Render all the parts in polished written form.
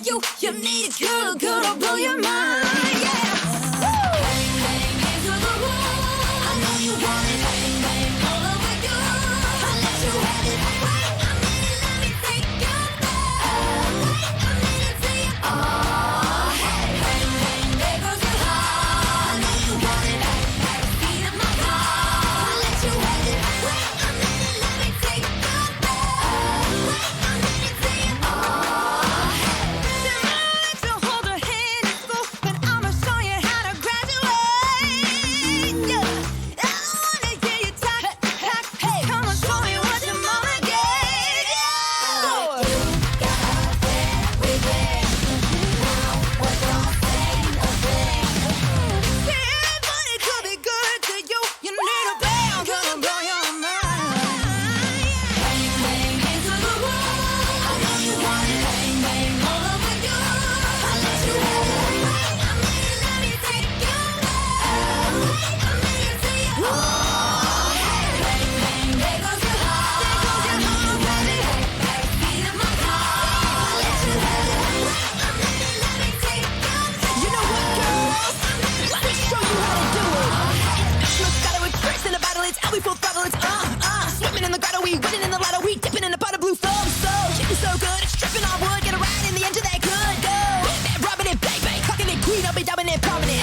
you. You need it good, good, I'll blow your mind. Yeah. Woo! Bang, bang, hands to the wall. I know you want it. Bang, bang, all over you. I'll let you have it. Wait a minute, let me take you there. Wait a minute till you. Oh, hey. Bang, bang, there goes your heart. I know you want it. Bang, bang, speed of my car. I'll let you have it. Wait a minute, let me take you there. Wait a minute till you. Oh, hey. Let you hold her hand in school, but I'ma show you how to graduate. Yeah. I don't wanna hear you talk. Hey, come on, show me what your mama gave. Yeah. You got everything. Now what don't say a thing. Yeah, but it could be good to you. You need a bang, gonna blow your mind. Bang, bang, hands to the wall. I know you want it. Bang, bang, all over you. I'll let you have it. Wait a minute, let me take you there. Wait a minute till you. Oh, hey. Bang, bang, there goes your heart. There goes your heart, baby. Bang, bang, speed of my car. I'll let you have it. Wait a minute, let me take you there. You know what, girls? Let me show you how to do it. Look, got it with first in the battle. It's how we full throttle. It's swimming in the grotto. We winning in the lotto. We dipping in a pot of blue foam. So kicking so good, it's dripping on wood. Get a ride in the engine that could go. Man, robbing it, bang bang, cocking it, queen. I'll be dubbing it, prominent.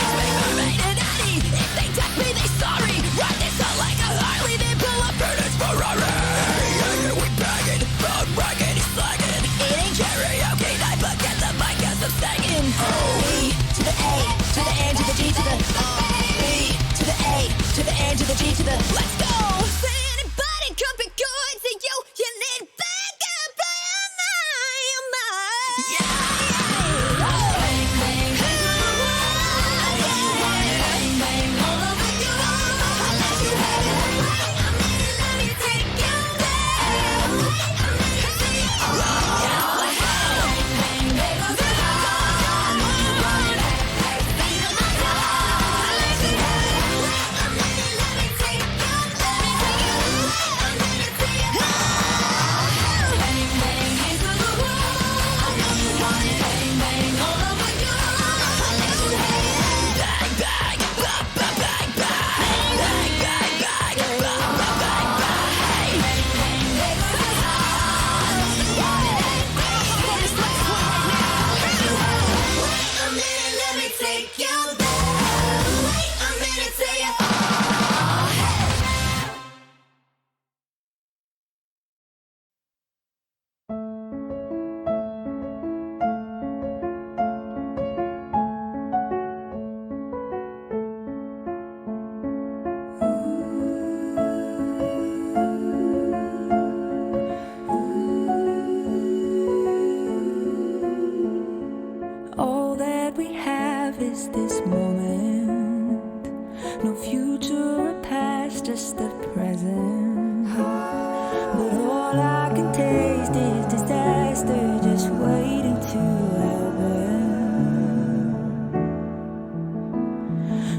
Right and Addy. If they touch me, they sorry. Ride this out like a Harley. They pull up British Ferrari. Yeah, we bagging, road ragging, he's slagging. It ain't karaoke night, but get the mic as I'm singing. B to the A, to the N, to the G, to the B to the A, to the N, to the G, to the let's go. Say anybody could be good to you. You need backup, your mind. Yeah. Bang, bang, hands to the wall. Bang, bang, all over you. I'll let you have it. Wait a minute, let me take you there. Wait a minute till you. Oh, bang, bang, there goes your heart. I know you want it. Bang, bang, speed of my car. I'll let you have it. Wait a minute, let me take you there. Wait a minute till you. Bang, bang, hands to the wall. I know you want it. Bang, bang, all over you. I'll let you have it. Bang, bang, bang, bang, bang, bang. Bang, bang, bang, bang, bang, bang, bang. Bang, bang, there goes your heart. This last one right now. Wait a minute, let me take you there. Wait a minute till you. Oh, hey. All that we have is this moment. No future or past, just the present. But all I can taste is disaster, just waiting to happen.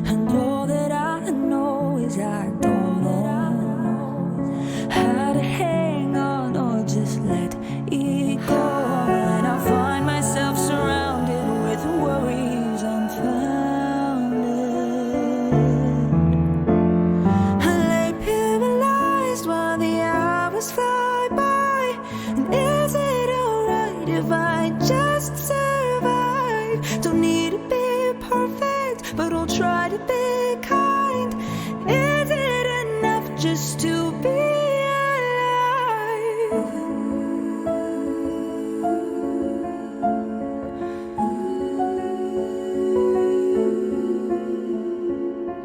And all that I know is I don't know how to hang on or just let it go. And I find myself surrounded with worries unfounded. I lay paralyzed while the hours fly by. And is it alright if I just survive? Don't need to be perfect, but I'll try to be kind. Is it enough just to be alive?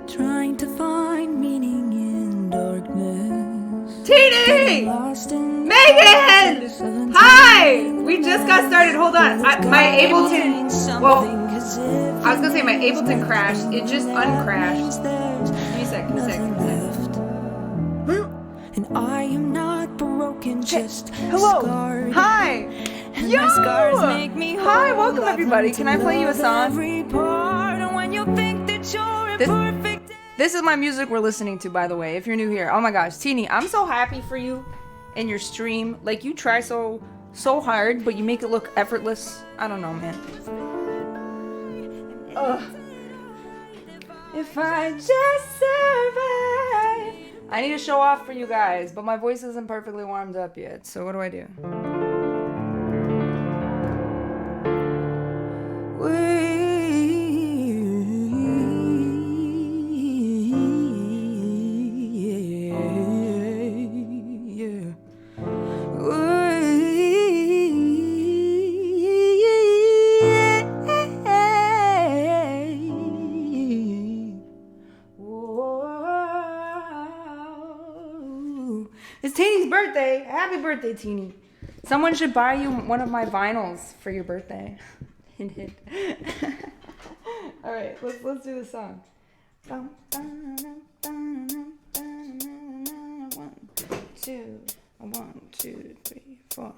Trying to find meaning in darkness. TD! Lost in Megan! Hi! We just got started. Hold on. My Ableton. Well, I was gonna say my Ableton crashed. It just uncrashed. Give me a second. And I am not broken, just Hello. scarred. Hi. And Yo. my scars make me Hi, whole. welcome everybody. I've Can I play you a learned to love song? every part. And when you think that you're This- imperfect, This is my music we're listening to, by the way, if you're new here. Oh my gosh, Teeny, I'm so happy for you and your stream. Like, you try so so hard, but you make it look effortless. I don't know, man. Ugh. If I just survive. I need to show off for you guys, but my voice isn't perfectly warmed up yet, so what do I do? It's Teeny's birthday. Happy birthday, Teeny. Someone should buy you one of my vinyls for your birthday. Hint, hint. All right, let's do the song. 1, 2, 1, 2, 3, 4.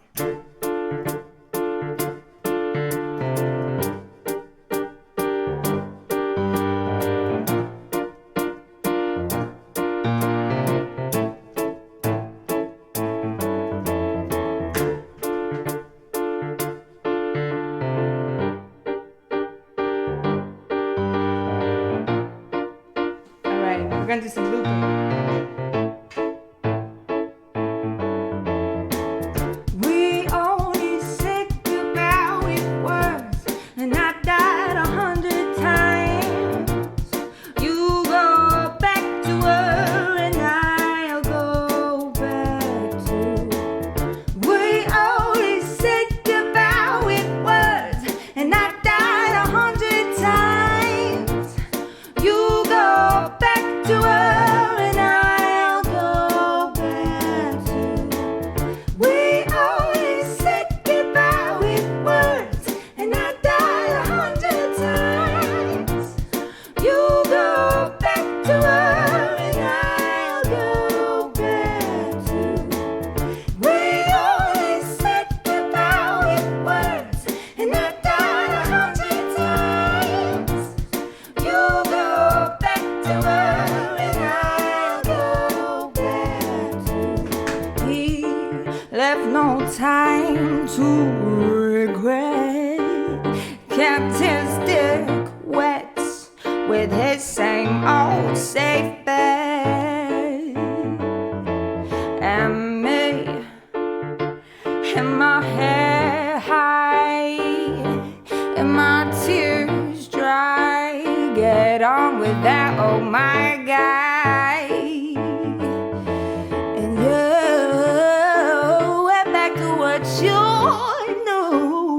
We're gonna do some looping. We only said goodbye with words, and I died 100 times. You go back to her, and I'll go back to. We only said goodbye with words, and I died 100 times. You go back to her, and I'll go back to. We only said goodbye with words, and I died 100 times. You go back to her, and I'll go back to. We only said goodbye with words, and I died 100 times. You go back to her. Left no time to regret. Kept his dick wet with his same old safe bet. And me, and my hair high, and my tears dry. Get on with that, oh my guy. And what you know,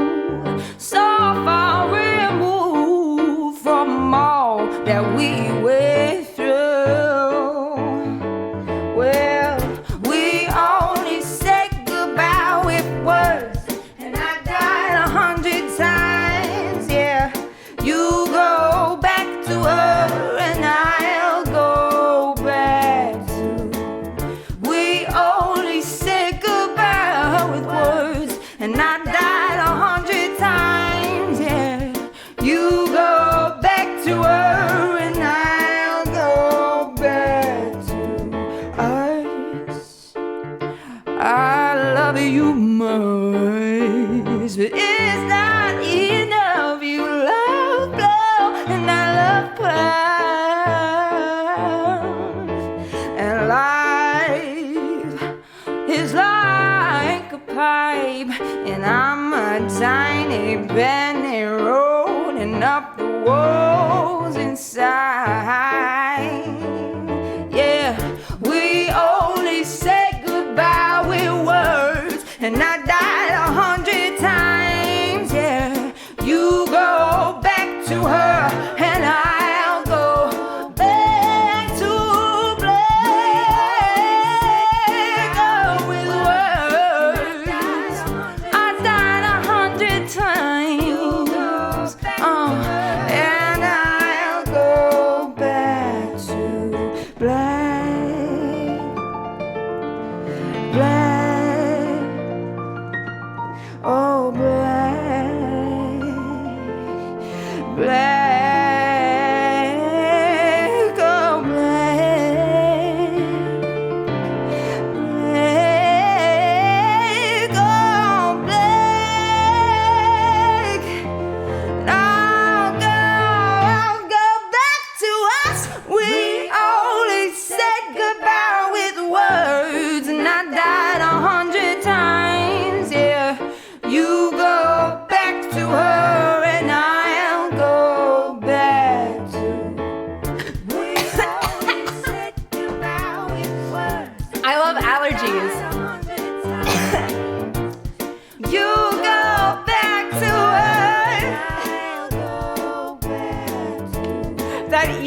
so far removed from all that we went through. Well, we only said goodbye with words, and I died 100 times. Yeah, you go back to her, and I'll go back to. We only said goodbye with words, and I died 100 times. Yeah, you go back to her, and I'll go back to us. I love you much, but it's not enough. You love blow, and I love puff, and life is like a pipe, and I'm a tiny penny rolling up the walls inside. Yeah, we only said goodbye with words, and I died 100 times. Yeah, you go back to her, and I'll go back to black. Oh, with words, I died 100 times. And I'll go back.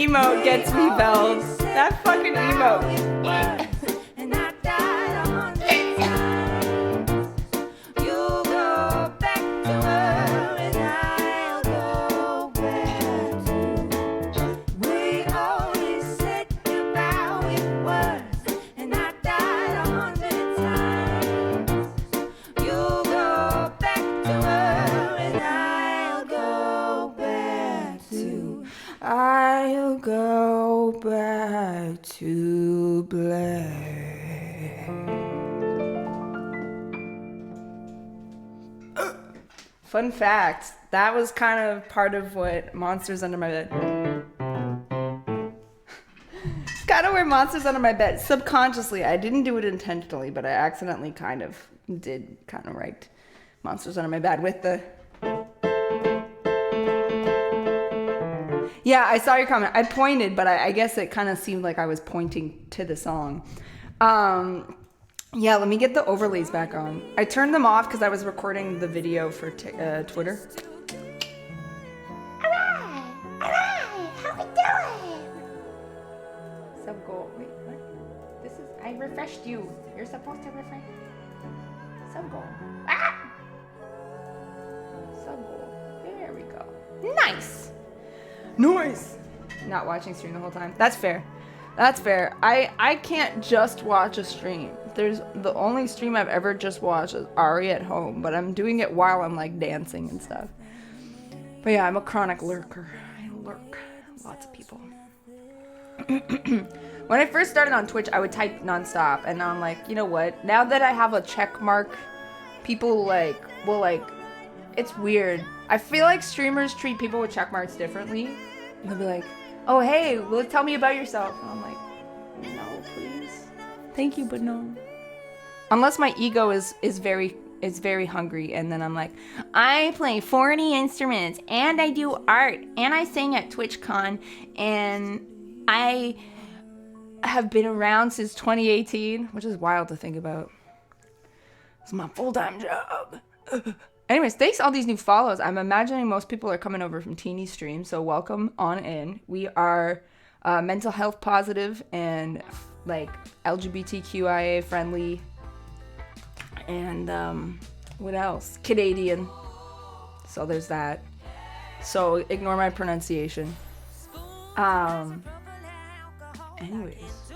emote gets me, bells. That fucking emote. And I died 100 times. You go back to her and I'll go back to. We only said goodbye with words, and I died 100 times. You go back to her and I'll go back to. I'll go back to black. Fun fact, that was kind of part of what Monsters Under My Bed. It's kind of where Monsters Under My Bed, subconsciously, I didn't do it intentionally, but I accidentally kind of did kind of write Monsters Under My Bed with the... Yeah, I saw your comment. I pointed, but I guess it kind of seemed like I was pointing to the song. Yeah, let me get the overlays back on. I turned them off because I was recording the video for Twitter. Alright, how we doing? So go. Wait, what? This is. I refreshed you. You're supposed to refresh. So go. Ah! So go. There we go. Nice. Noise. Not watching stream the whole time. That's fair. That's fair. I can't just watch a stream. There's the only stream I've ever just watched is Ari at home, but I'm doing it while I'm like dancing and stuff. But yeah, I'm a chronic lurker. I lurk. Lots of people. When I first started on Twitch, I would type nonstop, and now I'm like, you know what? Now that I have a check mark, people will it's weird. I feel like streamers treat people with check marks differently. They'll be like, oh hey, well tell me about yourself. And I'm like, no, please. Thank you, but no. Unless my ego is very hungry, and then I'm like, I play 40 instruments, and I do art, and I sing at TwitchCon, and I have been around since 2018, which is wild to think about. It's my full-time job. Anyways, thanks all these new follows. I'm imagining most people are coming over from Teeny's stream, so welcome on in. We are mental health positive and like LGBTQIA friendly, and what else? Canadian. So there's that. So ignore my pronunciation. Anyways,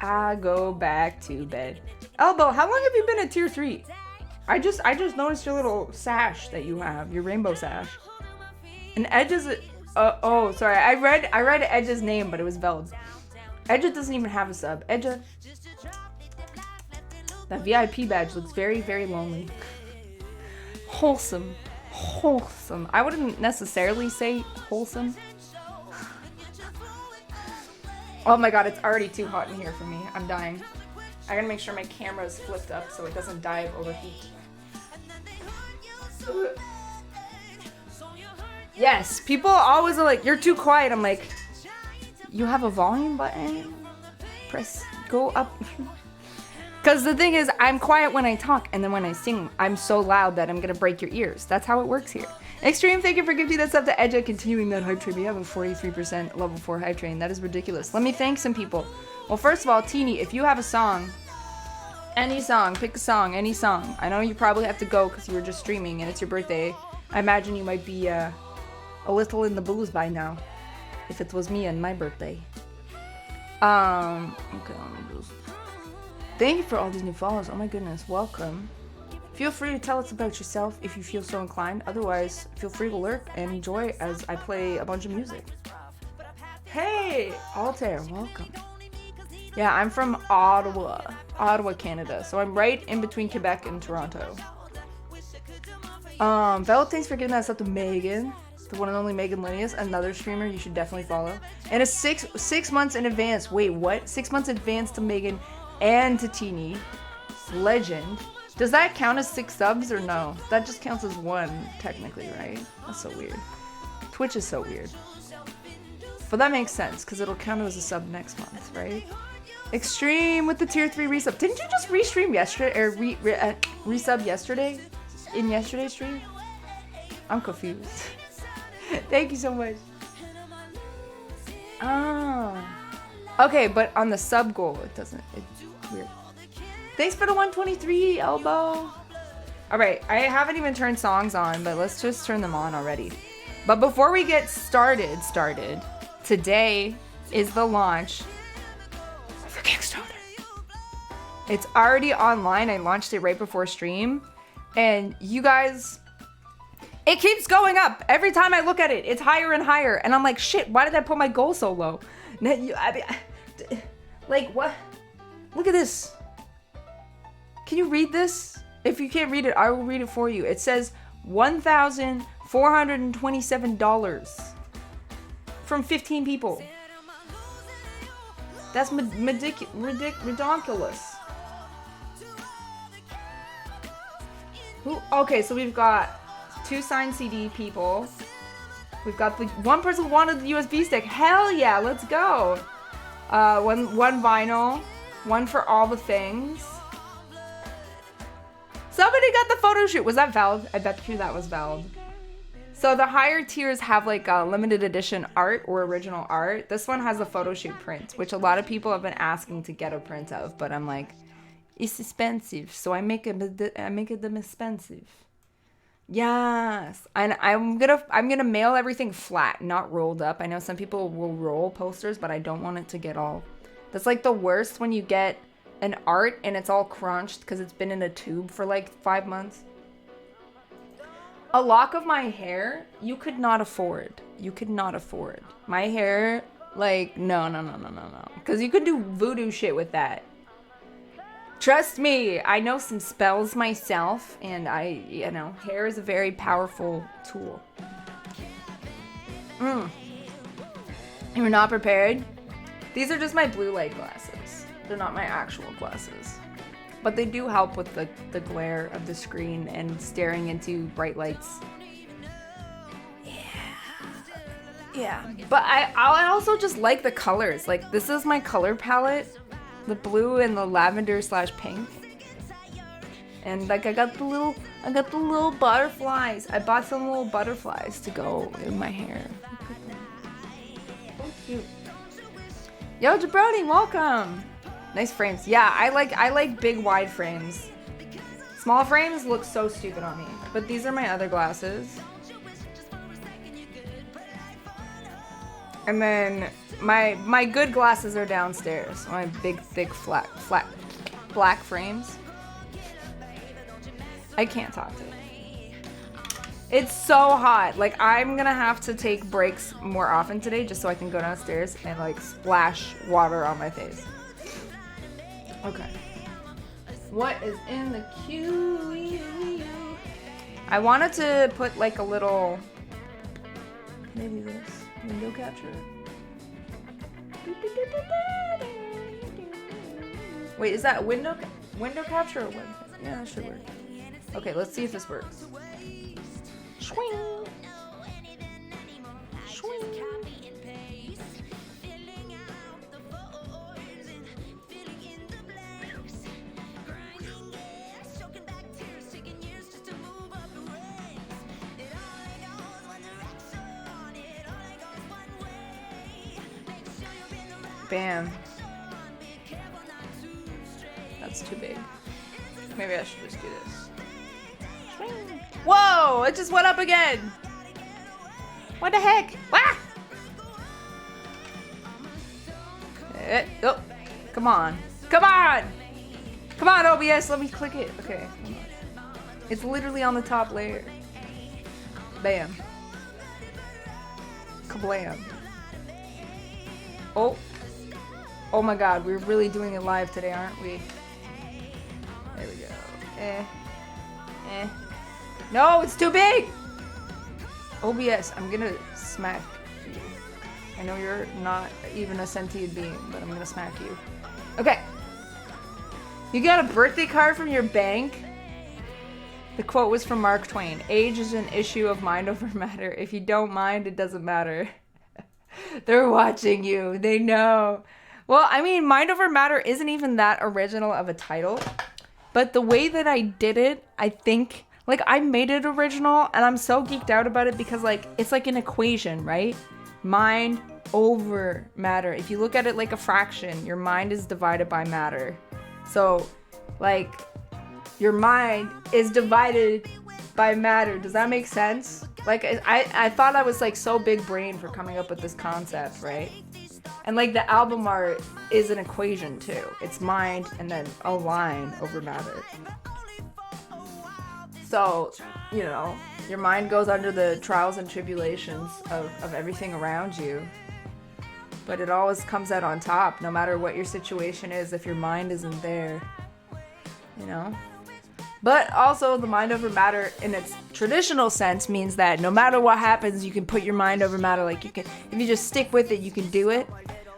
I go back to bed. Elbow, how long have you been at tier 3? I just noticed your little sash that you have, your rainbow sash. And Edge's, oh, sorry, I read Edge's name, but it was Veld. Edge doesn't even have a sub. Edge, that VIP badge looks very, very lonely. Wholesome. I wouldn't necessarily say wholesome. Oh my god, it's already too hot in here for me. I'm dying. I gotta make sure my camera is flipped up so it doesn't die of overheat. Yes, people always are like, you're too quiet. I'm like, you have a volume button? Press, go up. Because the thing is, I'm quiet when I talk, and then when I sing, I'm so loud that I'm gonna break your ears. That's how it works here. Extreme, thank you for gifting that sub to Edge, continuing that hype train. We have a 43% level 4 hype train. That is ridiculous. Let me thank some people. Well, first of all, Teeny, if you have a song, any song, pick a song, any song. I know you probably have to go because you were just streaming and it's your birthday. I imagine you might be a little in the blues by now, if it was me and my birthday. Okay, let me just... Thank you for all these new follows. Oh my goodness, welcome. Feel free to tell us about yourself if you feel so inclined. Otherwise, feel free to lurk and enjoy as I play a bunch of music. Hey, Altair, welcome. Yeah, I'm from Ottawa, Canada. So I'm right in between Quebec and Toronto. Bella, thanks for giving that up to Megan, the one and only Megan Linnaeus, another streamer you should definitely follow. And a six months in advance. Wait, what? 6 months in advance to Megan and to Teeny. Legend. Does that count as 6 subs or no? That just counts as 1, technically, right? That's so weird. Twitch is so weird. But that makes sense, because it'll count as a sub next month, right? Extreme with the tier 3 resub. Didn't you just restream yesterday, or resub yesterday? In yesterday's stream? I'm confused. Thank you so much. Oh. Okay, but on the sub goal, it doesn't. It's weird. Thanks for the 123, Elbow. All right, I haven't even turned songs on, but let's just turn them on already. But before we get started, today is the launch for KickStarter. It's already online. I launched it right before stream. And you guys, it keeps going up. Every time I look at it, it's higher and higher. And I'm like, shit, why did I put my goal so low? Like, what? Look at this. Can you read this? If you can't read it, I will read it for you. It says $1,427 from 15 people. That's ridiculous. Okay, so we've got 2 signed CD people. We've got the one person who wanted the USB stick. Hell yeah, let's go. One vinyl, one for all the things. Somebody got the photo shoot. Was that valid? I bet you that was valid. So the higher tiers have like a limited edition art or original art. This one has a photo shoot print, which a lot of people have been asking to get a print of, but I'm like, it's expensive, so I make it them expensive. Yes, and I'm gonna mail everything flat, not rolled up. I know some people will roll posters, but I don't want it to get all. That's like the worst when you get an art and it's all crunched because it's been in a tube for like 5 months. A lock of my hair, you could not afford. You could not afford my hair. Like no, because you could do voodoo shit with that. Trust me, I know some spells myself, and hair is a very powerful tool. You're not prepared? These are just my blue light glasses. They're not my actual glasses. But they do help with the glare of the screen and staring into bright lights. Yeah. But I also just like the colors. Like, this is my color palette. The blue and the lavender / pink. And like I got the little butterflies. I bought some little butterflies to go in my hair. Look at them. So cute. Yo, Jabroni, welcome. Nice frames. Yeah, I like big wide frames. Small frames look so stupid on me. But these are my other glasses. And then my good glasses are downstairs. My big, thick, flat, black frames. I can't talk to it. It's so hot. Like, I'm gonna have to take breaks more often today just so I can go downstairs and, like, splash water on my face. Okay. What is in the queue? I wanted to put, like, a little... Maybe this. Window capture. Wait, is that window capture or web? Yeah, that should work. Okay, let's see if this works. Swing. Swing. Bam. That's too big. Maybe I should just do this. Whoa! It just went up again! What the heck? Ah! Oh, come on. Come on! Come on, OBS, let me click it. Okay. It's literally on the top layer. Bam. Kablam. Oh. Oh my god, we're really doing it live today, aren't we? There we go. No, it's too big! OBS, I'm gonna smack you. I know you're not even a sentient being, but I'm gonna smack you. Okay. You got a birthday card from your bank? The quote was from Mark Twain. Age is an issue of mind over matter. If you don't mind, it doesn't matter. They're watching you. They know. Well, I mean, Mind Over Matter isn't even that original of a title. But the way that I did it, I think, like, I made it original. And I'm so geeked out about it because, like, it's like an equation, right? Mind over matter. If you look at it like a fraction, your mind is divided by matter. So, like, your mind is divided by matter. Does that make sense? Like, I thought I was, like, so big brain for coming up with this concept, right? And, like, the album art is an equation, too. It's mind and then a line over matter. So, you know, your mind goes under the trials and tribulations of everything around you. But it always comes out on top, no matter what your situation is, if your mind isn't there, you know? But also, the mind over matter in its traditional sense means that no matter what happens, you can put your mind over matter. Like, you can, if you just stick with it, you can do it.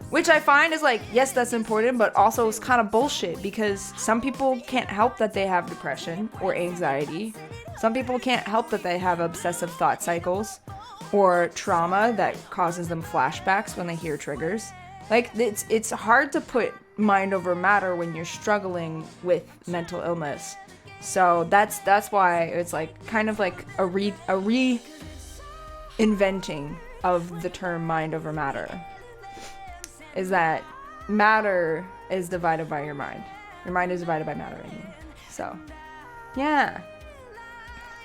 Which I find is like, yes, that's important, but also it's kind of bullshit, because some people can't help that they have depression or anxiety. Some people can't help that they have obsessive thought cycles or trauma that causes them flashbacks when they hear triggers. Like, it's hard to put mind over matter when you're struggling with mental illness. So that's why it's like kind of like a reinventing of the term mind over matter. Is that matter is divided by your mind. Your mind is divided by matter, I mean. So, yeah.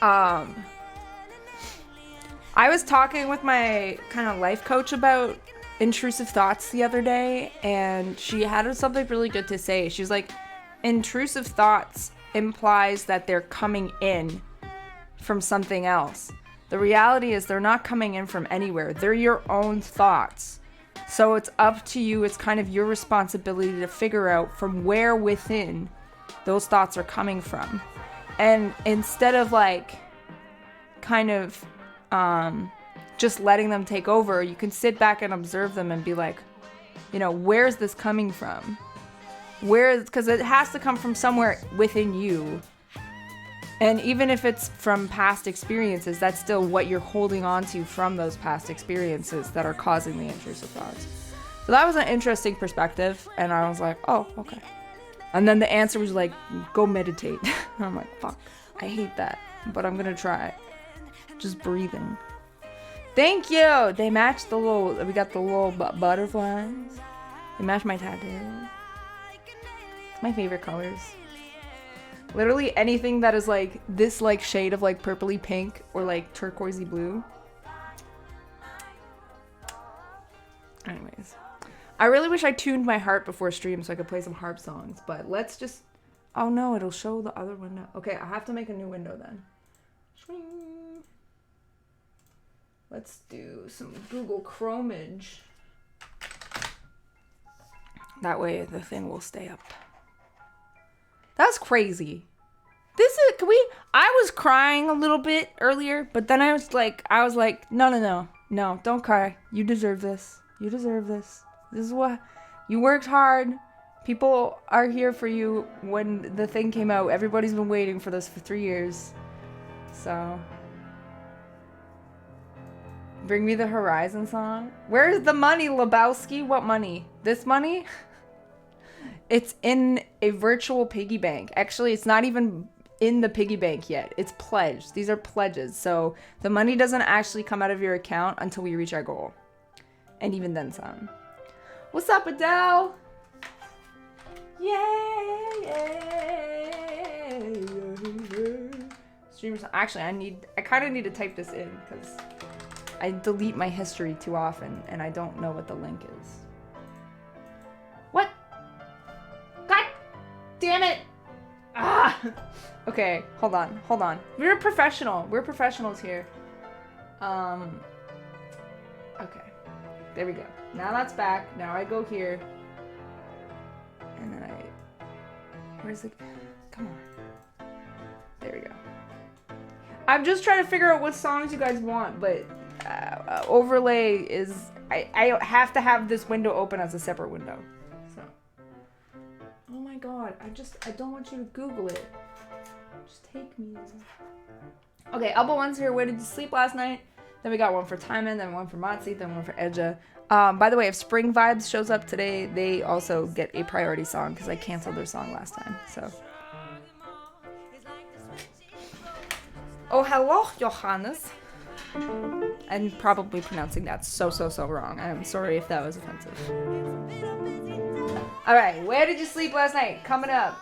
I was talking with my kind of life coach about intrusive thoughts the other day, and she had something really good to say. She was like, intrusive thoughts implies that they're coming in from something else. The reality is they're not coming in from anywhere. They're your own thoughts. So it's up to you. It's kind of your responsibility to figure out from where within those thoughts are coming from. And instead of like kind of just letting them take over, you can sit back and observe them and be like, you know, where's this coming from? Because it has to come from somewhere within you. And even if it's from past experiences, that's still what you're holding on to from those past experiences that are causing the intrusive thoughts. So that was an interesting perspective, and I was like, oh, okay. And then the answer was like, go meditate. And I'm like, fuck, I hate that, but I'm gonna try. Just breathing. Thank you! They matched the little, we got the little butterflies. They matched my tattoo. It's my favorite colors. Literally anything that is like this like shade of like purpley pink or like turquoisey blue. Anyways. I really wish I tuned my harp before stream so I could play some harp songs, but let's just... Oh no, it'll show the other window. Okay, I have to make a new window then. Swing. Let's do some Google Chromage. That way the thing will stay up. That's crazy. I was crying a little bit earlier, but then I was like, no, don't cry. You deserve this. You deserve this. This is what, you worked hard. People are here for you. When the thing came out, everybody's been waiting for this for 3 years. So, Bring Me the Horizon song. Where's the money, Lebowski? What money? This money? It's in a virtual piggy bank. Actually, it's not even in the piggy bank yet. It's pledged. These are pledges. So the money doesn't actually come out of your account until we reach our goal. And even then some. What's up, Adele? Yeah. Streamers. Actually, I kind of need to type this in because I delete my history too often and I don't know what the link is. What? God damn it! Ah! Okay, hold on. We're professional. We're professionals here. Okay. There we go. Now that's back. Now I go here. And then where's it? Come on. There we go. I'm just trying to figure out what songs you guys want, but overlay is... I have to have this window open as a separate window. So. Oh my god. I don't want you to Google it. Just take me. Okay, Elbow One's here. Where did you sleep last night? Then we got one for Timon, then one for Motzi, then one for Edja. By the way, if Spring Vibes shows up today, they also get a priority song because I canceled their song last time. So. Oh, hello, Johannes. I'm probably pronouncing that so wrong. I'm sorry if that was offensive. All right, where did you sleep last night? Coming up.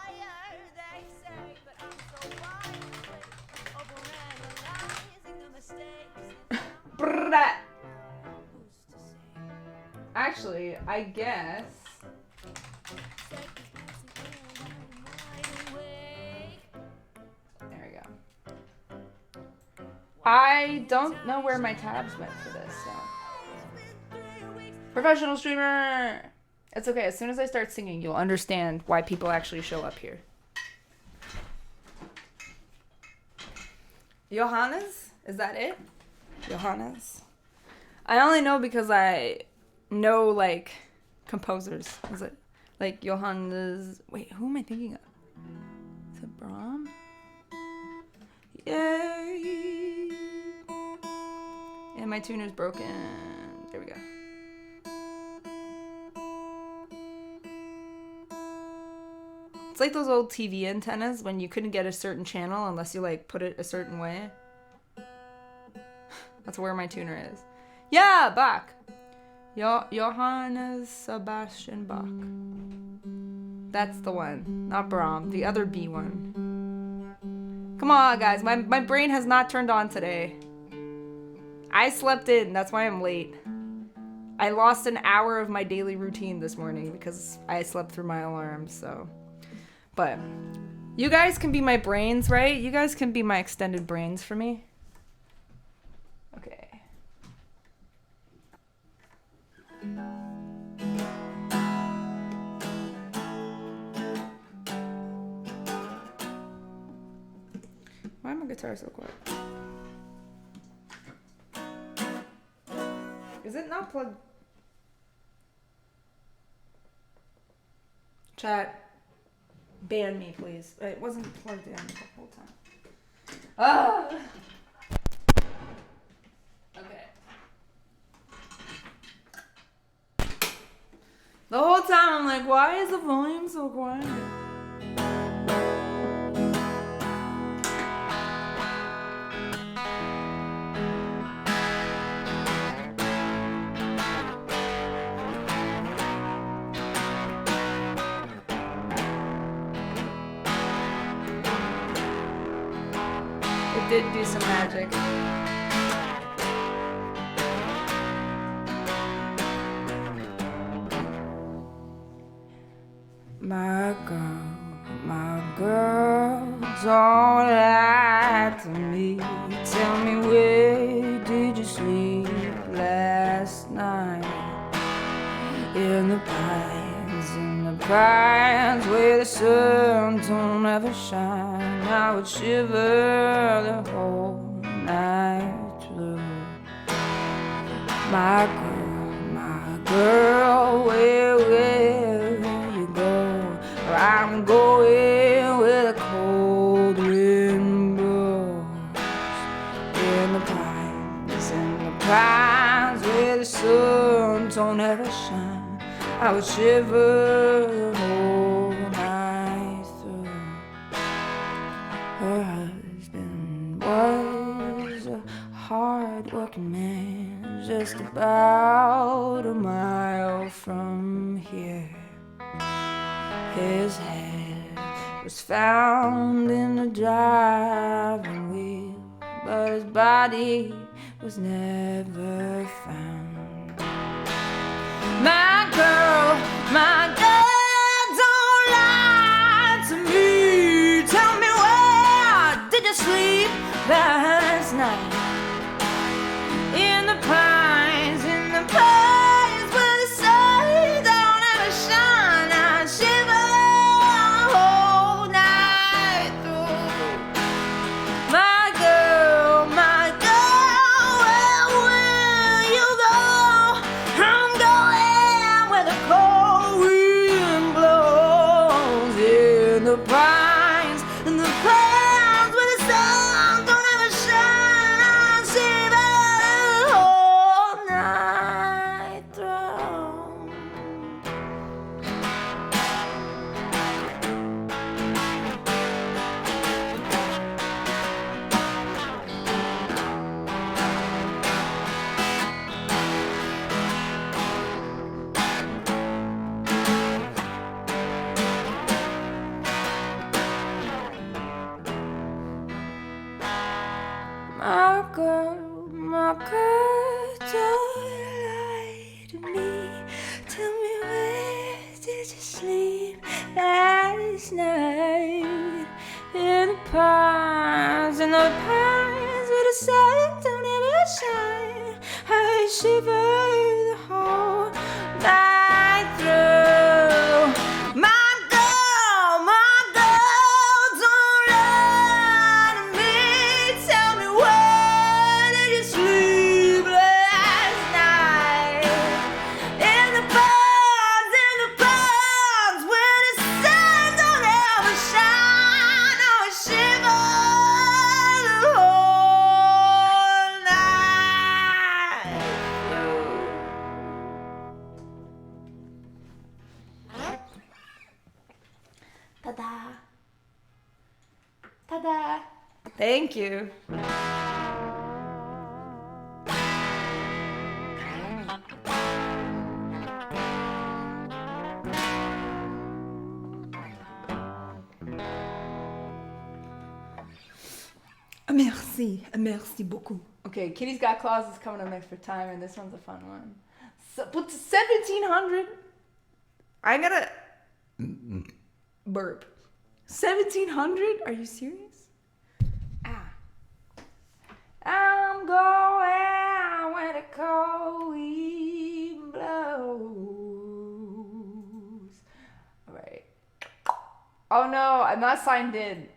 Actually, I guess. There we go. I don't know where my tabs went for this, so. Professional streamer! It's okay, as soon as I start singing, you'll understand why people actually show up here. Johannes? Is that it? Johannes? I only know because I know, like, composers. Is it, like, Johannes... Wait, who am I thinking of? Is it Brahm? Yay! And my tuner's broken. There we go. It's like those old TV antennas when you couldn't get a certain channel unless you, like, put it a certain way. That's where my tuner is. Yeah, Bach. Johannes Sebastian Bach. That's the one. Not Brahm. The other B one. Come on, guys. My brain has not turned on today. I slept in. That's why I'm late. I lost an hour of my daily routine this morning because I slept through my alarm, so. But you guys can be my brains, right? You guys can be my extended brains for me. Okay. Why is my guitar so quiet? Is it not plugged? Chat, ban me, please. It wasn't plugged in the whole time. Ah! Okay. The whole time I'm like, why is the volume so quiet? It did do some magic. My girl, don't lie to me. Tell me, where did you sleep last night? In the pines where the sun don't ever shine. I would shiver the whole night through. My girl, where will you go? I'm going where the cold wind blows. In the pines where the sun don't ever shine. I would shiver the whole night through. Her husband was a hard-working man, just about a mile from here. His head was found in the driving wheel, but his body was never found. My girl, don't lie to me. Tell me, where did you sleep last night? In the pines where the sun don't ever shine. I shiver the whole night through. My girl, where will you go? I'm going where the cold wind blows. In the pines where the sun don't ever shine. I shiver the whole my girl, don't lie to me. Tell me, where did you sleep last night? In the pines where the sun don't ever shine. I shiver the whole night through. My girl, don't lie to me. Tell me, where did you sleep last night? In the ponds where the sun don't ever shine. I shiver the whole night through. Ta-da. Ta-da. Thank you. Merci beaucoup. Okay, Kitty's Got Claws is coming up next for time, and this one's a fun one. So, but 1,700. I gotta burp. 1,700? Are you serious? Ah. I'm going where the cold wind blows. All right. Oh no, I'm not signed in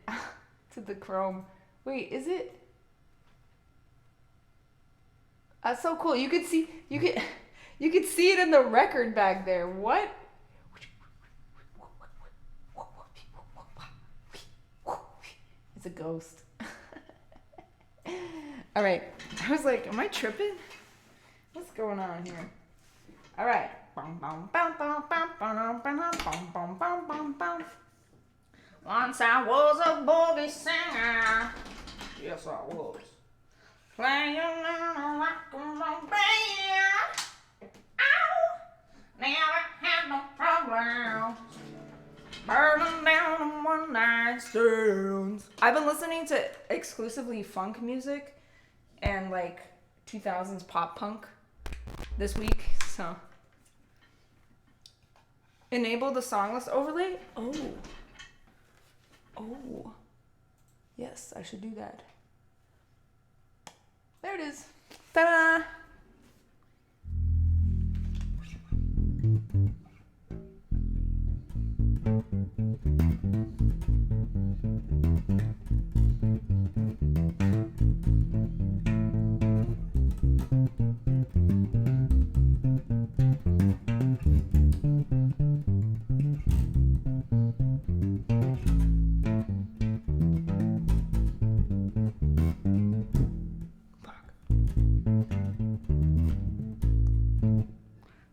to the Chrome. Wait, is it? That's so cool. You could see it in the record back there. What? It's a ghost. All right. I was like, am I tripping? What's going on here? All right. Once I was a boogie singer. Yes, I was. Playing in a rock and roll band. Ow! Never had no problem. Burning down on one night stands. I've been listening to exclusively funk music and like 2000s pop punk this week, so. Enable the song list overlay? Oh. Yes, I should do that. There it is. Ta-da!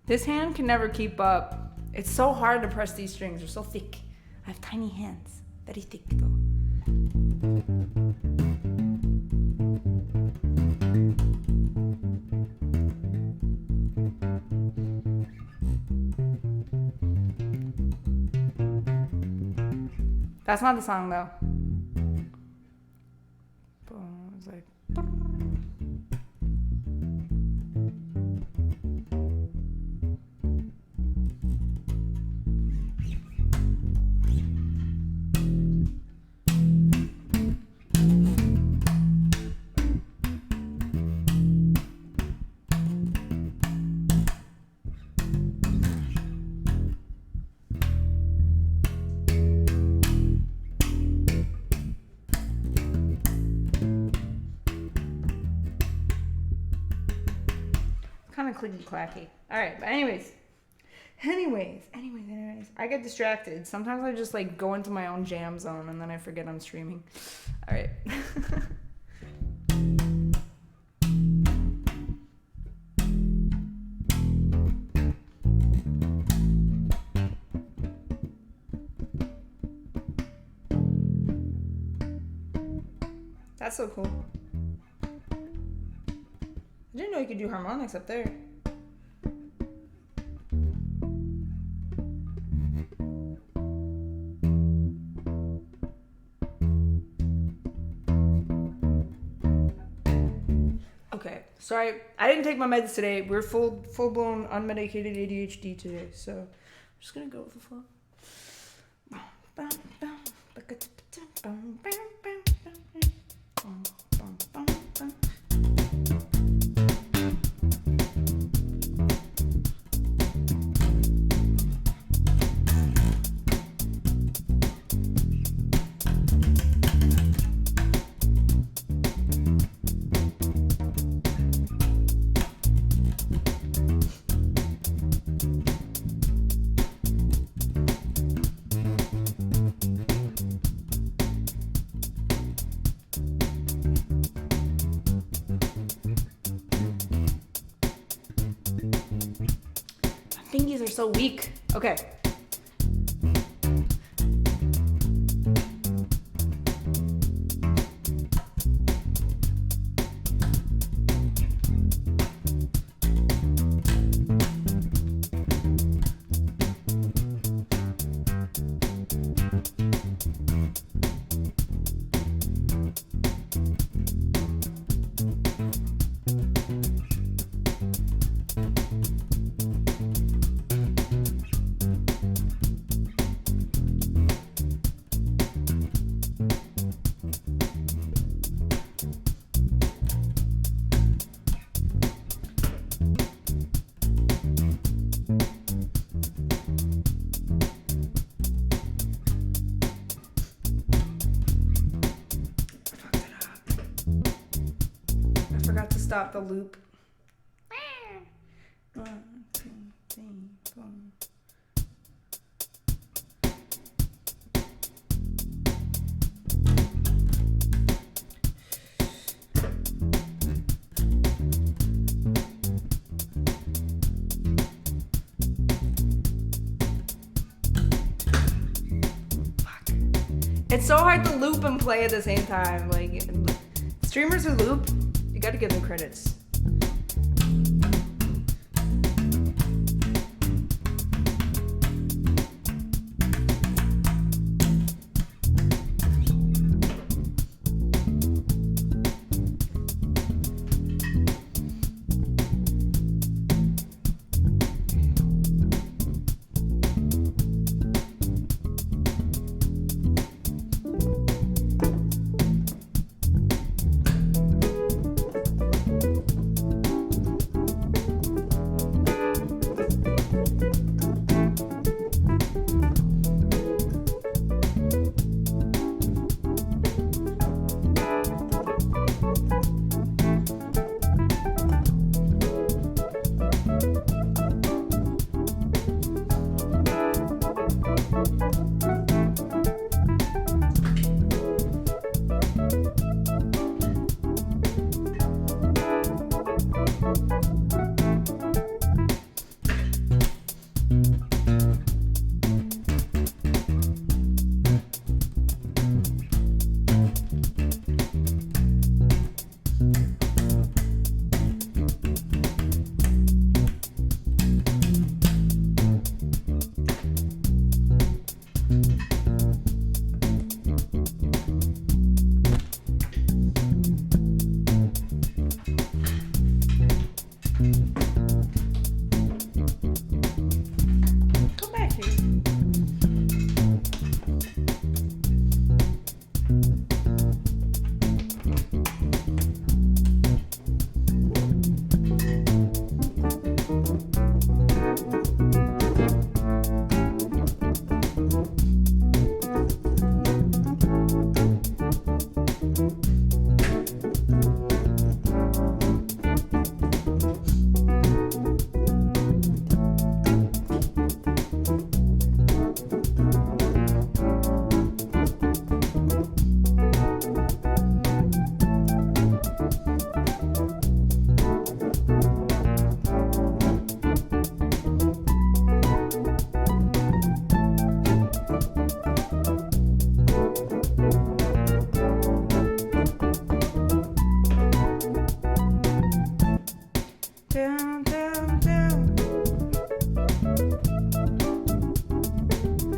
This hand can never keep up. It's so hard to press these strings. They're so thick. I have tiny hands. Very thick though. That's not the song though. It's like. Kind of clicky clacky. All right, but anyways, I get distracted. Sometimes I just like go into my own jam zone and then I forget I'm streaming. All right. That's so cool. I didn't know you could do harmonics up there. Okay, sorry, I didn't take my meds today. We're full blown unmedicated ADHD today, so I'm just gonna go with the flow. Fingies are so weak. Okay. Stop the loop. 1, 2, 3, 4. Fuck. It's so hard to loop and play at the same time. Like, streamers who loop, you gotta give them credits.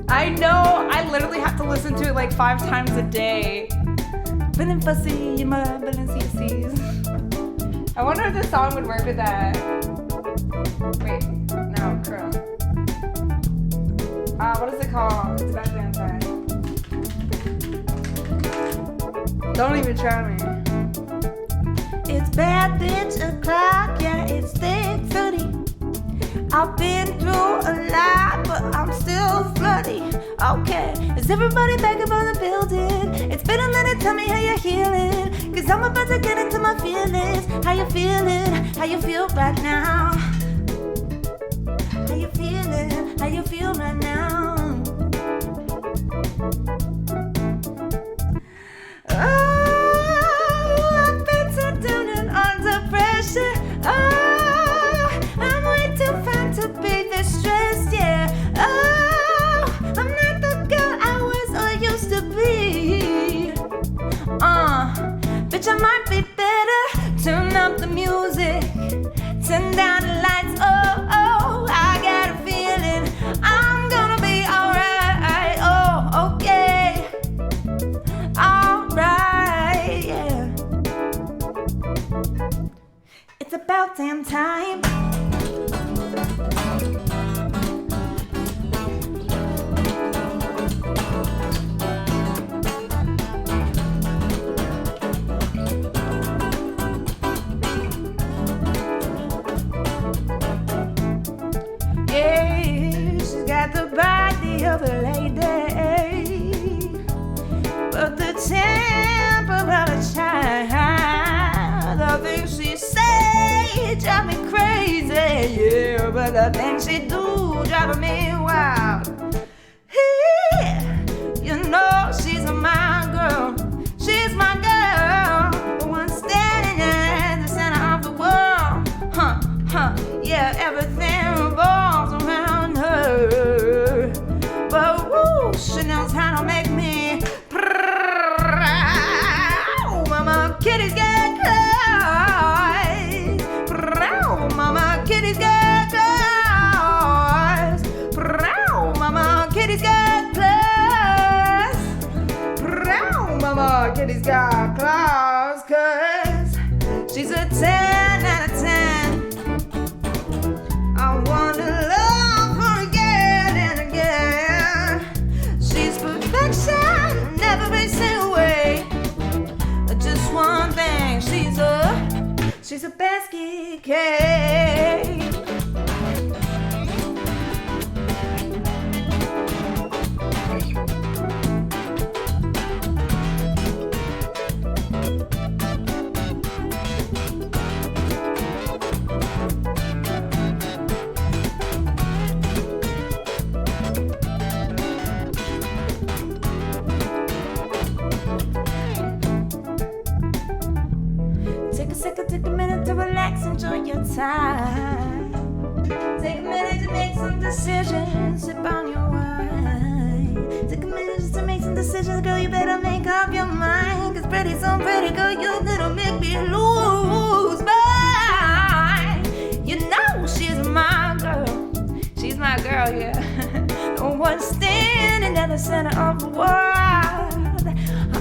I know, I literally have to listen to it like 5 times a day. Feeling fussy in my Balenciagas. I wonder if this song would work with that. Wait, no, curl. What is it called? It's about damn time. Don't even try me. It's bad bitch o'clock, yeah, it's 10:30. I've been through a lot, but I'm still floody. Okay, is everybody back up on the building? It's been a minute, tell me how you're healing. Cause I'm about to get into my feelings. How you feeling? How you feel right now? How you feeling? How you feel right now? Oh, I've been so down and under pressure. Oh, I'm way too fine to be this stressed, yeah. Oh, I'm not the girl I was or used to be. Bitch, I might be better. Turn up the music, turn down the lights. Oh, I got a feeling I'm gonna be alright. Oh, okay, alright, yeah. It's about damn time. Got the body of a lady, but the temper of a child. The things she say drive me crazy, yeah, but the things she do drive me wild. You know she's my girl, she's my girl, the one standing at the center of the world. Yeah, everything revolves around her, but woo, she knows how to make me proud. Mama, kitties get close. Proud, mama, kitties get close. Proud, mama, kitties get close. Proud, mama, kitties got claws, 'cause she's a 10 out of 10. I wanna love her again and again. She's perfection, never been sent away. Just one thing, she's a basket case. Take a minute to relax, enjoy your time. Take a minute to make some decisions, sip on your wine. Take a minute just to make some decisions, girl, you better make up your mind. 'Cause pretty, so pretty, girl, you're gonna make me lose mine. You know she's my girl, yeah. The one standing at the center of the world.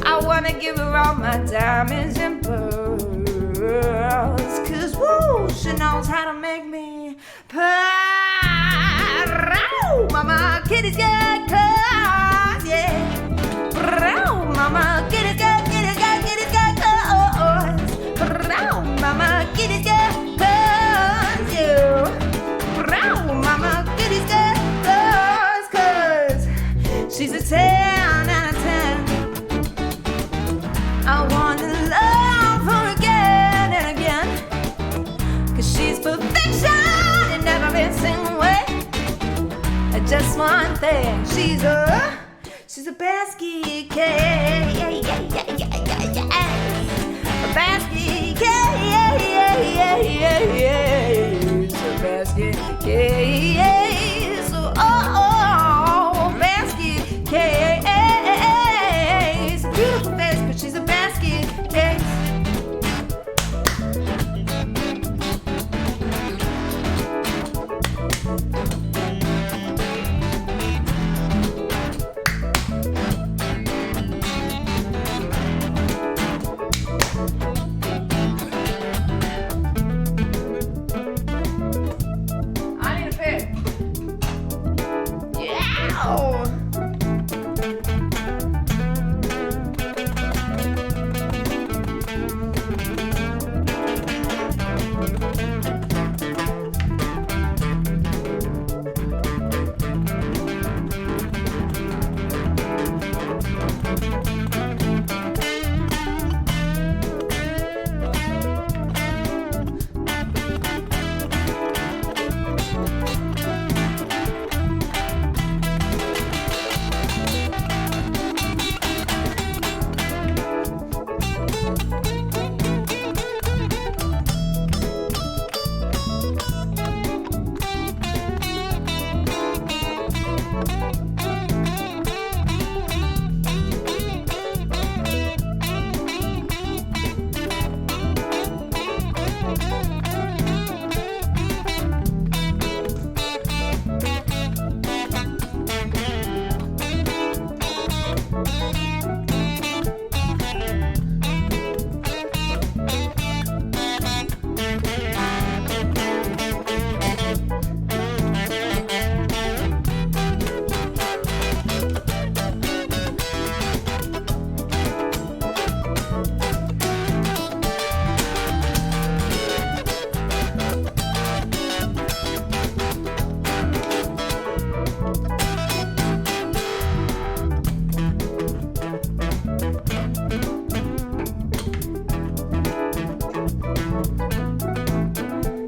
I wanna give her all my diamonds and pearls. 'Cause woo, she knows how to make me proud. Mama, kitties get close, yeah. Proud, mama, kitties get close. Proud, mama, kitties get close, yeah. Proud, mama, kitties get close, 'cause she's a 10 out of 10. I wanna love her again and again, 'cause she's perfection and never been seen away. Just one thing, she's a basket case, a basket case, a basket case, oh, basket case, beautiful face, but she's a basket case.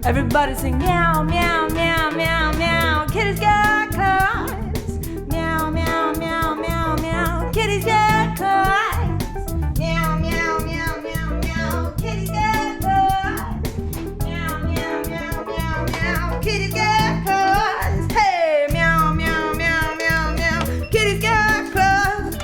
Everybody sing meow, meow, meow, meow, meow. Kitty's got claws. Meow, meow, meow, meow, meow. Kitty's got claws. Meow, meow, meow, meow, meow. Kitty's got claws. Meow, meow, meow, meow, meow. Kitty's got claws. Hey, meow, meow, meow, meow, meow. Kitty's got claws.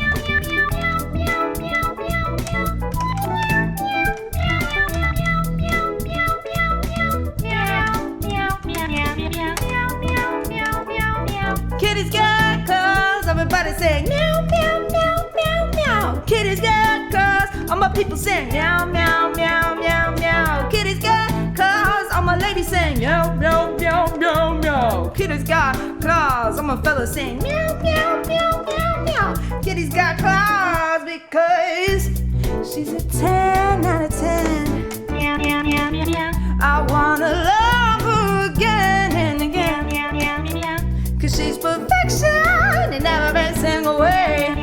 Kitty's got claws. Everybody say meow, meow, meow, meow, meow. Kitty's got claws. All my people sing meow, meow, meow, meow, meow. Kitty's got claws. All my ladies sing meow, meow, meow, meow, meow. Kitty's got claws. All my fellas sing meow, meow, meow, meow, meow. Kitty's got claws because she's a 10 out of 10. I wanna love her again and again. Cause she's perfection in every single way.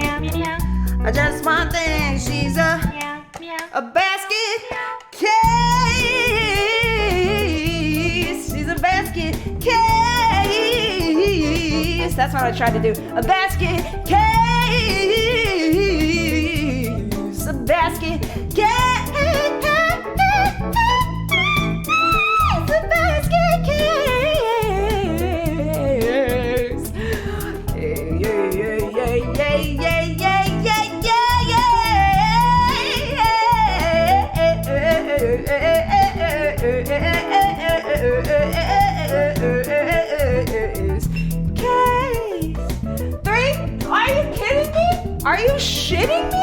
I just one thing, she's a basket case. She's a basket case. That's what I tried to do. A basket case. A basket case. A basket case. Yeah, yeah, yeah, yeah, yeah, yeah, Case. 3? Are you kidding me? Are you shitting me?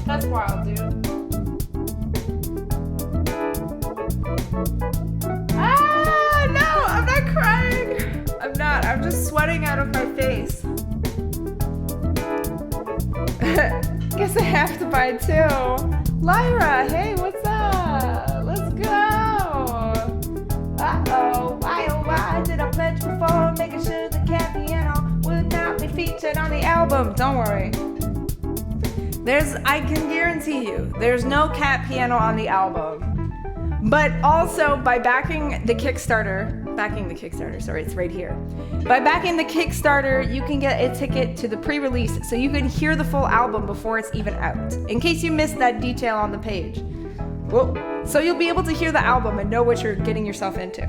That's wild, dude. Ah, no, I'm not crying. I'm not. I'm just sweating out of my face. Guess I have to buy 2. Lyra, hey, what's up? Let's go. Uh-oh, why, oh, why did I pledge before? Making sure the cat piano would not be featured on the album. Don't worry. I can guarantee you, there's no cat piano on the album. But also, by backing the Kickstarter, sorry, it's right here. By backing the Kickstarter, you can get a ticket to the pre-release so you can hear the full album before it's even out, in case you missed that detail on the page. Well, so you'll be able to hear the album and know what you're getting yourself into.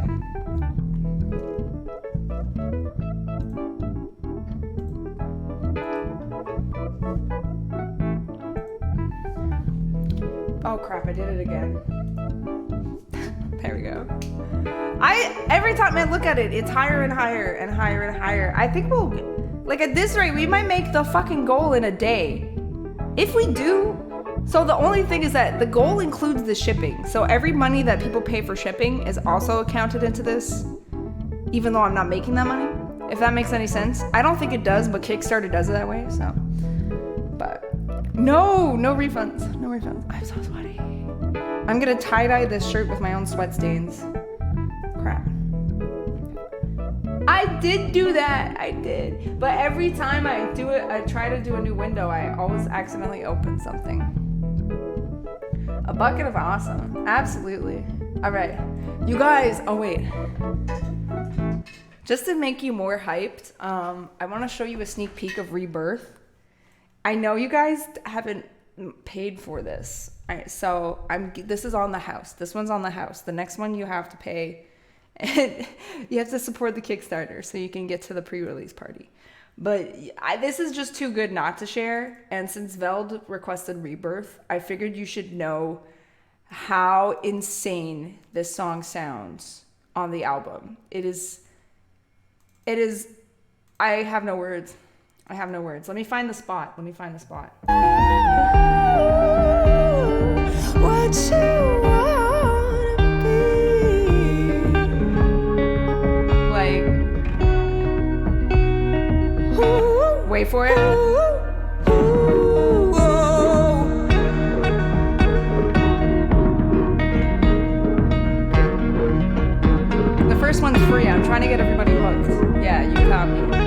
Oh crap, I did it again. There we go. Every time I look at it, it's higher and higher and higher and higher. I think we'll, like at this rate, we might make the fucking goal in a day. If we do, so the only thing is that the goal includes the shipping. So every money that people pay for shipping is also accounted into this, even though I'm not making that money. If that makes any sense. I don't think it does, but Kickstarter does it that way, so. But no refunds. No refunds. I'm so sweaty. I'm gonna tie-dye this shirt with my own sweat stains. Crap. I did do that. I did. But every time I do it, I try to do a new window, I always accidentally open something. A bucket of awesome. Absolutely. All right. You guys, oh wait. Just to make you more hyped, I want to show you a sneak peek of Rebirth. I know you guys haven't paid for this. All right, so this is on the house. This one's on the house. The next one you have to pay. And you have to support the Kickstarter so you can get to the pre-release party. But this is just too good not to share. And since Veld requested Rebirth, I figured you should know how insane this song sounds on the album. It is I have no words. I have no words. Let me find the spot. What you wanna be. Like, wait for it. The first one's free. I'm trying to get everybody hooked. Yeah, you caught me.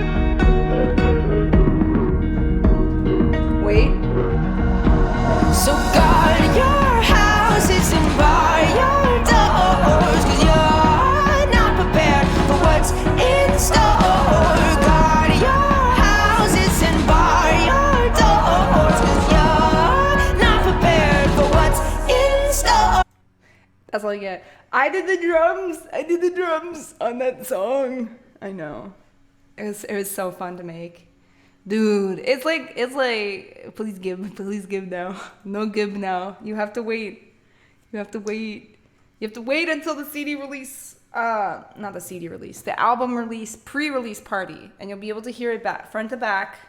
Wait. So guard your houses and bar your doors, 'cause you're not prepared for what's in store. Guard your houses and bar your doors, 'cause you're not prepared for what's in store. That's all you get. I did the drums on that song. I know. It was so fun to make. Dude, it's like please give now. No give now. You have to wait. You have to wait until the CD release, not the CD release, the album release, pre-release party, and you'll be able to hear it back front to back.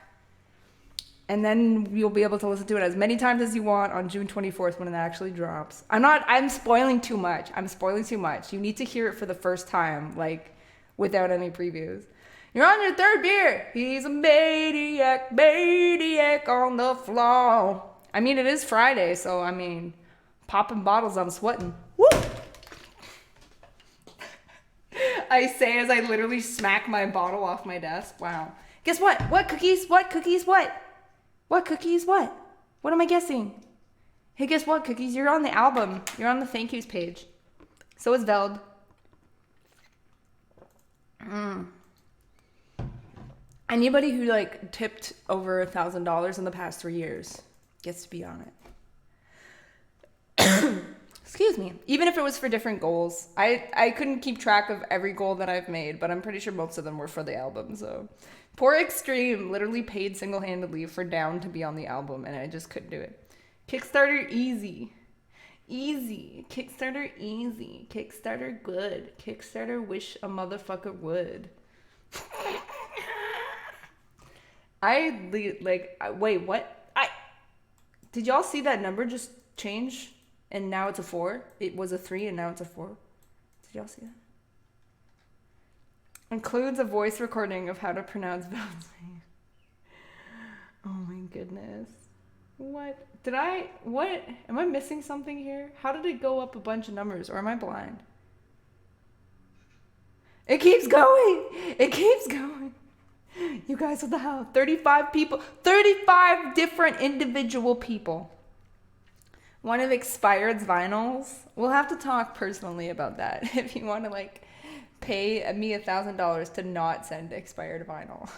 And then you'll be able to listen to it as many times as you want on June 24th when it actually drops. I'm spoiling too much. You need to hear it for the first time, like, without any previews. You're on your third beer. He's a maniac on the floor. I mean, it is Friday, so, I mean, popping bottles, I'm sweating. Woo! I say as I literally smack my bottle off my desk. Wow. Guess what? What cookies? What cookies? What? What cookies? What? What am I guessing? Hey, guess what, cookies? You're on the album. You're on the thank yous page. So is Veld. Anybody who like tipped over $1,000 in the past 3 years gets to be on it. Excuse me. Even if it was for different goals. I couldn't keep track of every goal that I've made, but I'm pretty sure most of them were for the album, so. Poor Extreme literally paid single-handedly for Down to be on the album, and I just couldn't do it. Kickstarter easy. Easy. Kickstarter easy. Kickstarter good. Kickstarter wish a motherfucker would. Wait, what? Did y'all see that number just change? And now it's a 4? It was a 3 and now it's a 4? Did y'all see that? Includes a voice recording of how to pronounce Veld's name. Oh my goodness. What? Am I missing something here? How did it go up a bunch of numbers, or am I blind? It keeps going! It keeps going! You guys, what the hell? 35 people. 35 different individual people. One of Expired's vinyls. We'll have to talk personally about that if you want to, like, pay me $1,000 to not send Expired vinyl.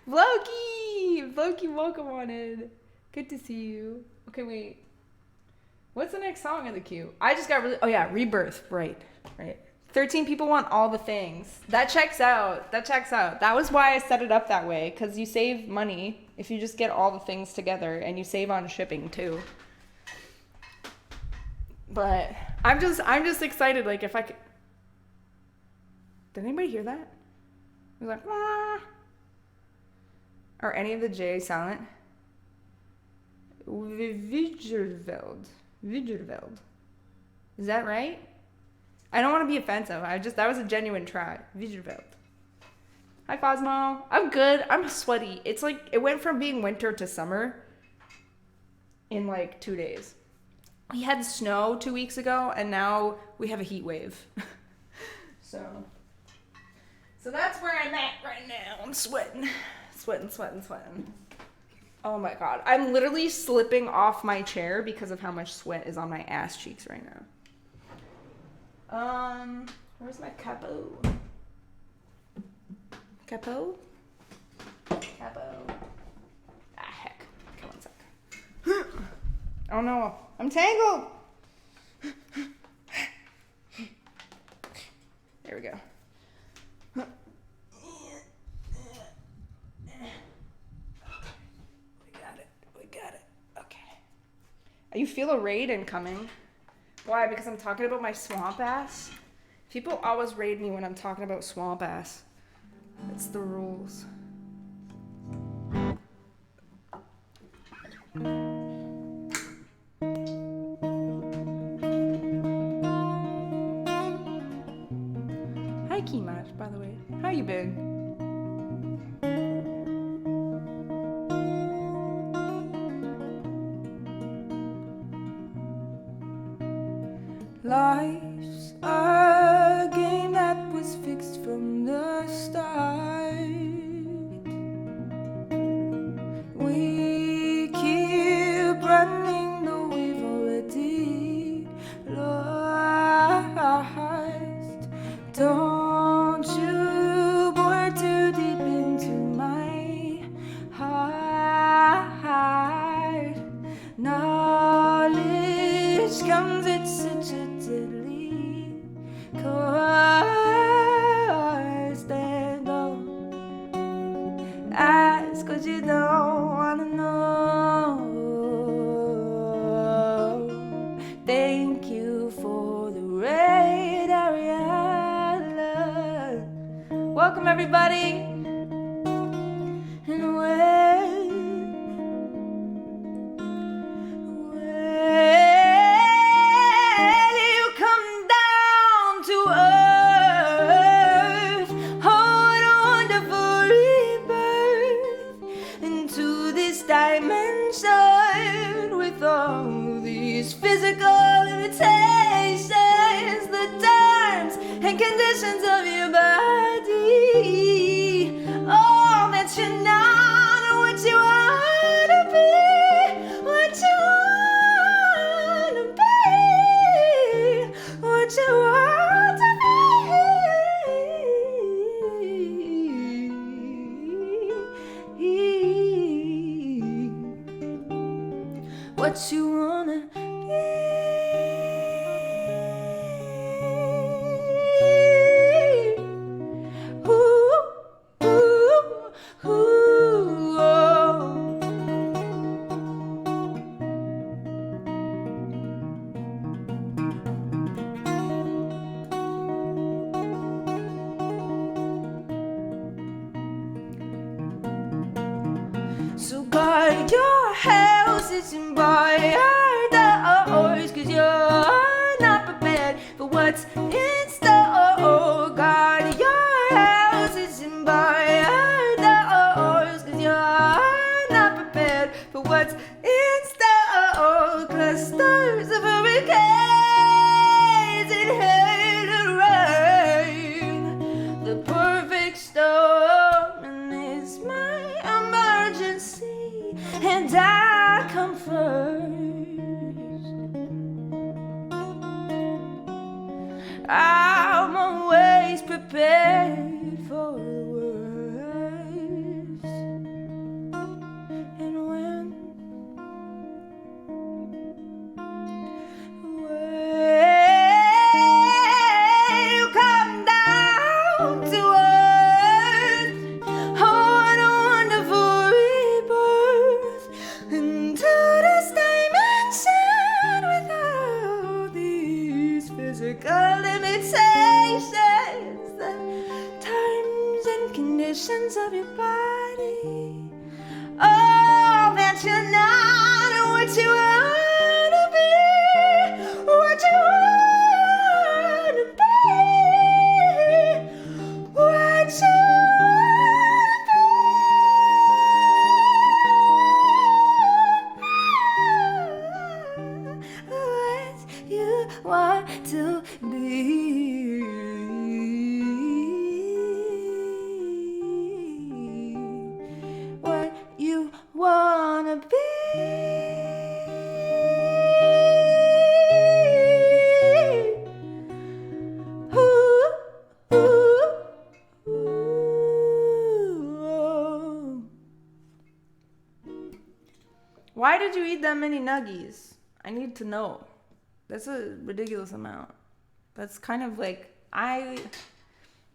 Floki, welcome on in. Good to see you. Okay, wait. What's the next song in the queue? I just got oh yeah, Rebirth. Right. 13 people want all the things. That checks out. That was why I set it up that way, because you save money if you just get all the things together, and you save on shipping too. But I'm just excited. Like, if I could. Did anybody hear that? It was like, wah. Are any of the J silent? Vigilveld. Is that right? I don't want to be offensive. That was a genuine try. Vigilveld. Hi, Cosmo. I'm good. I'm sweaty. It's like, it went from being winter to summer in like 2 days. We had snow 2 weeks ago, and now we have a heat wave. So that's where I'm at right now. I'm sweating. Oh my god. I'm literally slipping off my chair because of how much sweat is on my ass cheeks right now. Where's my capo? Capo? Ah, heck. Okay, 1 sec. Oh no. I'm tangled! There we go. We got it. Okay. You feel a raid incoming. Why? Because I'm talking about my swamp ass? People always raid me when I'm talking about swamp ass. It's the rules. Hi, Kimash, by the way. How you been? Life's a game that was fixed from the start. We keep running though we've already lost. Don't you bore too deep into my heart. Knowledge comes at such a deadly cost. And don't ask 'cause you don't wanna know. Thank you for the red Ariana. Welcome everybody. And when you come down to earth, oh, what a wonderful rebirth into this dimension with all these physical limitations, the terms and conditions of your body, all that you're not and what you want to be, what you want to be, what you want to be, what you wanna be. Ooh, ooh, ooh, oh. So guard your houses and bar your doors, 'cause you're not prepared for what's in store. Guard your houses and bar your doors, 'cause you're not prepared for what's in store. Clusters of hurricanes and hail and rain, the perfect storm, and it's my emergency, and I come first. I'm always prepared for the worst. And when you come down to earth, oh, what a wonderful rebirth into this dimension without these physical limitations, the terms and conditions of your body, all that you're not and what you want to be, what you want to be, what you want to be, what you want to be. Ooh, ooh, ooh. Why did you eat that many nuggies? I need to know. That's a ridiculous amount. That's kind of like, I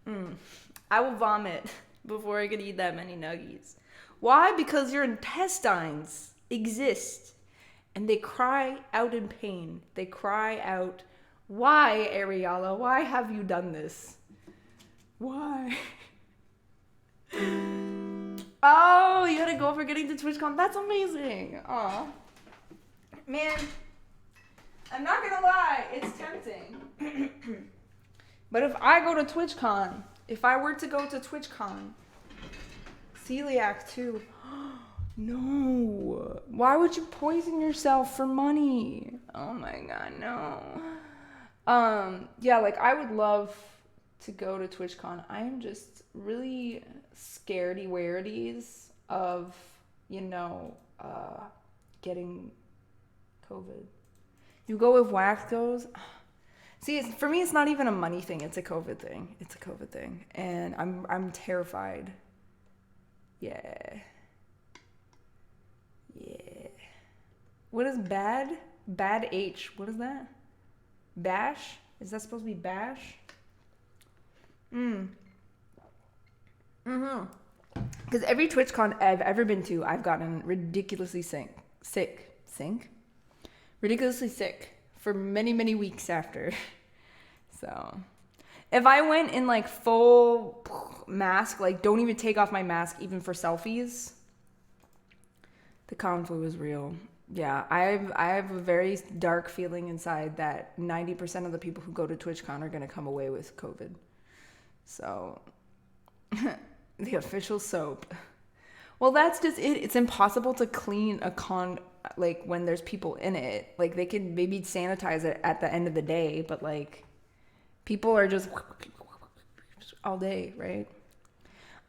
will vomit before I could eat that many nuggies. Why? Because your intestines exist and they cry out in pain. They cry out, why, Ariella? Why have you done this? Why? go for getting to TwitchCon. That's amazing. Aw. Man, I'm not gonna lie, it's tempting. But if I go to TwitchCon, if I were to go to TwitchCon, celiac too. No. Why would you poison yourself for money? Oh my god, no. Yeah, like I would love to go to TwitchCon. I am just really scaredy-wearedies of, getting COVID. You go with wackos. See, for me, it's not even a money thing. It's a COVID thing. It's a COVID thing, and I'm terrified. Yeah. What is bad? Bad H. What is that? Bash? Is that supposed to be bash? Because every TwitchCon I've ever been to, I've gotten ridiculously ridiculously sick for many, many weeks after. So if I went in like full mask, like don't even take off my mask even for selfies, the con flu is real. Yeah, I have a very dark feeling inside that 90% of the people who go to TwitchCon are going to come away with COVID. So the official soap. Well, that's just it. It's impossible to clean a con like when there's people in it. Like they can maybe sanitize it at the end of the day, but like people are just all day, right?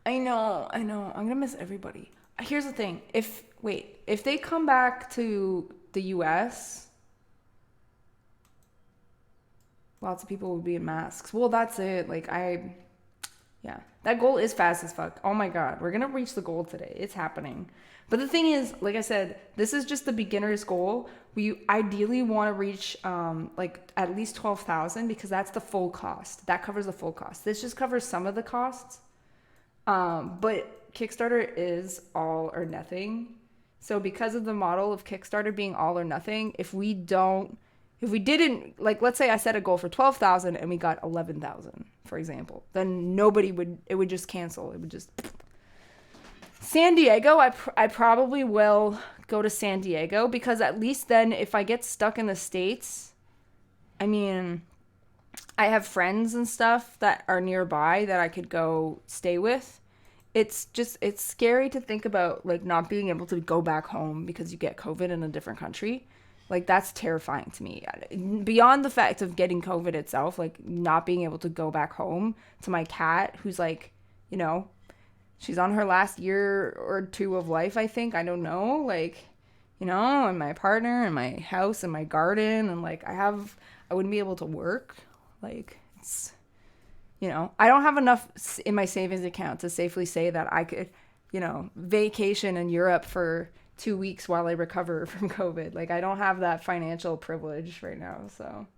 I know. I'm gonna miss everybody. Here's the thing. If they come back to the US, lots of people will be in masks. Well, that's it. Like yeah, that goal is fast as fuck. Oh my God, we're gonna reach the goal today. It's happening. But the thing is, like I said, this is just the beginner's goal. We ideally want to reach like at least 12,000 because that's the full cost. That covers the full cost. This just covers some of the costs. But Kickstarter is all or nothing. So because of the model of Kickstarter being all or nothing, if we didn't, like, let's say I set a goal for 12,000 and we got 11,000, for example, then it would just cancel. It would just, San Diego, I probably will go to San Diego because at least then if I get stuck in the States, I mean, I have friends and stuff that are nearby that I could go stay with. It's scary to think about, like, not being able to go back home because you get COVID in a different country. Like, that's terrifying to me. Beyond the fact of getting COVID itself, like, not being able to go back home to my cat, who's, like, she's on her last year or two of life, I think. I don't know. Like, and my partner and my house and my garden. And, like, I wouldn't be able to work. Like, it's... I don't have enough in my savings account to safely say that I could, vacation in Europe for 2 weeks while I recover from COVID. Like, I don't have that financial privilege right now, so.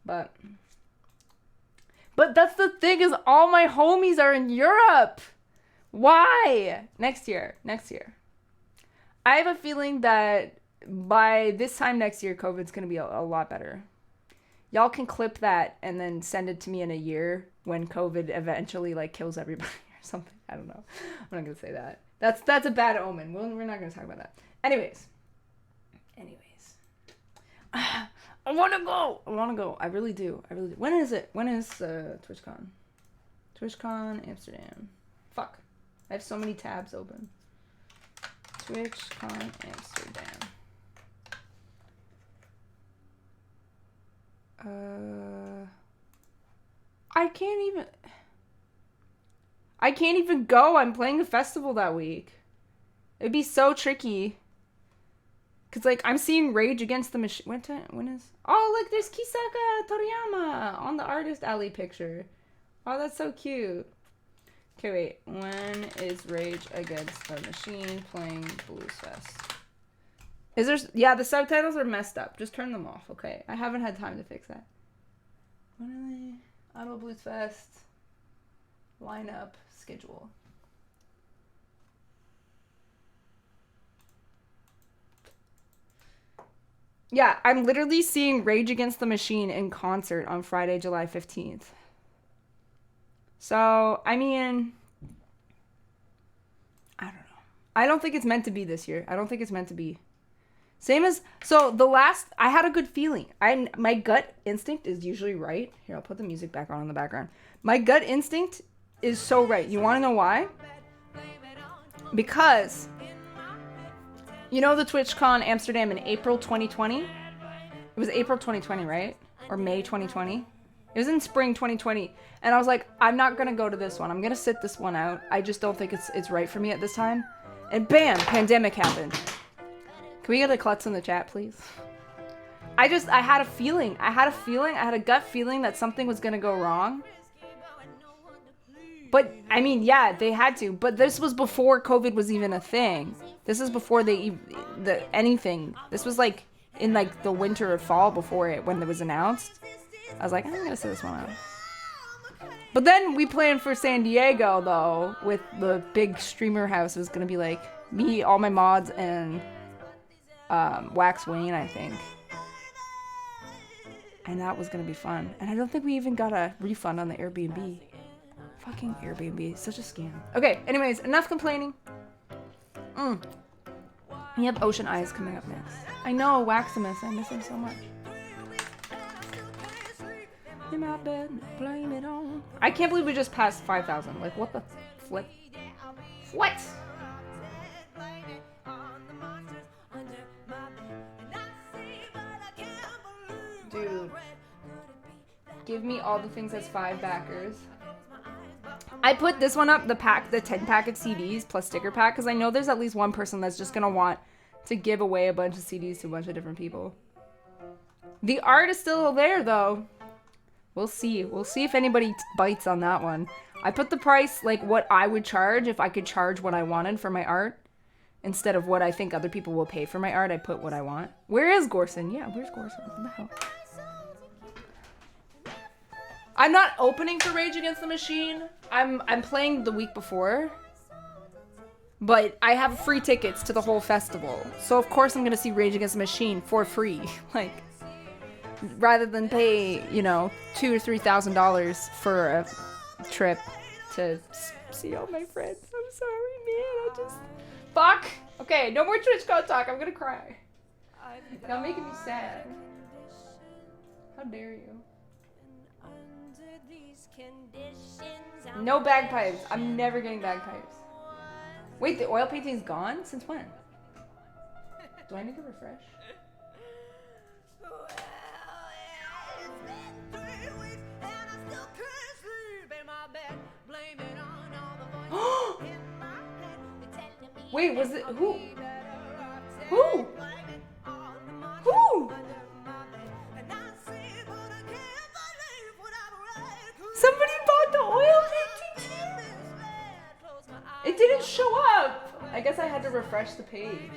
But that's the thing is all my homies are in Europe. Why? Next year. I have a feeling that by this time next year, COVID's going to be a lot better. Y'all can clip that and then send it to me in a year when COVID eventually, like, kills everybody or something. I don't know. I'm not going to say that. That's a bad omen. We're not going to talk about that. Anyways. I want to go. I really do. When is it? When is TwitchCon? TwitchCon Amsterdam. Fuck. I have so many tabs open. TwitchCon Amsterdam. I can't even go. I'm playing a festival that week. It'd be so tricky. Cause, like, I'm seeing Rage Against the Machine. When is? Oh, look, there's Kisaka Toriyama on the Artist Alley picture. Oh, that's so cute. Okay, wait. When is Rage Against the Machine playing Blues Fest? Is there... Yeah, the subtitles are messed up. Just turn them off, okay? I haven't had time to fix that. When are they? Auto Blues Fest. Lineup. Schedule. Yeah, I'm literally seeing Rage Against the Machine in concert on Friday, July 15th. So, I mean... I don't know. I don't think it's meant to be this year. I don't think it's meant to be. Same as, so the last, I had a good feeling. My gut instinct is usually right. Here, I'll put the music back on in the background. My gut instinct is so right. You want to know why? Because, you know the TwitchCon Amsterdam in April 2020? It was April 2020, right? Or May 2020? It was in spring 2020. And I was like, I'm not going to go to this one. I'm going to sit this one out. I just don't think it's right for me at this time. And bam, pandemic happened. Can we get a klutz in the chat, please? I had a feeling. I had a gut feeling that something was going to go wrong. But, I mean, yeah, they had to. But this was before COVID was even a thing. This is before anything. This was like in like the winter or fall before it, when it was announced. I was like, I'm going to sit this one out. But then we planned for San Diego, though, with the big streamer house. It was going to be like me, all my mods, and Wax Wayne, I think. And that was going to be fun. And I don't think we even got a refund on the Airbnb. Fucking Airbnb. Such a scam. Okay, anyways, enough complaining. We have Ocean Eyes coming up next. I know, Waximus. I miss him so much. In my bed, blame it on. I can't believe we just passed 5,000. Like, what the flip? What? Dude. Give me all the things that's 5 backers. I put this one up, the 10 pack of CDs plus sticker pack, because I know there's at least one person that's just going to want to give away a bunch of CDs to a bunch of different people. The art is still there, though. We'll see. We'll see if anybody bites on that one. I put the price, like, what I would charge if I could charge what I wanted for my art. Instead of what I think other people will pay for my art, I put what I want. Where is Gorson? Yeah, where's Gorson? What the hell? I'm not opening for Rage Against the Machine. I'm playing the week before. But I have free tickets to the whole festival. So of course I'm going to see Rage Against the Machine for free. Like, rather than pay, you know, $2,000 or $3,000 for a trip to see all my friends. I'm sorry, man. Fuck. Okay, no more TwitchCon talk. I'm gonna cry. Y'all making me sad. How dare you? No bagpipes. I'm never getting bagpipes. Wait, the oil painting's gone? Since when? Do I need to refresh? Wait, was it who? Who? Who? Somebody bought the oil painting too? It didn't show up. I guess I had to refresh the page.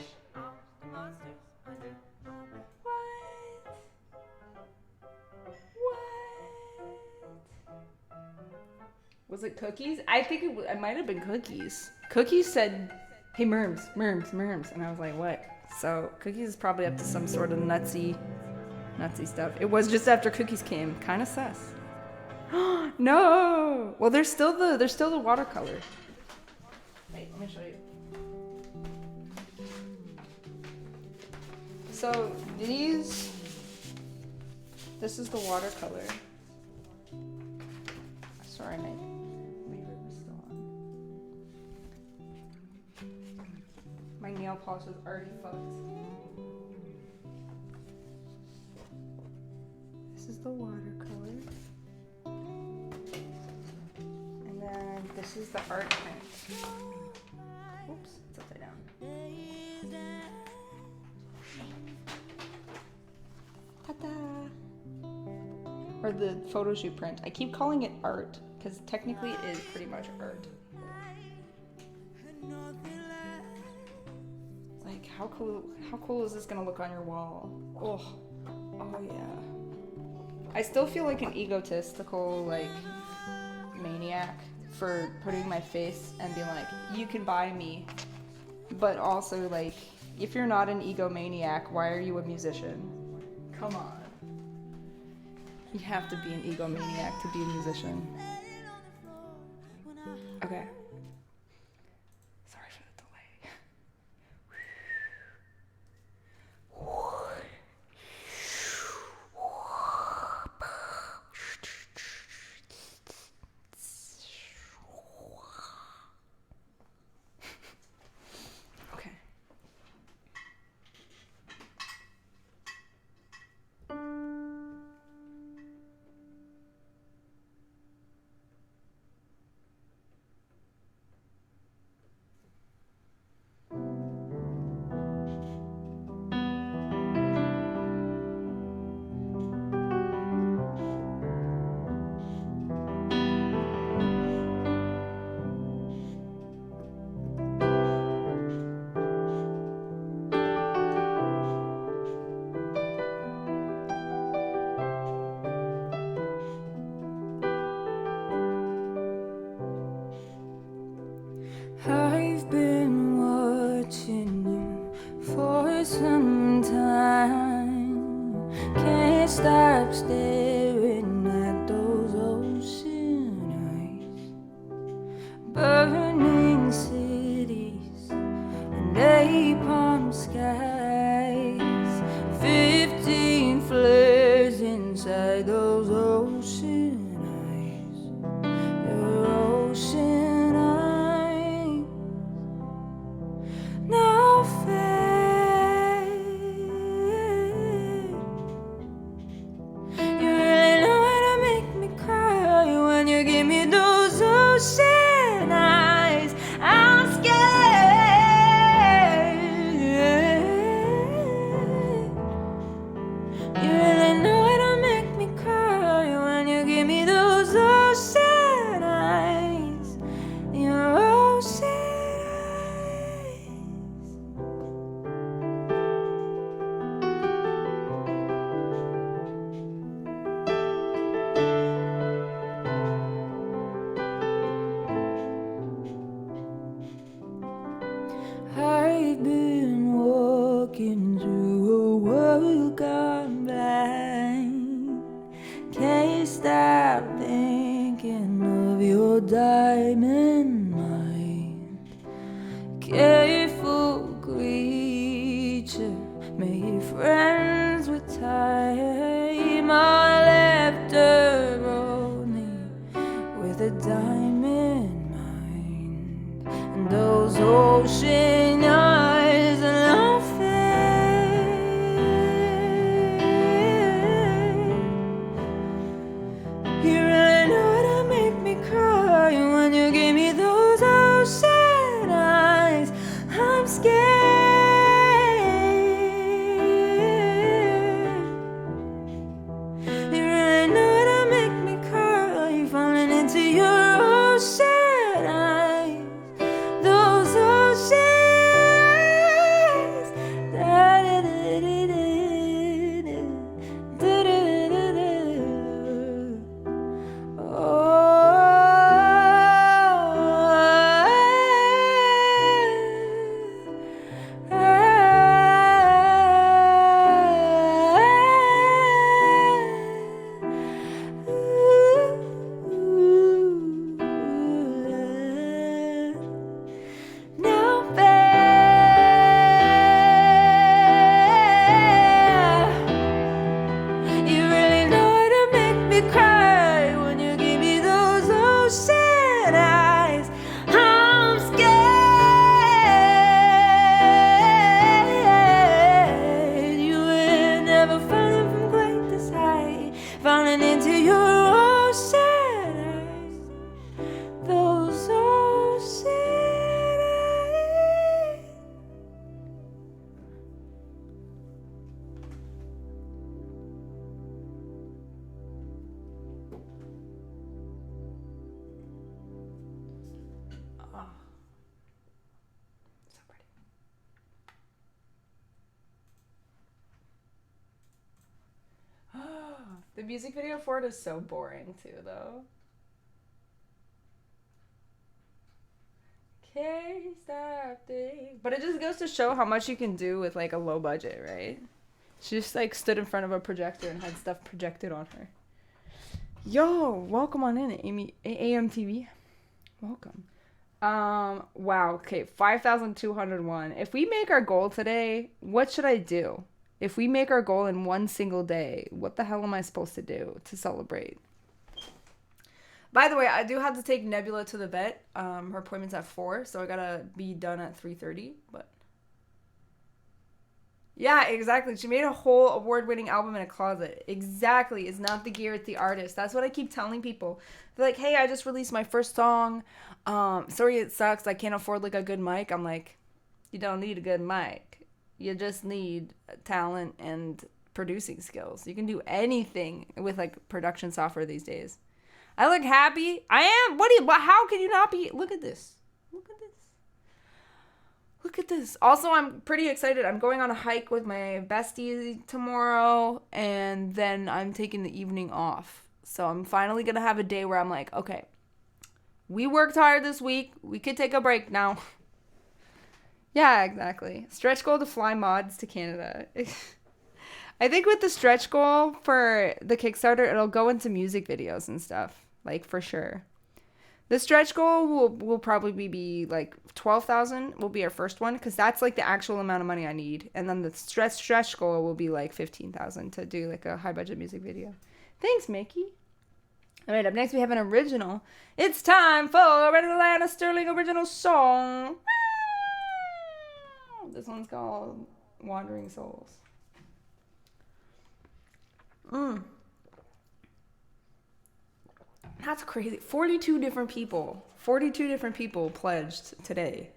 Was it cookies? I think it might have been cookies. Cookies said, hey, Merms. And I was like, what? So Cookies is probably up to some sort of nutsy stuff. It was just after Cookies came. Kind of sus. No! Well, there's still the watercolor. Wait, let me show you. So this is the watercolor. Sorry, my rib is still on. My nail polish is already fucked. This is the watercolor. And then this is the art print. Oops, it's upside down. Ta-da! Or the photo shoot print. I keep calling it art because technically it is pretty much art. Like, how cool is this gonna look on your wall? Oh yeah. I still feel like an egotistical, like, maniac for putting my face and being like, you can buy me. But also, like, if you're not an egomaniac, why are you a musician? Come on. You have to be an egomaniac to be a musician. Okay. Sorry for the delay. careful creature, made friends with time. I left her only with a diamond mind and those ocean eyes, and I'll you really know how to make me cry when you gave me those ocean eyes. I'm scared. You really know how to make me cry, falling into your ocean eyes. Those ocean eyes. Now, you really know how to make me cry when you give me those ocean eyes. I'm scared. You were never falling from quite this high, falling into your ocean eyes. Those ocean eyes. Oh, so pretty. The music video for it is so boring too, though. KickStarter, but it just goes to show how much you can do with like a low budget, right? She just like stood in front of a projector and had stuff projected on her. Yo, welcome on in, Amy AMTV. Welcome. Wow, okay, 5,201. If we make our goal today, what should I do? If we make our goal in one single day, what the hell am I supposed to do to celebrate? By the way, I do have to take Nebula to the vet. Her appointment's at 4, so I gotta be done at 3:30, but yeah, exactly. She made a whole award-winning album in a closet. Exactly. It's not the gear, it's the artist. That's what I keep telling people. They're like, hey, I just released my first song. Sorry it sucks. I can't afford like a good mic. I'm like, you don't need a good mic. You just need talent and producing skills. You can do anything with like production software these days. I look happy. I am. How can you not be? Look at this. Look at this. Look at this. Also, I'm pretty excited. I'm going on a hike with my bestie tomorrow, and then I'm taking the evening off. So I'm finally going to have a day where I'm like, okay, we worked hard this week. We could take a break now. Yeah, exactly. Stretch goal to fly mods to Canada. I think with the stretch goal for the Kickstarter, it'll go into music videos and stuff, like for sure. The stretch goal will probably be like 12,000 will be our first one, because that's like the actual amount of money I need. And then the stretch goal will be like 15,000 to do like a high budget music video. Thanks, Mickey. All right, up next we have an original. It's time for a Red Atlanta Sterling original song. This one's called Wandering Souls. That's crazy. 42 different people pledged today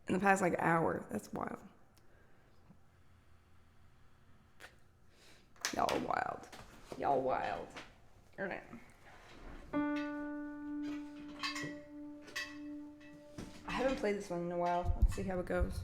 in the past like hour. That's wild. Y'all wild. Y'all wild. All right. I haven't played this one in a while. Let's see how it goes.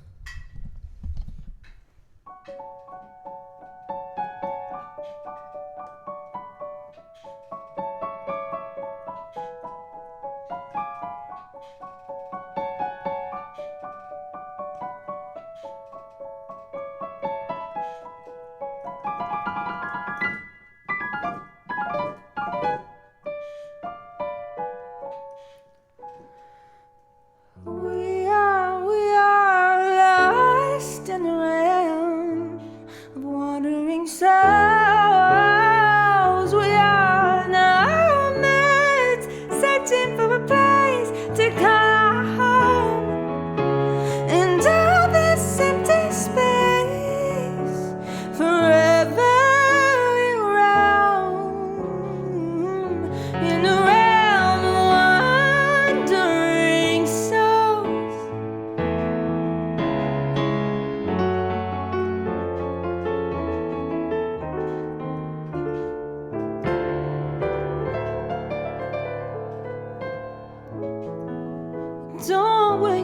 We are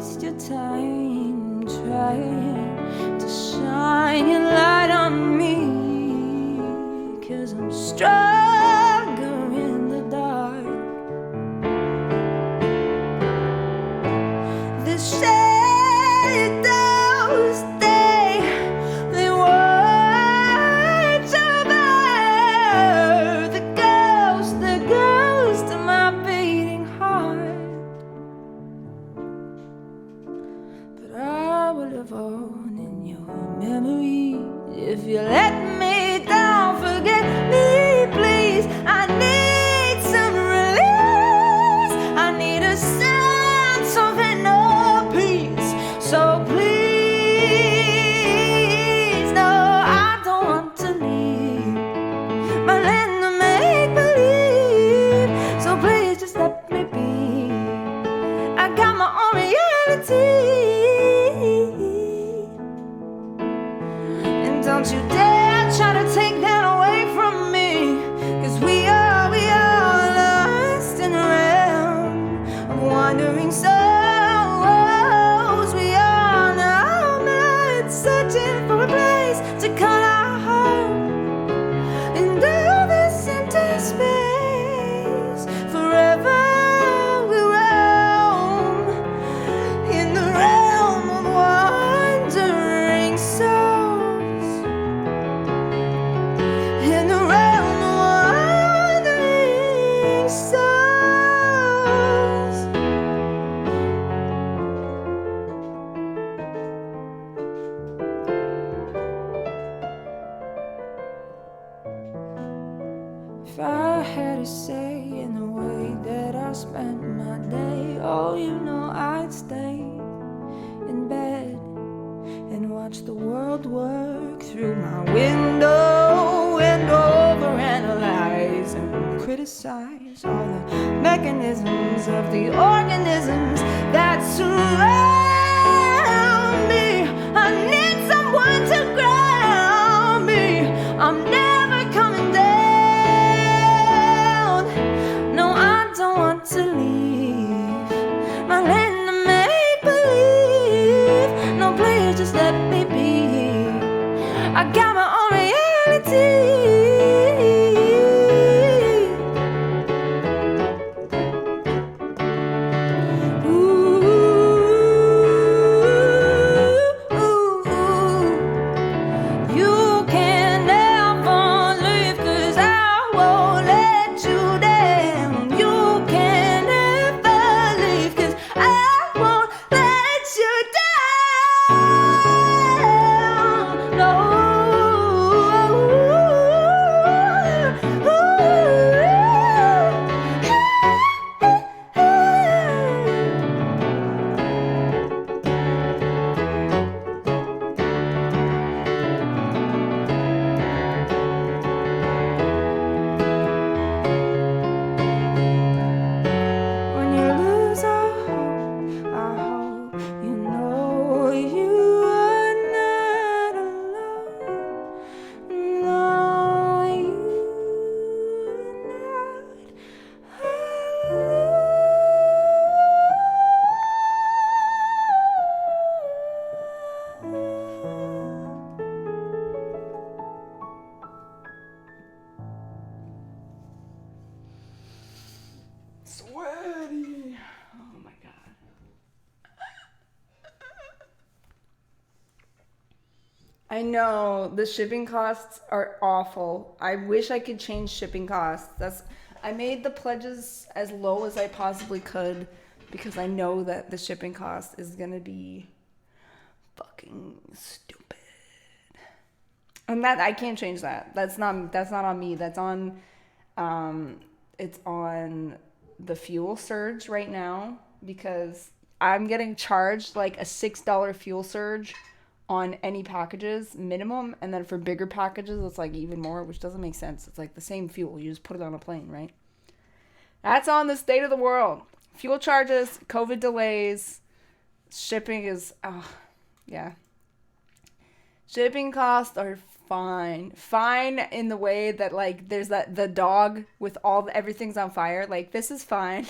waste your time trying to shine your light on me, 'cause I'm stronger in the dark. The shadows, they watch over the ghost of my beating heart. But I will live on in your memory if you let me down. Forget me, please. I need some release. I need a sense of inner peace. So please, no, I don't want to leave my land of make believe. So please just let me be. I got my own reality. And don't you dare try to take that away from me, 'cause we are lost in a realm of wandering souls. We are nomads searching for a place to call our home. And all this empty space, forever we roam in the realm of wandering souls. In the realm of wandering souls. If I had a say in the way that I spent my day, oh, you know I'd stay in bed and watch the world work through my window and overanalyze and criticize all the mechanisms of the organisms that surround me. I need someone to ground me. I'm never coming down. No, I don't want to leave my land of make believe. No, please just let me be. I got my own reality. You can never leave, 'cause I won't let you down. You can never leave, 'cause I won't let you down. No. When you lose all hope, I hope you know you are not alone. No, you are not alone. Sweaty. Oh my god. I know the shipping costs are awful. I wish I could change shipping costs. I made the pledges as low as I possibly could because I know that the shipping cost is gonna be fucking stupid. And that I can't change that. That's not on me. That's on it's on the fuel surge right now, because I'm getting charged like a $6 fuel surge on any packages minimum, and then for bigger packages it's like even more, which doesn't make sense. It's like the same fuel, you just put it on a plane, right? That's on the state of the world. Fuel charges, COVID delays, shipping is yeah. Shipping costs are fine in the way that, like, there's the dog with everything's on fire, like, this is fine.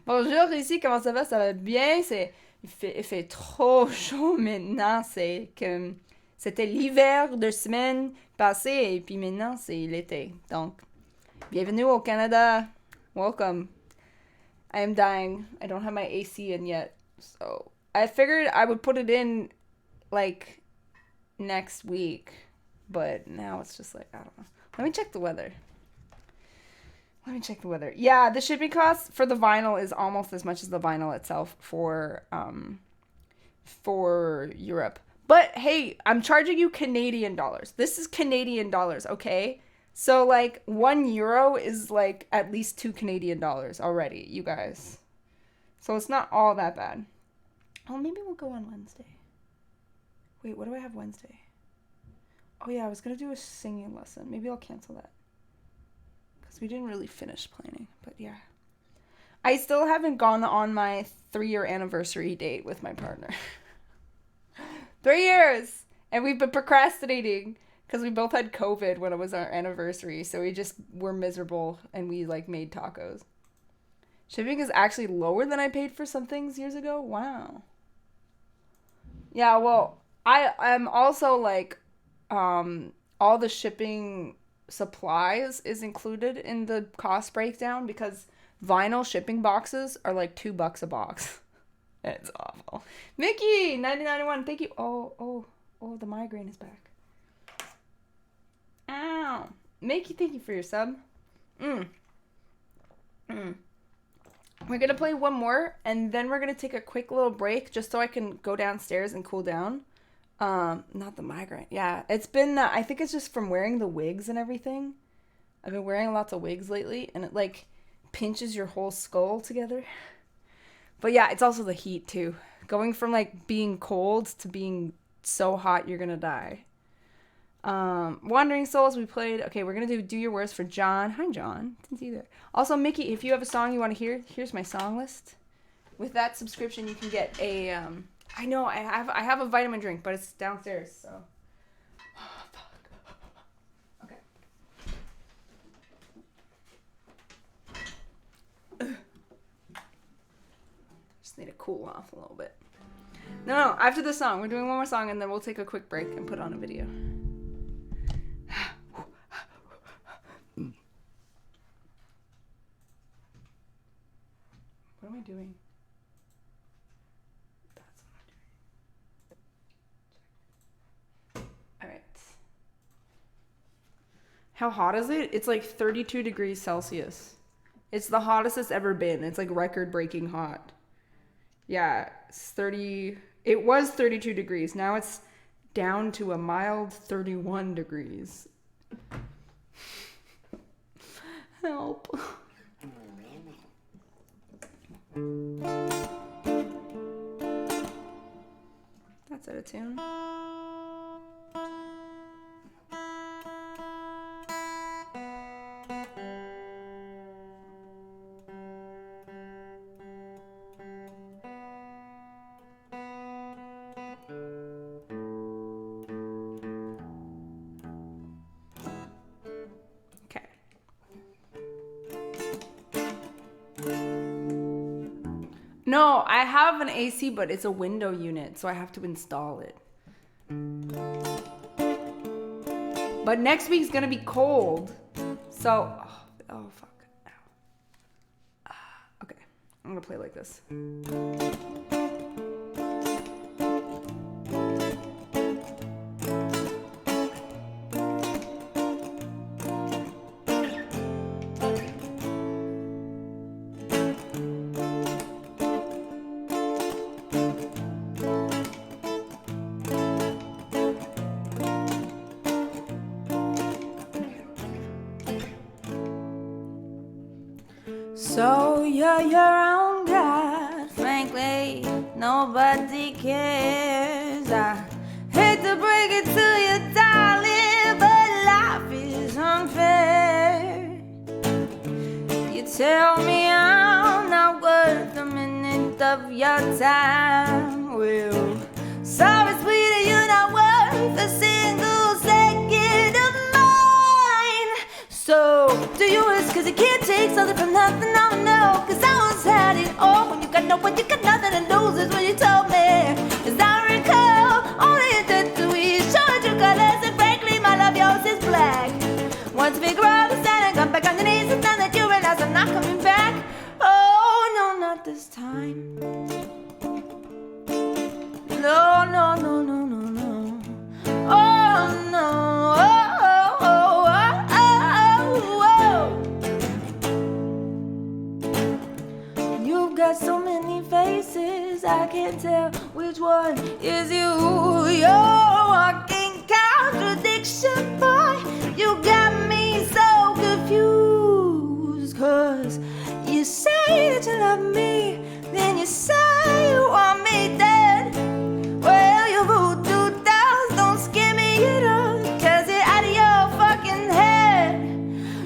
Bonjour, ici, comment ça va? Ça va bien? Il fait trop chaud maintenant. C'était l'hiver de semaine passée et puis maintenant, c'est l'été. Donc, bienvenue au Canada. Welcome. I am dying. I don't have my AC in yet. So, I figured I would put it in, like, next week. But now it's just like, I don't know. Let me check the weather. Yeah, the shipping cost for the vinyl is almost as much as the vinyl itself for Europe. But hey, I'm charging you Canadian dollars. This is Canadian dollars, okay? So like €1 is like at least 2 Canadian dollars already, you guys. So it's not all that bad. Oh, maybe we'll go on Wednesday. Wait, what do I have Wednesday? Oh yeah, I was gonna do a singing lesson. Maybe I'll cancel that. We didn't really finish planning, but yeah. I still haven't gone on my 3-year anniversary date with my partner. 3 years! And we've been procrastinating because we both had COVID when it was our anniversary. So we just were miserable and we like made tacos. Shipping is actually lower than I paid for some things years ago. Wow. Yeah, well, I'm also like, all the shipping supplies is included in the cost breakdown because vinyl shipping boxes are like $2 a box. It's awful. Mickey 9091, thank you. Oh, the migraine is back. Ow. Mickey, thank you for your sub. We're gonna play one more and then we're gonna take a quick little break just so I can go downstairs and cool down. Not the migraine. Yeah, it's been, I think it's just from wearing the wigs and everything. I've been wearing lots of wigs lately, and it, like, pinches your whole skull together. But yeah, it's also the heat, too. Going from, like, being cold to being so hot you're gonna die. Wandering Souls, we played. Okay, we're gonna do Your Worst for John. Hi, John. Didn't see you there. Also, Mickey, if you have a song you want to hear, here's my song list. With that subscription, you can get a, I know, I have a vitamin drink, but it's downstairs, so. Oh, fuck. Okay. Just need to cool off a little bit. No, after this song, we're doing one more song, and then we'll take a quick break and put on a video. What am I doing? How hot is it? It's like 32 degrees Celsius. It's the hottest it's ever been. It's like record-breaking hot. Yeah, it was 32 degrees. Now it's down to a mild 31 degrees. Help. That's out of tune. No, I have an AC, but it's a window unit, so I have to install it. But next week's gonna be cold, so oh fuck. Ow. Okay, I'm gonna play like this. So you're your own God, frankly, nobody cares. I hate to break it to you, darling, but life is unfair. You tell me I'm not worth a minute of your time. Well, sorry, sweetie, you're not worth a single second of mine. So do yours, cause you can't take something from nothing, no, no. Cause I was had it all when you got no one, you got nothing to lose is what you told me. As I recall, only you did to each showed your colors, and frankly, my love, yours is black. Once we grow up and stand and come back on your knees, it's time that you realize I'm not coming back. Oh, no, not this time. No, no, no, no, no, no. Oh, no. Oh, oh, oh, oh, oh. You've got so many faces, I can't tell which one is you. You're a walking contradiction, boy. You got me so confused. 'Cause you say that you love me, then you say you want me dead. Well, your voodoo dolls don't scare me at all, 'cause you're out of your fucking head.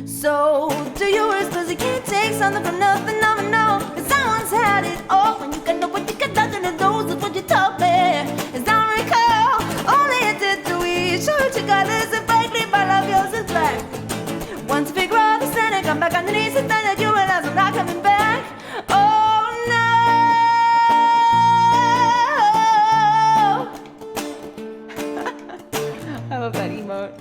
So do yours, 'cause you can't take something from nothing, no, no. 'Cause someone's had it all when you got no what you got nothing to lose is what you told me. As I recall, only you did to each other, you got this, and frankly, my love, yours is black. Once we grow up and come back underneath, it's time that you realize I'm not coming back. Oh, no. I love that emote.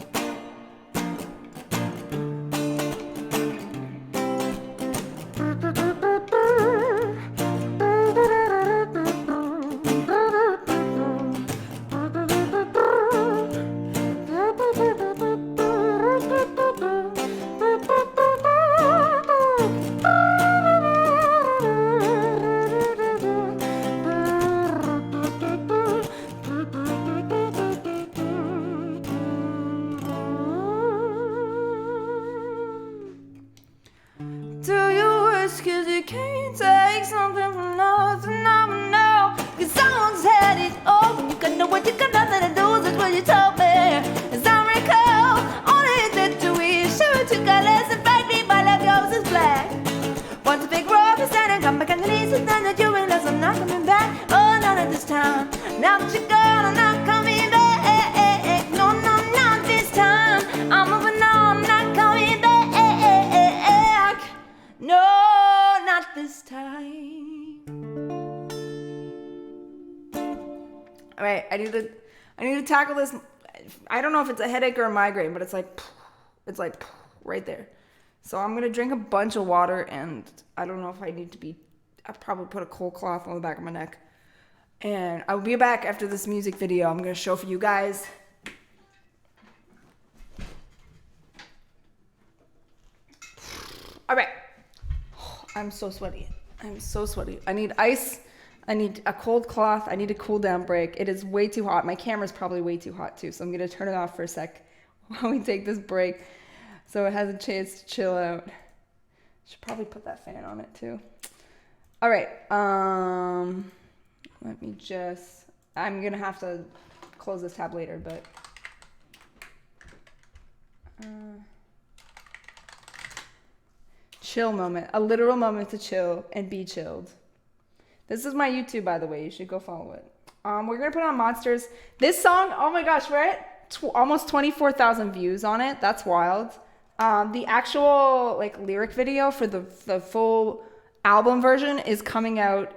Do you wish 'cause you can't take something from nothing, no, no. 'Cause someone's had it all when you got no what you got nothing to lose is what you told me. As I recall, only you did to each other, you got less and frankly, my love, yours is black. Once a big rock is and come back underneath, it's time that you realize I'm not coming back. Oh, not at this time. Now that you're gone, I'm not coming back. No, no, not this time. I'm moving on, I'm not coming back. No, not this time. All right, I need to tackle this. I don't know if it's a headache or a migraine, but it's like right there. So I'm gonna drink a bunch of water, and I don't know if I need to be. I'll probably put a cold cloth on the back of my neck, and I'll be back after this music video. I'm gonna show for you guys. All right. I'm so sweaty. I need ice. I need a cold cloth. I need a cool down break. It is way too hot. My camera's probably way too hot too. So I'm going to turn it off for a sec while we take this break so it has a chance to chill out. Should probably put that fan on it too. All right. Let me just, I'm going to have to close this tab later, but chill moment, a literal moment to chill and be chilled. This is my YouTube, by the way. You should go follow it. We're gonna put on Monsters. This song, oh my gosh, we're at almost 24,000 views on it. That's wild. The actual like lyric video for the full album version is coming out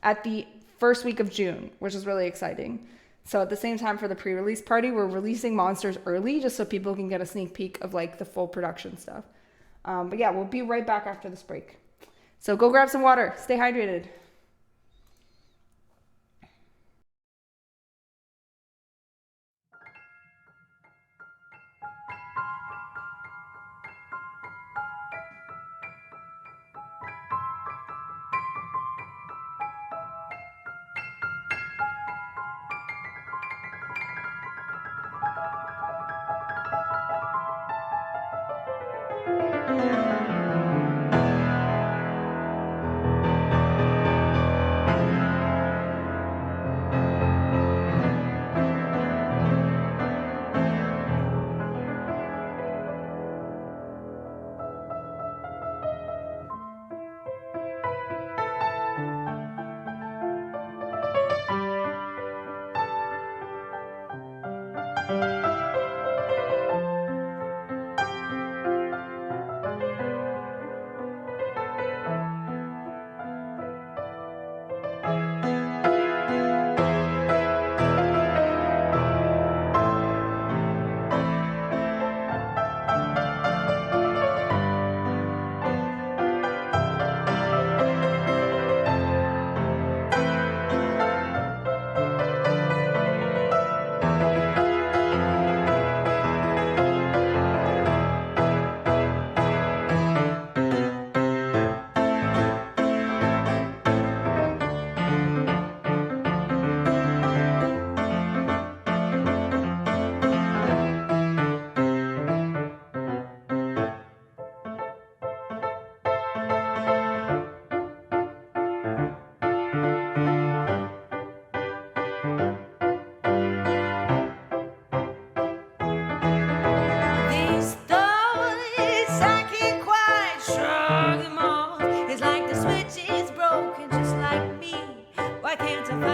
at the first week of June, which is really exciting. So at the same time for the pre-release party, we're releasing Monsters early just so people can get a sneak peek of like the full production stuff. But yeah, we'll be right back after this break. So go grab some water. Stay hydrated.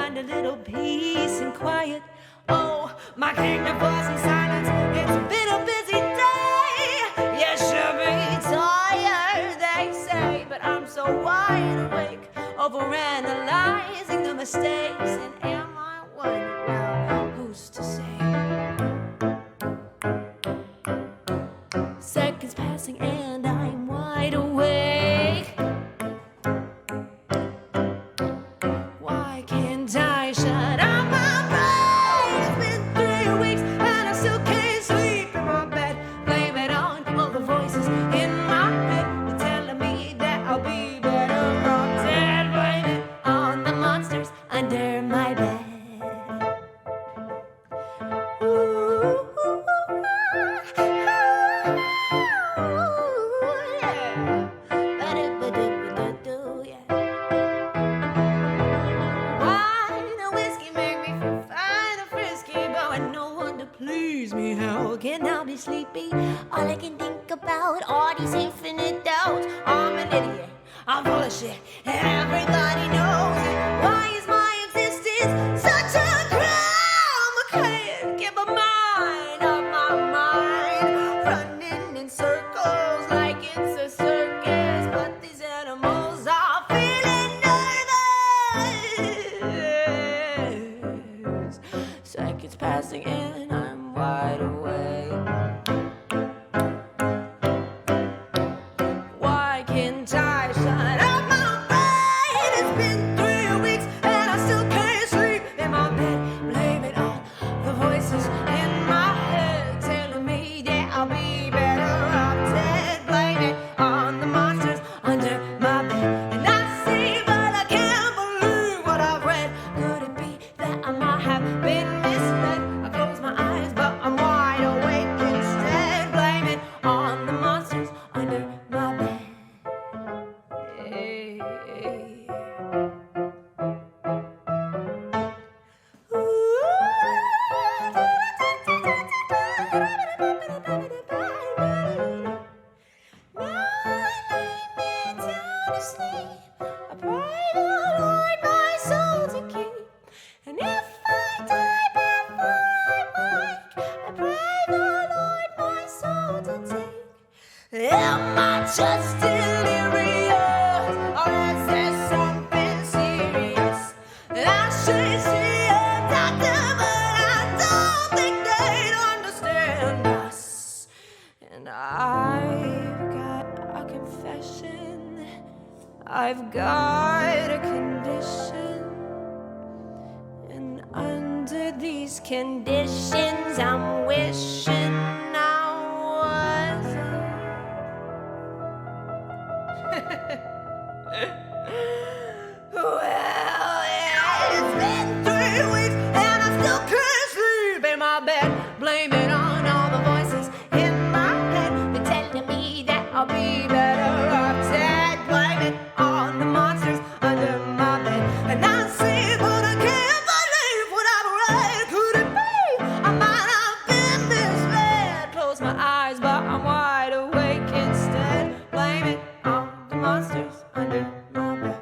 find a little peace and quiet. Oh, my kingdom falls in silence. It's been a busy day. You should be tired, they say, but I'm so wide awake, overanalyzing the mistakes. And am I one? Well, who's to say? Seconds passing and I'm wide awake. Why can't I shut up my brain? It's been 3 weeks and I still can't sleep in my bed. Blame it on all the voices in my head. They're telling me that I'll be better off dead. Blame it on the monsters under my bed. Sleepy, all I can think about are these infinite doubts. I'm an idiot, I'm full of shit, and everybody knows it. Why is my existence such a crime? I can't get my mind off my mind, running in circles like it's a circus. But these animals are feeling nervous. Seconds passing and I'm wide awake. Am I just delirious, or is there something serious? I should see a doctor, but I don't think they'd understand us. And I've got a confession, I've got a condition, and under these conditions I'm wishing I wasn't. Well, it's been 3 weeks and I still can't sleep in my bed. Blame it on all the voices in my head. They're telling me that I'll be better off dead. Blame it on the monsters under my bed. And I see, but I can't believe what I've read. Could it be I might have been misled? Close my eyes, but I'm wide awake instead. Blame it on the monsters under my bed.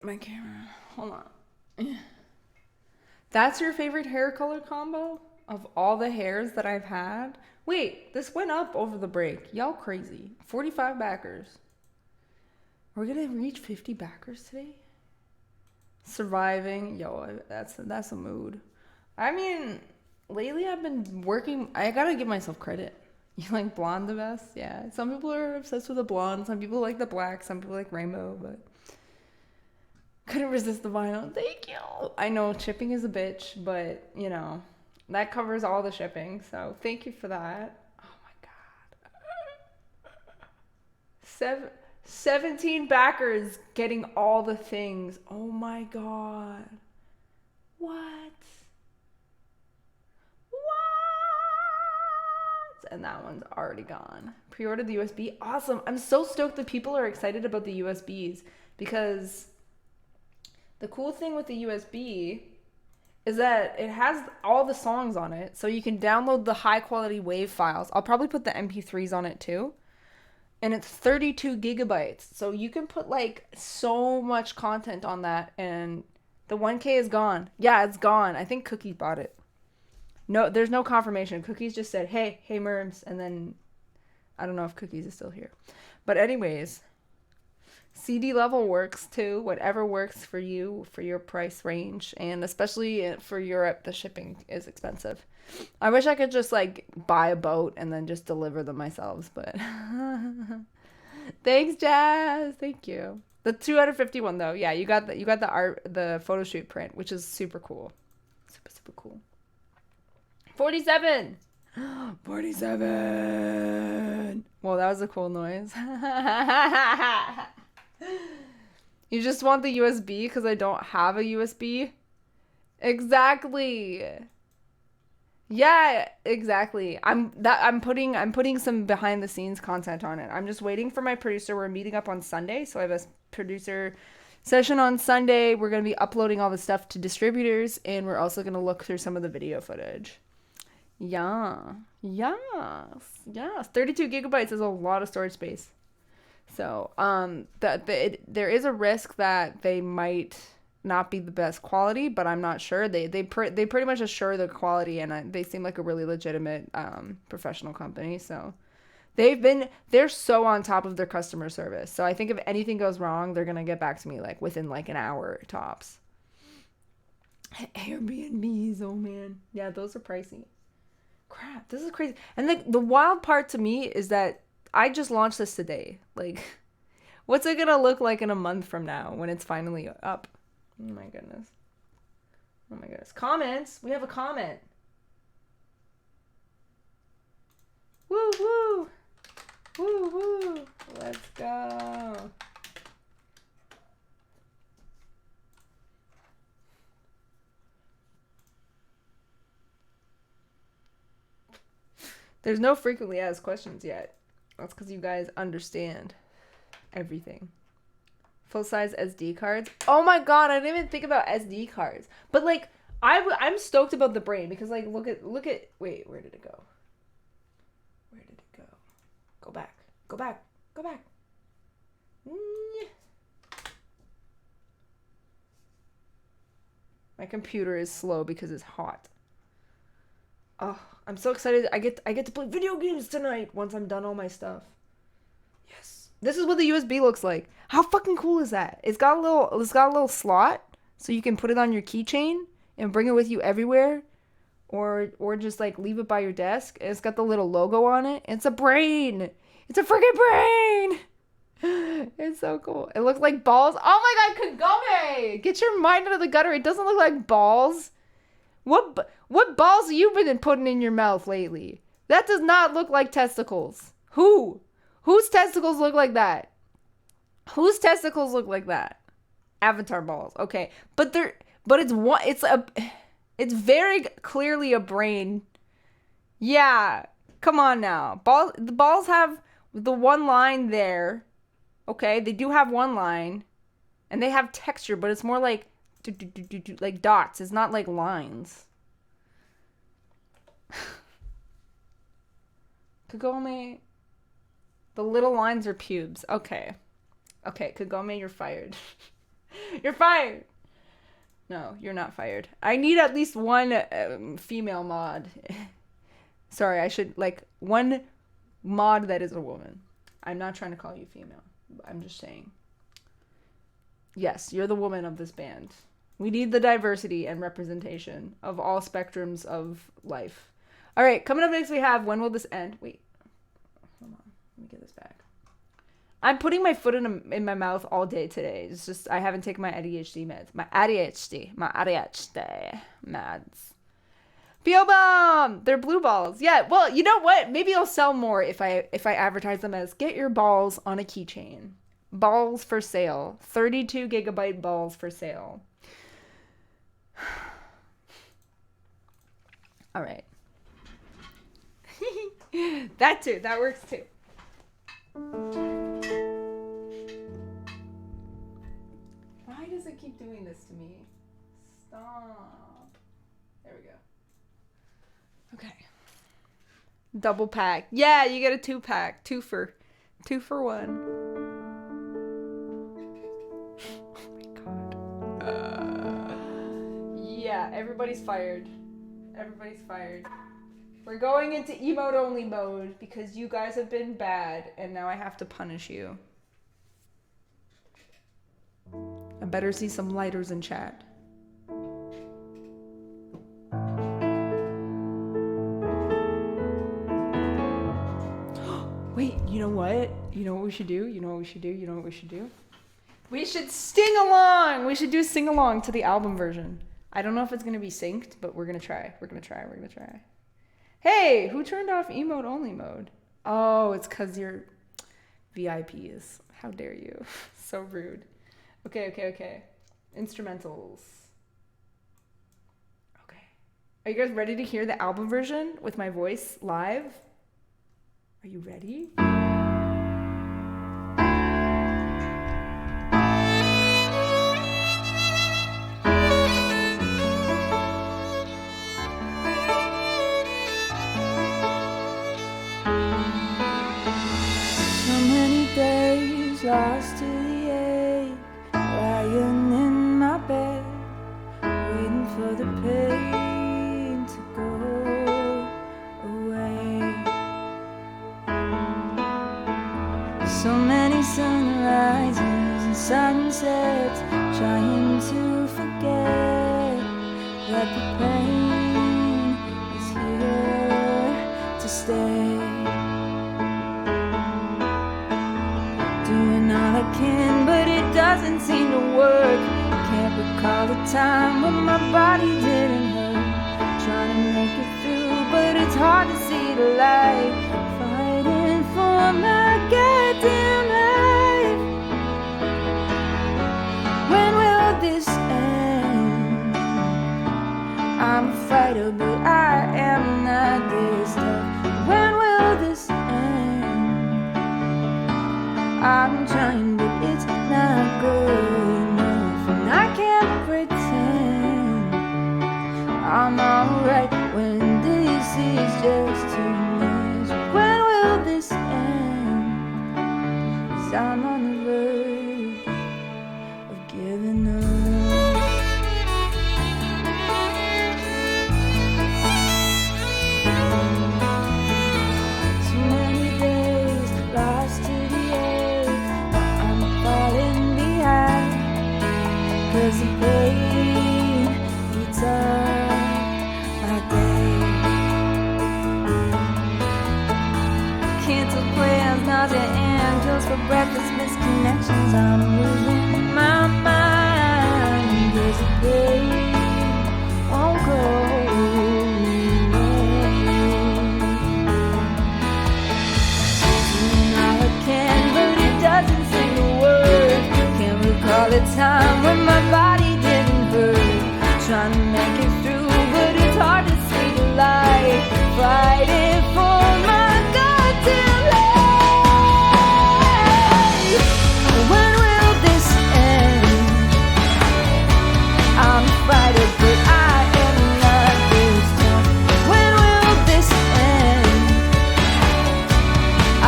My camera. Hold on. That's your favorite hair color combo of all the hairs that I've had? Wait, this went up over the break. Y'all crazy. 45 backers. We're gonna reach 50 backers today? Surviving. Yo, that's a mood. I mean, lately I've been working. I gotta give myself credit. You like blonde the best? Yeah. Some people are obsessed with the blonde. Some people like the black. Some people like rainbow, but couldn't resist the vinyl. Thank you. I know chipping is a bitch, but you know, That covers all the shipping. So thank you for that. Oh my God. 17 backers getting all the things. Oh my God. What? And that one's already gone. Pre-ordered the USB. Awesome. I'm so stoked that people are excited about the USBs, because the cool thing with the USB is that it has all the songs on it, so you can download the high quality WAV files. I'll probably put the MP3s on it too. And it's 32 gigabytes. So you can put like so much content on that, and the 1K is gone. Yeah, it's gone. I think Cookie bought it. No, there's no confirmation. Cookies just said, hey Merms, and then I don't know if Cookies is still here. But anyways, CD level works too. Whatever works for you, for your price range, and especially for Europe, the shipping is expensive. I wish I could just like buy a boat and then just deliver them myself, but thanks, Jazz. Thank you. The 251 though, yeah, you got the art, the photo shoot print, which is super cool. Super cool. 47. 47. Well, that was a cool noise. You just want the USB because I don't have a USB? Exactly. Yeah, exactly. I'm putting some behind the scenes content on it. I'm just waiting for my producer. We're meeting up on Sunday, so I have a producer session on Sunday. We're going to be uploading all the stuff to distributors, and we're also going to look through some of the video footage. Yeah. Yes. 32 gigabytes is a lot of storage space. So, there is a risk that they might not be the best quality, but I'm not sure. They pretty much assure the quality, and they seem like a really legitimate professional company. So they're so on top of their customer service. So I think if anything goes wrong, they're gonna get back to me like within like an hour tops. Airbnbs, oh man, yeah, those are pricey. Crap, this is crazy. And the wild part to me is that I just launched this today. Like, what's it gonna look like in a month from now when it's finally up? Oh my goodness. Comments. We have a comment. Woo woo. Woo woo. Let's go. There's no frequently asked questions yet. That's because you guys understand everything. Full-size SD cards. Oh my god, I didn't even think about SD cards. But like, I'm stoked about the brain because like, look at. Wait, where did it go? Go back. My computer is slow because it's hot. Oh, I'm so excited. I get to play video games tonight once I'm done all my stuff. Yes. This is what the USB looks like. How fucking cool is that? It's got a little slot so you can put it on your keychain and bring it with you everywhere, or just like leave it by your desk. It's got the little logo on it. It's a brain. It's a freaking brain. It's so cool. It looks like balls. Oh my god, Kagome! Get your mind out of the gutter. It doesn't look like balls. What balls have you been putting in your mouth lately? That does not look like testicles. Whose testicles look like that? Whose testicles look like that? Avatar balls. Okay. But it's very clearly a brain. Yeah. Come on now. The balls have the one line there. Okay, they do have one line. And they have texture, but it's more like like dots. It's not like lines. Kagome. The little lines are pubes. Okay, Kagome, you're fired. You're fired. No, you're not fired. I need at least one female mod. Sorry, I should, like, one mod that is a woman. I'm not trying to call you female. I'm just saying. Yes, you're the woman of this band. We need the diversity and representation of all spectrums of life. All right, coming up next we have, when will this end? Wait, hold on. Let me get this back. I'm putting my foot in my mouth all day today. It's just, I haven't taken my ADHD meds. My ADHD meds. Bomb! They're blue balls. Yeah, well, you know what? Maybe I'll sell more if I advertise them as get your balls on a keychain. Balls for sale. 32 gigabyte balls for sale. All right. That too. That works too. Why does it keep doing this to me? Stop. There we go. Okay. Double pack. Yeah, you get a 2-pack. Two for one. Oh my god. Yeah, everybody's fired. Everybody's fired. We're going into emote only mode because you guys have been bad and now I have to punish you. I better see some lighters in chat. Wait, you know what? You know what we should do? You know what we should do? You know what we should do? We should sing along! We should do sing along to the album version. I don't know if it's going to be synced, but we're going to try. We're going to try. We're going to try. Hey, who turned off emote only mode? Oh, it's because you're VIPs. How dare you? So rude. Okay. Instrumentals. Okay. Are you guys ready to hear the album version with my voice live? Are you ready? Lost to the ache, lying in my bed, waiting for the pain to go away. So many sunrises and sunsets, trying to forget that the pain is here to stay. Doing all I can, but it doesn't seem to work. Can't recall a time when my body didn't hurt. Trying to make it through, but it's hard to see the light. Fighting for my goddamn life. When will this end? I'm a fighter, but I am not this tough. When will this end? I'm trying, but it's not good enough. And I can't pretend I'm alright when this is just too much. When will this end? 'Cause I'm on the verge of giving up. So many days lost to the edge, I'm falling behind. 'Cause the pain eats up my day. Canceled plans, nausea and pills for breakfast, misconnections. I'm losing my mind. 'Cause the pain won't go away. Doing all I can, but it doesn't seem to work. Can't recall a time when my body didn't hurt. Trying to make it through, but it's hard to see the light. Fighting for my goddamn life. When will this end? I'm a fighter, but I am not this tough. When will this end?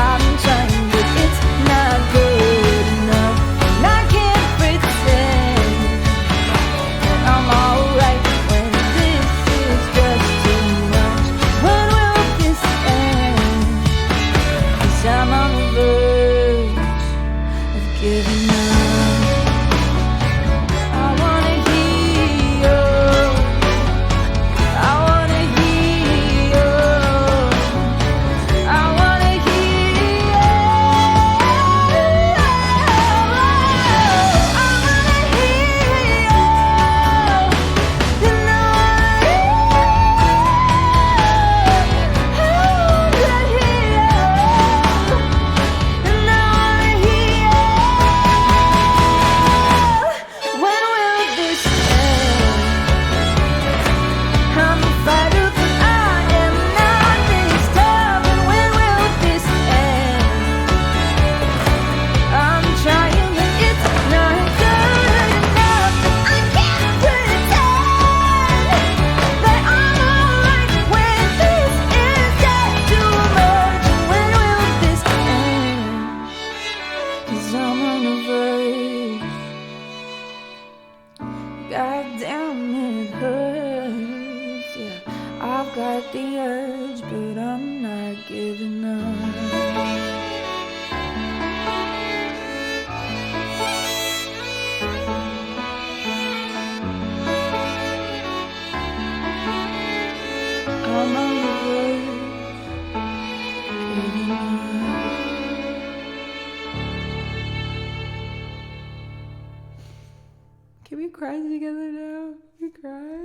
I'm trying, but it's not good enough. And I can't pretend that I'm alright when this is just too much. When will this urge, but I'm not giving up. I'm on the verge, giving up. Can we cry together now? Can we cry?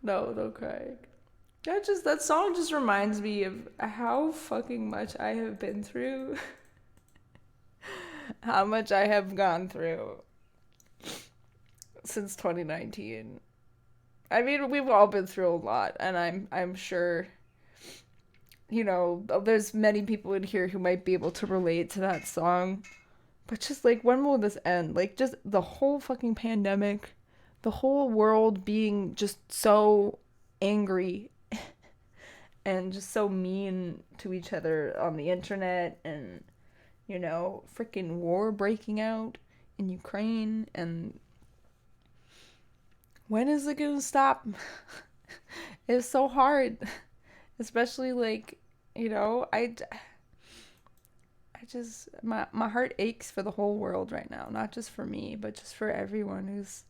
No, don't cry. That song just reminds me of how fucking much I have been through. How much I have gone through since 2019. I mean, we've all been through a lot, and I'm sure, you know, there's many people in here who might be able to relate to that song. But just like, when will this end? Like, just the whole fucking pandemic, the whole world being just so angry and just so mean to each other on the internet, and, you know, freaking war breaking out in Ukraine, and when is it gonna stop? It's so hard, especially, like, you know, I just, my heart aches for the whole world right now, not just for me, but just for everyone who's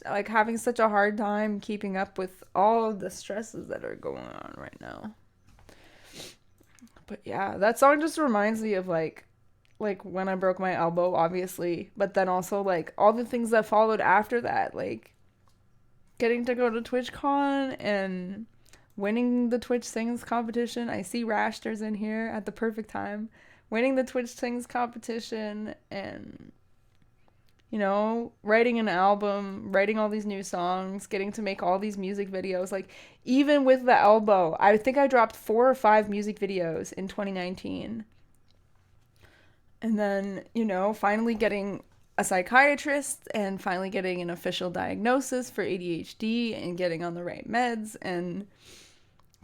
like having such a hard time keeping up with all of the stresses that are going on right now. But yeah, that song just reminds me of like when I broke my elbow, obviously, but then also like all the things that followed after that, like getting to go to TwitchCon and winning the Twitch Sings competition. I see Rashters in here at the perfect time. Winning the Twitch Sings competition, and, you know, writing an album, writing all these new songs, getting to make all these music videos. Like, even with the elbow, I think I dropped 4 or 5 music videos in 2019. And then, you know, finally getting a psychiatrist and finally getting an official diagnosis for ADHD and getting on the right meds and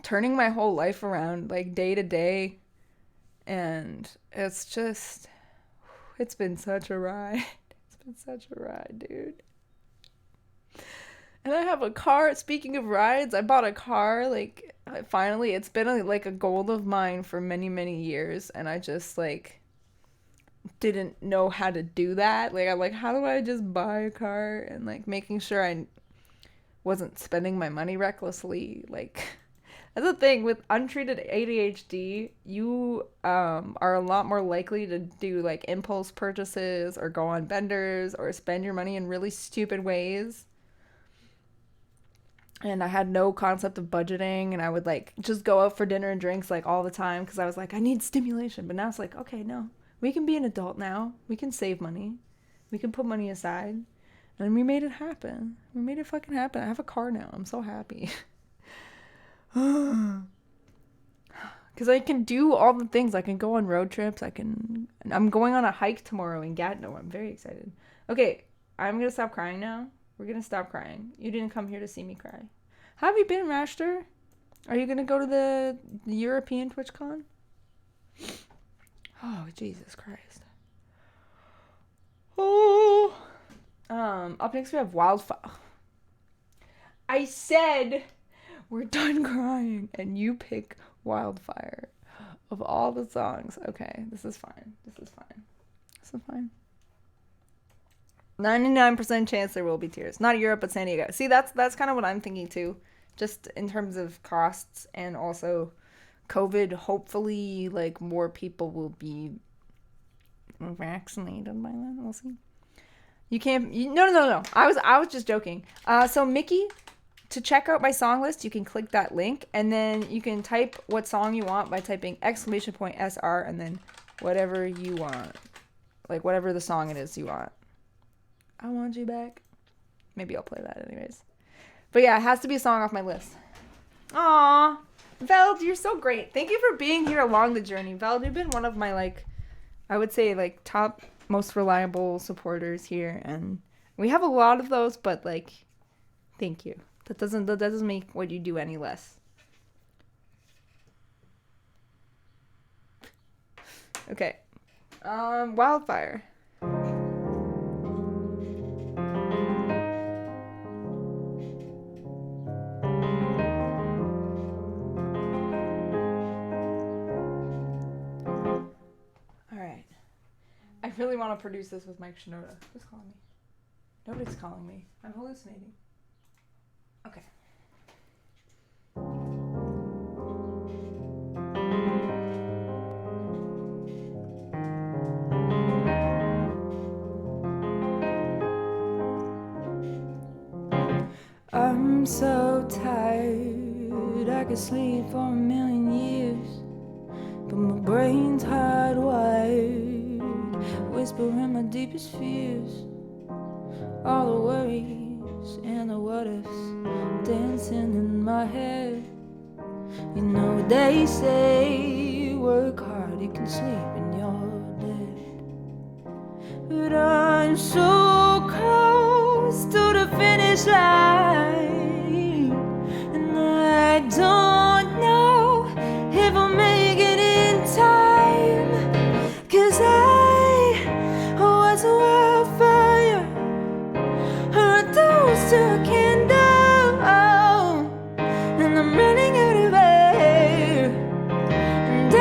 turning my whole life around, like, day to day. And it's just, it's been such a ride. It's been such a ride, dude. And I have a car. Speaking of rides, I bought a car. Like, finally, it's been like a goal of mine for many, many years. And I just, like, didn't know how to do that. Like, I'm like, how do I just buy a car? And, like, making sure I wasn't spending my money recklessly. Like, that's the thing with untreated ADHD. You are a lot more likely to do like impulse purchases or go on benders or spend your money in really stupid ways. And I had no concept of budgeting, and I would like just go out for dinner and drinks like all the time because I was like, I need stimulation. But now it's like, okay, no, we can be an adult now. We can save money. We can put money aside. And we made it happen. We made it fucking happen. I have a car now. I'm so happy. Because I can do all the things. I can go on road trips. I'm going on a hike tomorrow in Gatineau. I'm very excited. Okay, I'm going to stop crying now. We're going to stop crying. You didn't come here to see me cry. How have you been, Rashter? Are you going to go to the European TwitchCon? Oh, Jesus Christ. Oh. Up next we have Wildfire. I said we're done crying, and you pick Wildfire of all the songs. Okay, this is fine. This is fine. This is fine. 99% chance there will be tears. Not Europe, but San Diego. See, that's kind of what I'm thinking too. Just in terms of costs and also COVID. Hopefully, like, more people will be vaccinated by then. We'll see. You can't. No. I was just joking. So Mickey, to check out my song list, you can click that link, and then you can type what song you want by typing !SR and then whatever you want, like whatever the song it is you want. I want you back. Maybe I'll play that anyways. But yeah, it has to be a song off my list. Aww, Veld, you're so great. Thank you for being here along the journey, Veld. You've been one of my, like, I would say, like, top most reliable supporters here, and we have a lot of those, but, like, thank you. That doesn't make what you do any less. Okay. Wildfire. Alright. I really want to produce this with Mike Shinoda. Who's calling me? Nobody's calling me. I'm hallucinating. Okay. I'm so tired, I could sleep for a million years, but my brain's hardwired, whispering my deepest fears, all the worries and the what ifs dancing in my head. You know they say work hard, you can sleep when you're dead, but I'm so close to the finish line, and I don't know if I'll make it in time, 'cause I was a wildfire, reduced to a candle, and I'm running out of air, and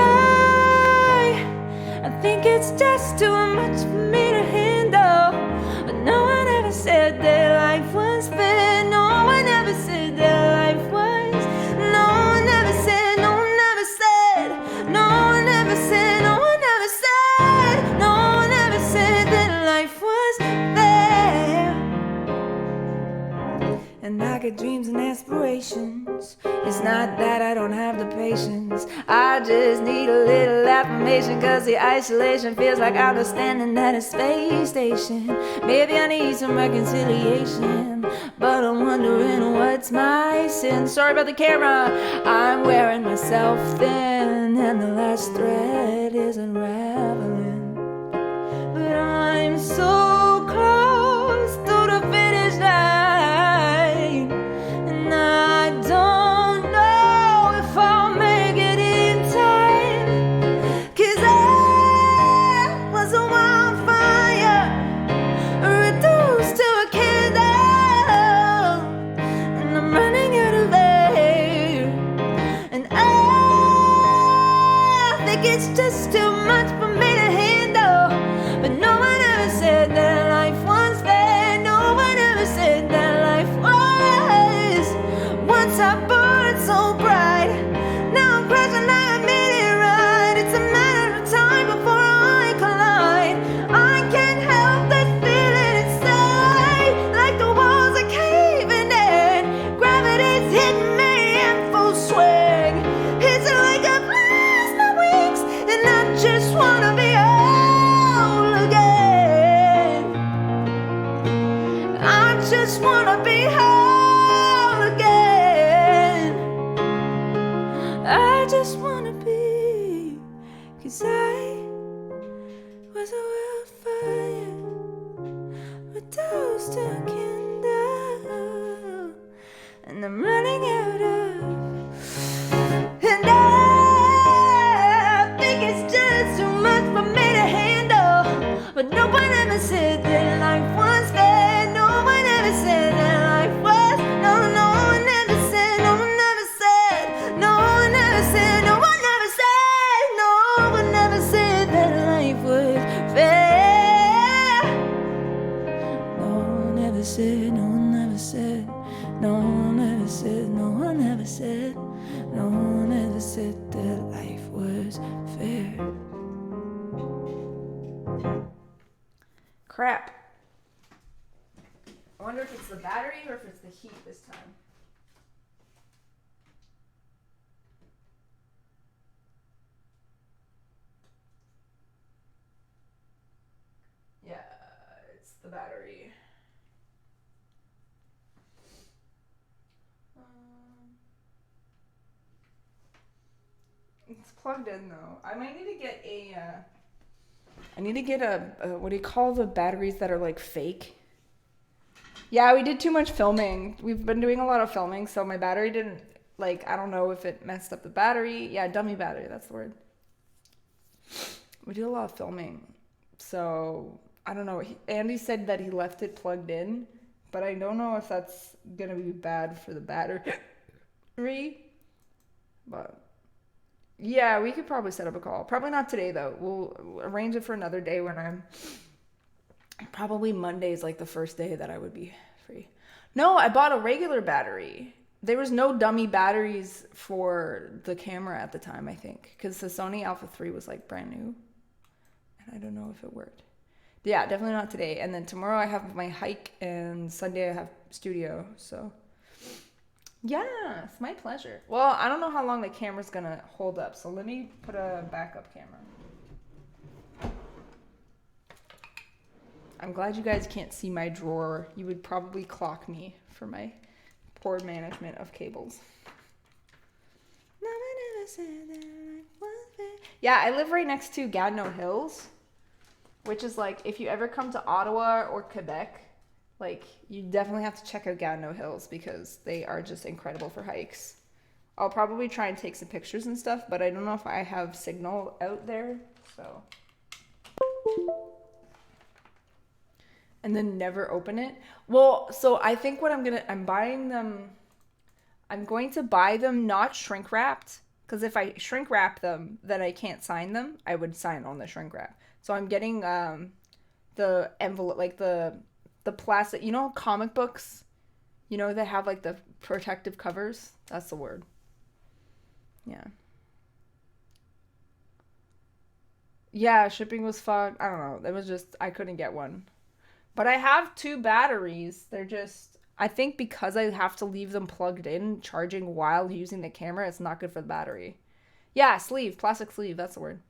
I think it's just too much for me to handle, but no one ever said that life was fair, no one ever said that life was, no one ever said, no one ever said, no one ever said, no one ever said, no one ever said that life was fair. And I got dreams and aspirations, it's not that I don't have the patience, I just need a little affirmation, 'cause the isolation feels like I'm just standing at a space station. Maybe I need some reconciliation, but I'm wondering what's my sin. Sorry about the camera, I'm wearing myself thin, and the last thread is unraveling, but I'm so close to the finish line, and I don't know if I'll make it in time, 'cause I was a wildfire, reduced to a candle, and I'm running out of air, and I think it's just too much for me to handle, but no one ever said that life was fair, no one ever said that life was. Once I burned so bright, now I'm crashing like I made it right, it's a matter of time before I collide, I can't help this feeling inside, like the walls are caving in, gravity's hitting me in full swing, it's like I've lost my wings, and I just wanna be whole again, I just wanna be whole again, I just wanna be, 'cause I was a wildfire, reduced to a candle, and I'm running out of, and I think it's just too much for me to handle, but no one ever said that life was fair, no one ever said that life was, no, no one ever said, no one ever said, no one ever said, no one ever said, no one ever said that life was fair, no one ever said, no one ever said, no one ever said, no one ever said, no one ever said that life was fair. Crap. I wonder if it's the battery or if it's the heat this time. Yeah, it's the battery. It's plugged in though. I might need to get a what do you call the batteries that are like fake? Yeah, we did too much filming. We've been doing a lot of filming, so my battery didn't, like, I don't know if it messed up the battery. Yeah, dummy battery, that's the word. We do a lot of filming, So I don't know. Andy said that he left it plugged in, but I don't know if that's gonna be bad for the battery. But yeah, we could probably set up a call. Probably not today though. We'll arrange it for another day when I'm probably Monday is like the first day that I would be free. No, I bought a regular battery. There was no dummy batteries for the camera at the time, I think, because the Sony Alpha 3 was like brand new. And I don't know if it worked. Yeah, definitely not today. And then tomorrow I have my hike, and Sunday I have studio. So yeah, it's my pleasure. Well, I don't know how long the camera's gonna hold up, so let me put a backup camera. I'm glad you guys can't see my drawer. You would probably clock me for my poor management of cables. Yeah, I live right next to Gatineau Hills, which is like, if you ever come to Ottawa or Quebec, like, you definitely have to check out Gatineau Hills because they are just incredible for hikes. I'll probably try and take some pictures and stuff, but I don't know if I have signal out there, so. And then never open it. Well, so I think what I'm going to buy them not shrink wrapped, because if I shrink wrap them, then I can't sign them. I would sign on the shrink wrap. So I'm getting the envelope, like the plastic, you know, comic books, you know, they have like the protective covers. That's the word. Yeah. Yeah, shipping was fun. I don't know. It was just, I couldn't get one. But I have 2 batteries. They're just, I think because I have to leave them plugged in, charging while using the camera, it's not good for the battery. Yeah, sleeve, plastic sleeve, that's the word.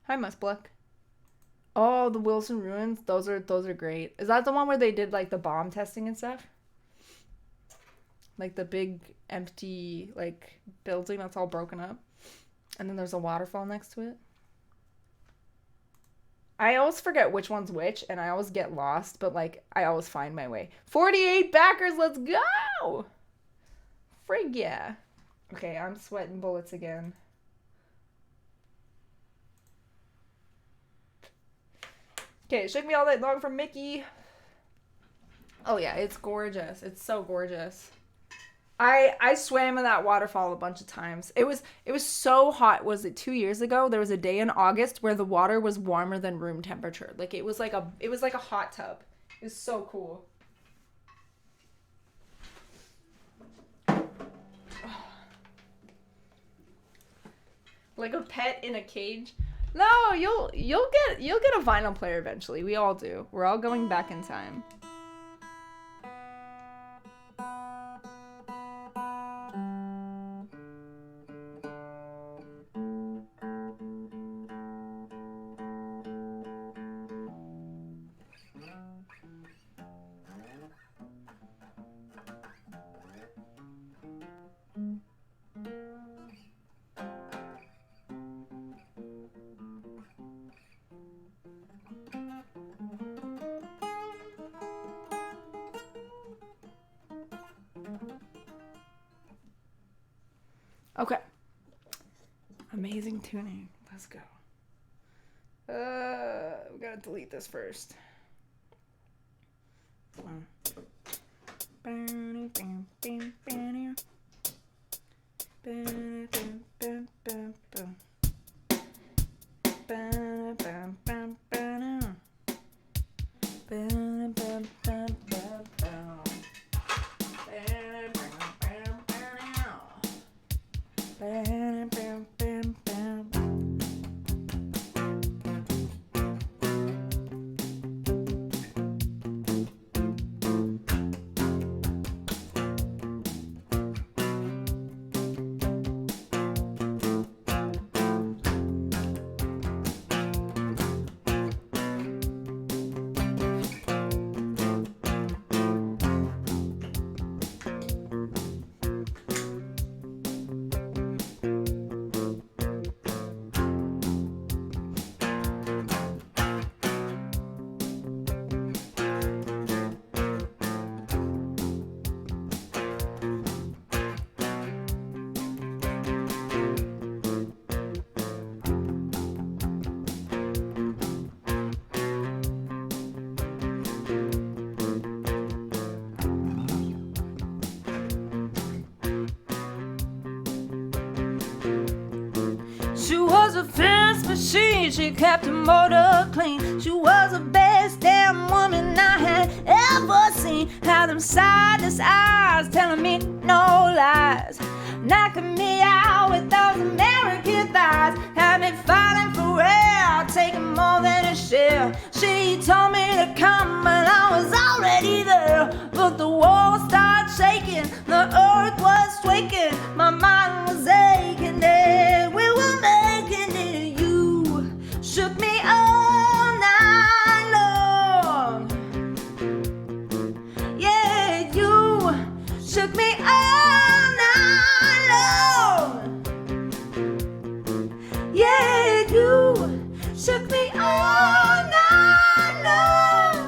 Hi, Musbluck. Oh, the Wilson Ruins, those are great. Is that the one where they did like the bomb testing and stuff? Like the big empty like building that's all broken up, and then there's a waterfall next to it. I always forget which one's which, and I always get lost, but like I always find my way. 48 backers, let's go! Frig yeah. Okay, I'm sweating bullets again. Okay, Shake Me All Night Long from Mickey. Oh yeah, it's gorgeous. It's so gorgeous. I swam in that waterfall a bunch of times. It was so hot. Was it 2 years ago? There was a day in August where the water was warmer than room temperature. Like it was like a hot tub. It was so cool. Like a pet in a cage. No, you'll get a vinyl player eventually. We all do. We're all going back in time. Okay. Amazing tuning. Let's go. We gotta delete this first. a fence machine, she kept her motor clean. She was the best damn woman I had ever seen. Had them sightless eyes telling me no lies, knocking me out with those American thighs. Had me fighting for air, taking more than a share. She told me to come, but I was already there. But the walls started shaking, the earth was quaking, my mind was aching, and we were making it. You shook me all night long. Yeah, you shook me all night long. Yeah, you shook me all night long.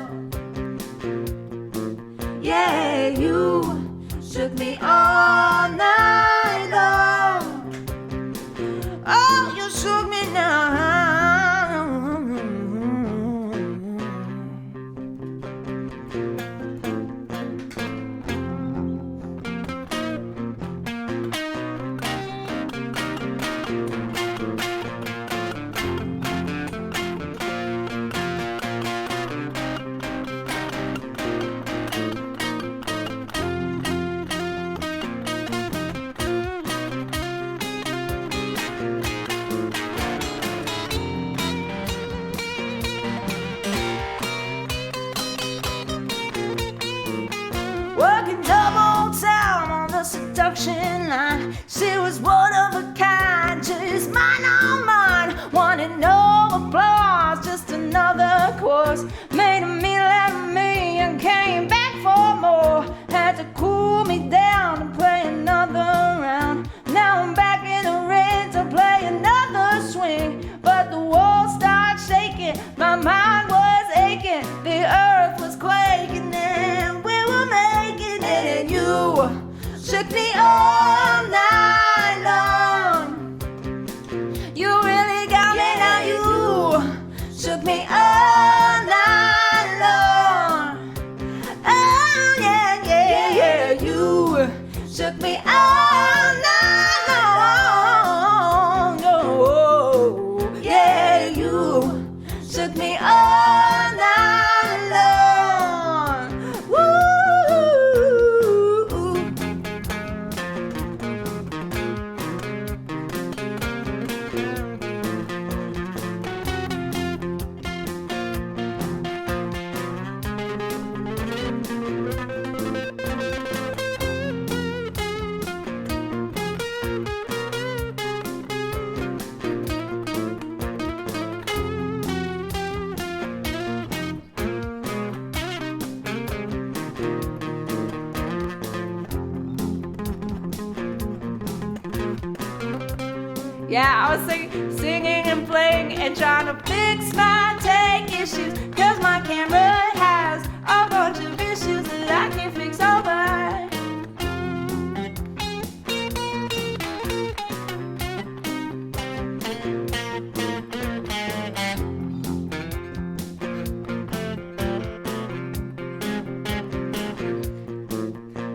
Yeah, you shook me all night long. Oh, you shook me now. Working double time on the seduction line. She was one of a kind, just mine on mine. Wanted no applause, just another course. Made a meal out of me and came back for more. Had to cool me down and play another round. Now I'm back in the ring to play another swing. But the walls started shaking, my mind was aching, the earth was quaking, and we were making it. And you shook me all night long. You really got me now. You shook me all night long. Oh yeah, yeah, yeah. You shook me all night long. Oh yeah, you shook me all night long. Woo. Yeah, I was singing and playing and trying to fix my tech issues, cause my camera has a bunch of issues that I can't fix over.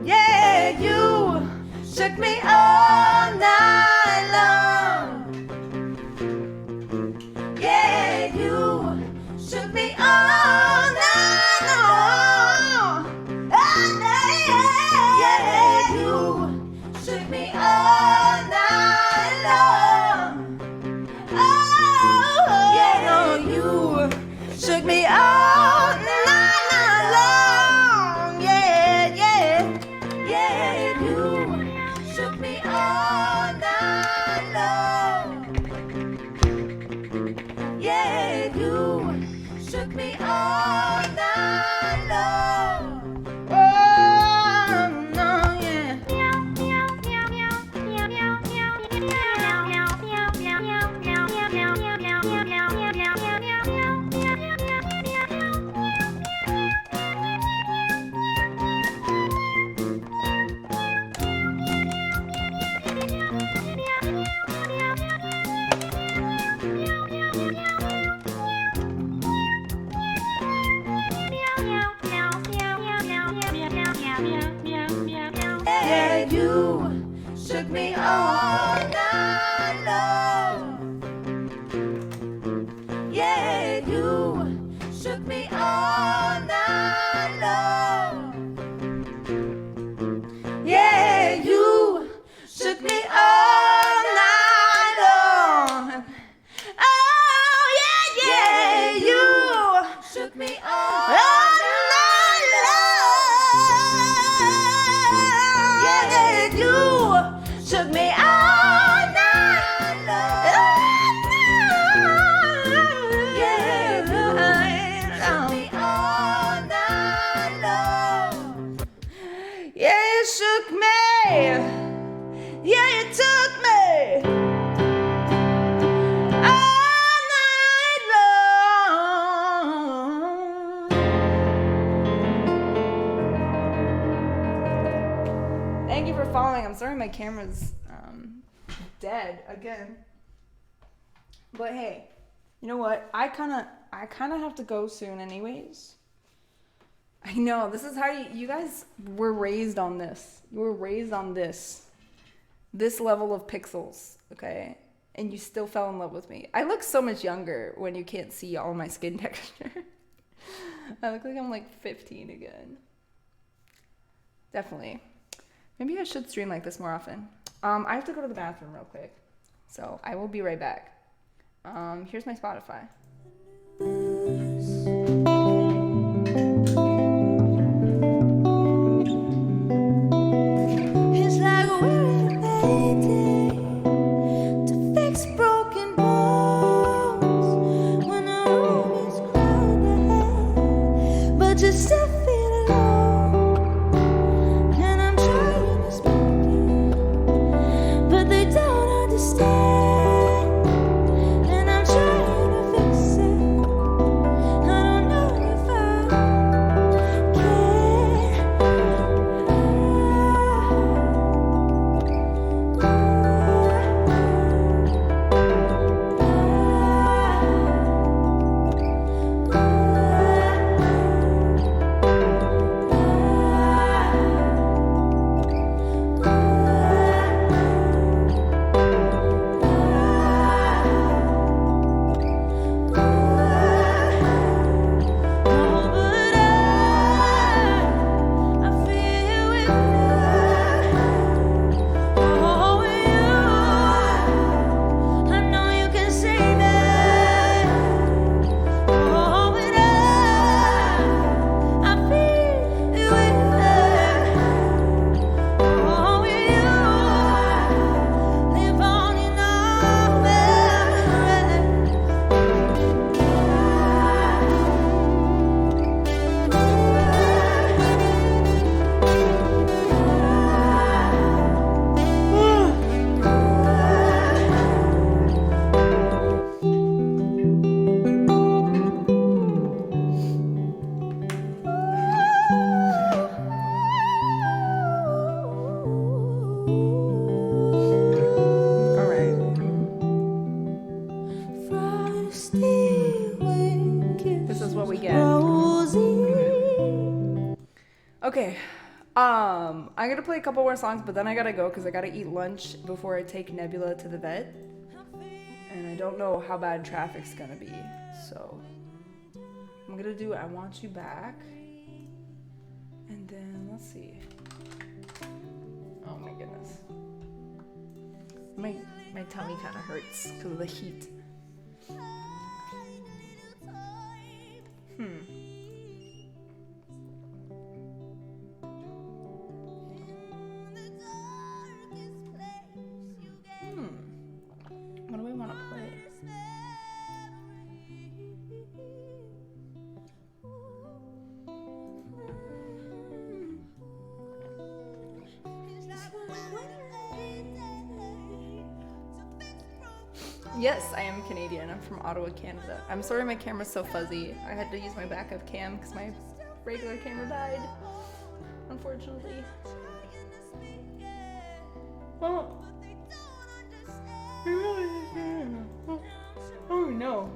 Yeah, you shook me all night long. Yeah, you shook me all night long. Oh, yeah, you shook me all night long. Oh, yeah, no, you shook me all night long. Yeah, yeah, yeah, you shook me all night long. Yeah, you shook me all night long. Oh, no, yeah. shook me all night long. Yeah, you shook me all night long. Oh, yeah, yeah, you shook me all night long. Yeah, you shook me all night long. Yeah, you shook me all night long. Yeah, you shook me. Yeah, you took me all night long. Thank you for following. I'm sorry my camera's dead again. But hey, you know what? I kind of have to go soon anyways. I know, this is how you guys were raised on this. You were raised on this level of pixels, okay? And you still fell in love with me. I look so much younger when you can't see all my skin texture. I look like I'm like 15 again. Definitely. Maybe I should stream like this more often. I have to go to the bathroom real quick. So I will be right back. Here's my Spotify. It's like we're waiting to fix broken bones when the room is crowded, but you still feel alone. And I'm trying to speak it, but they don't understand. And I'm trying to fix it. I don't know if I Okay, I'm gonna play a couple more songs, but then I gotta go because I gotta eat lunch before I take Nebula to the vet. And I don't know how bad traffic's gonna be, so I'm gonna do I Want You Back. And then, let's see. Oh my goodness. My tummy kind of hurts because of the heat. What do I want to play? Yes, I am Canadian. I'm from Ottawa, Canada. I'm sorry my camera's so fuzzy. I had to use my backup cam because my regular camera died, unfortunately. Well, oh no.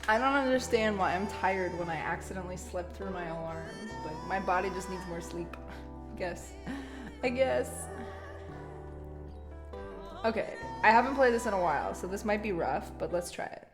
I don't understand why I'm tired when I accidentally slept through my alarm, but my body just needs more sleep. I guess. Okay, I haven't played this in a while, so this might be rough, but let's try it.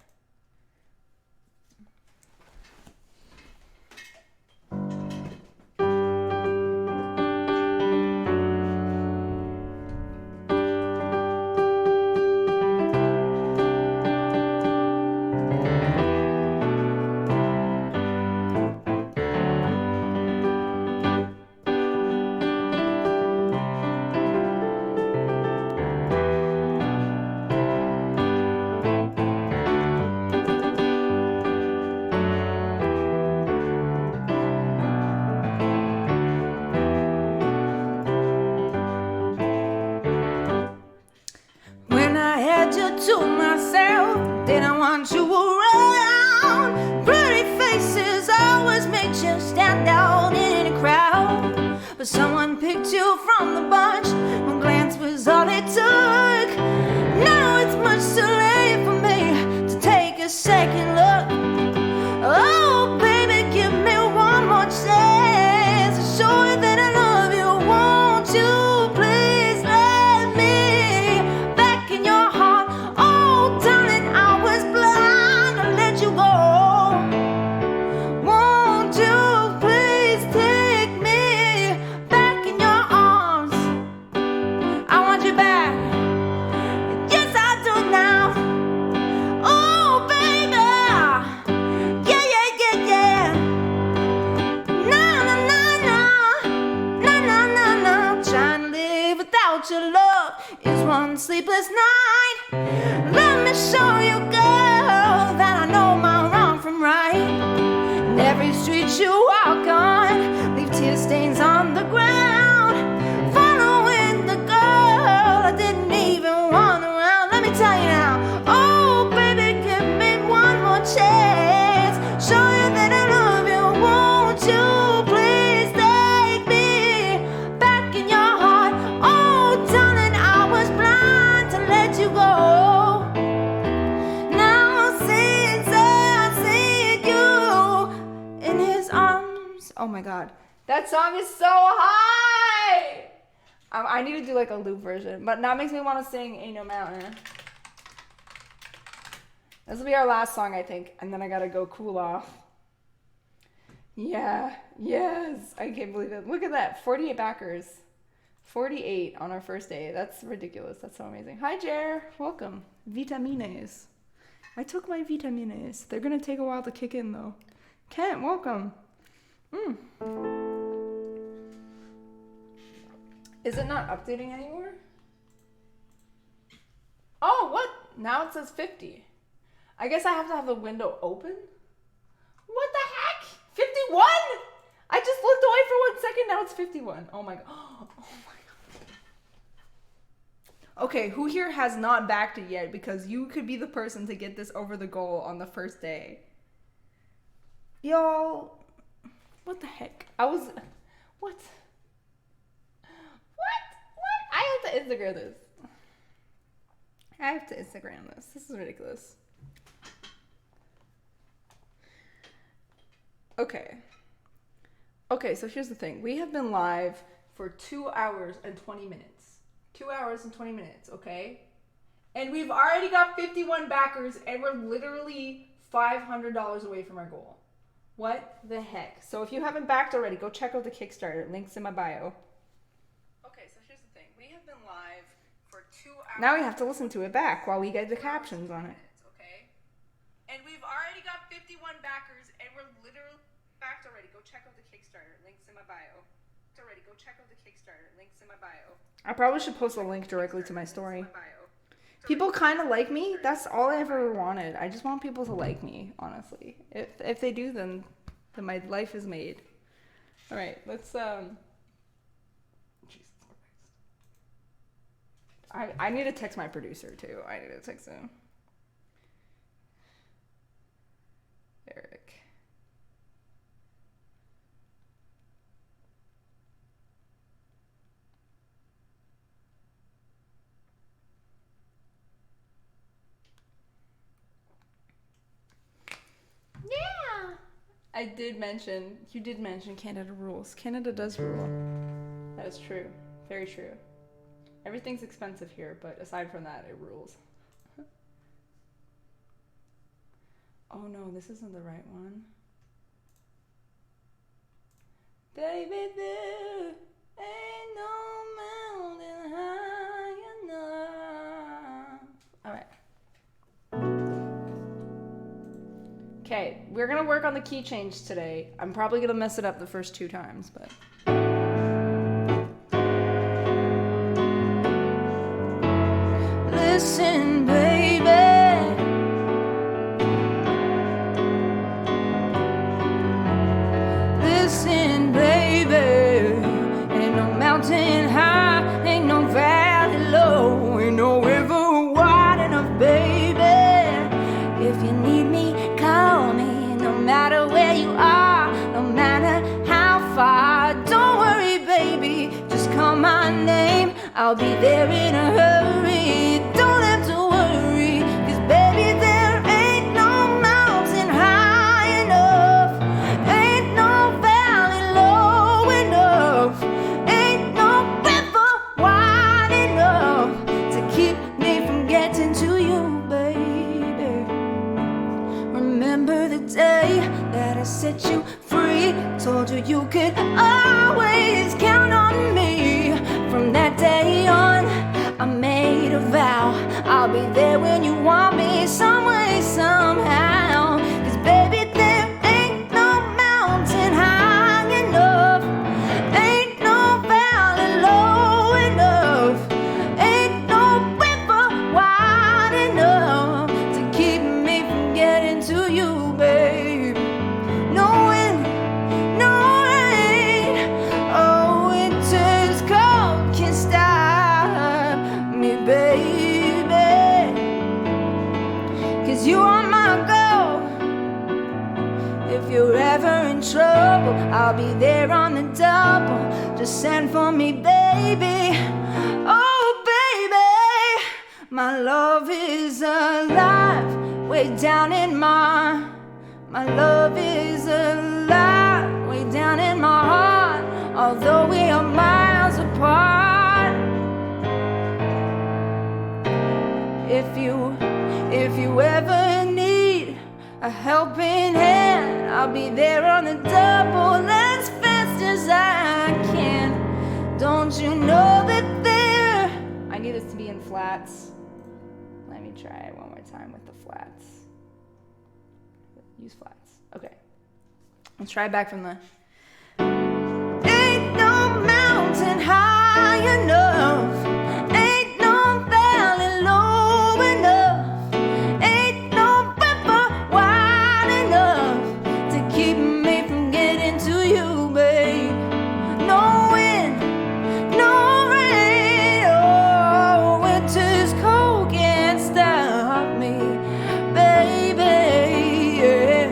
this night. Let me show you, girl, that I know my wrong from right. And every street you walk on, leave tear stains on the ground. Following the girl I didn't even want around. Let me tell you now, oh baby, give me one more chance. Show you that I love you, won't you please take me back in your heart. Oh darling, I was blind to let you go. Now since I see you in his arms. Oh my god, that song is so high. I need to do like a loop version, but now it makes me want to sing Ain't No Mountain. This will be our last song, I think, and then I gotta go cool off. Yeah, yes, I can't believe it. Look at that, 48 backers. 48 on our first day. That's ridiculous. That's so amazing. Hi, Jer. Welcome. Vitamines. I took my vitamines. They're gonna take a while to kick in, though. Kent, welcome. Is it not updating anymore? Oh, what? Now it says 50. I guess I have to have the window open? What the heck? 51? I just looked away for 1 second, now it's 51. Oh my god. Oh my god. Okay, who here has not backed it yet? Because you could be the person to get this over the goal on the first day. Yo, what the heck? What? What? I have to Instagram this. I have to Instagram this. This is ridiculous. Okay. Okay, so here's the thing. We have been live for 2 hours and 20 minutes. 2 hours and 20 minutes, okay? And we've already got 51 backers, and we're literally $500 away from our goal. What the heck? So if you haven't backed already, go check out the Kickstarter. Link's in my bio. Okay, so here's the thing. We have been live for 2 hours. Now we have to listen to it back while we get the captions on it. Okay? And we've already got 51 backers, and we're literally backed already. Go check out the Kickstarter. Link's in my bio. Already, go check out the Kickstarter. Link's in my bio. I probably should post a link directly to my story. People kind of like me. That's all I ever wanted. I just want people to like me, honestly. If they do, then my life is made. All right, let's Jesus Christ. I need to text my producer too. I need to text him. Eric. Yeah. You did mention Canada rules. Canada does rule. That is true. Very true. Everything's expensive here, but aside from that, it rules. Oh no, this isn't the right one. Baby, there ain't no mountain high enough. Alright. Okay, we're gonna work on the key change today. I'm probably gonna mess it up the first 2 times, but... Listen, baby. Listen, baby. Ain't no mountain high, ain't no valley low, ain't no river wide enough, baby. If you need me, call me. No matter where you are, no matter how far. Don't worry, baby. Just call my name. I'll be there in a hurry. Don't have to worry, 'cause baby, there ain't no mountain high enough, ain't no valley low enough, ain't no river wide enough to keep me from getting to you, baby. Remember the day that I set you free, told you you could always count on me. From that day on, I made a vow, I'll be there when you want me, some way, somehow. 'Cause baby, there ain't no mountain high enough, ain't no valley low enough, ain't no river you, babe. No wind, no rain, oh, winter's cold can't stop me, baby. 'Cause you are my goal. If you're ever in trouble, I'll be there on the double. Just send for me, baby. Oh, baby, my love is alive. Way down in my love is alive. Way down in my heart. Although we are miles apart. If you ever need a helping hand, I'll be there on the double as fast as I can. Don't you know that there... I need this to be in flats. Let me try it one more time with the flats. Use flats. Okay. Let's try it back from the... Ain't no mountain high enough. Ain't no valley low enough. Ain't no river wide enough to keep me from getting to you, babe. No wind, no rain, oh, winter's cold can't stop me, baby, yeah.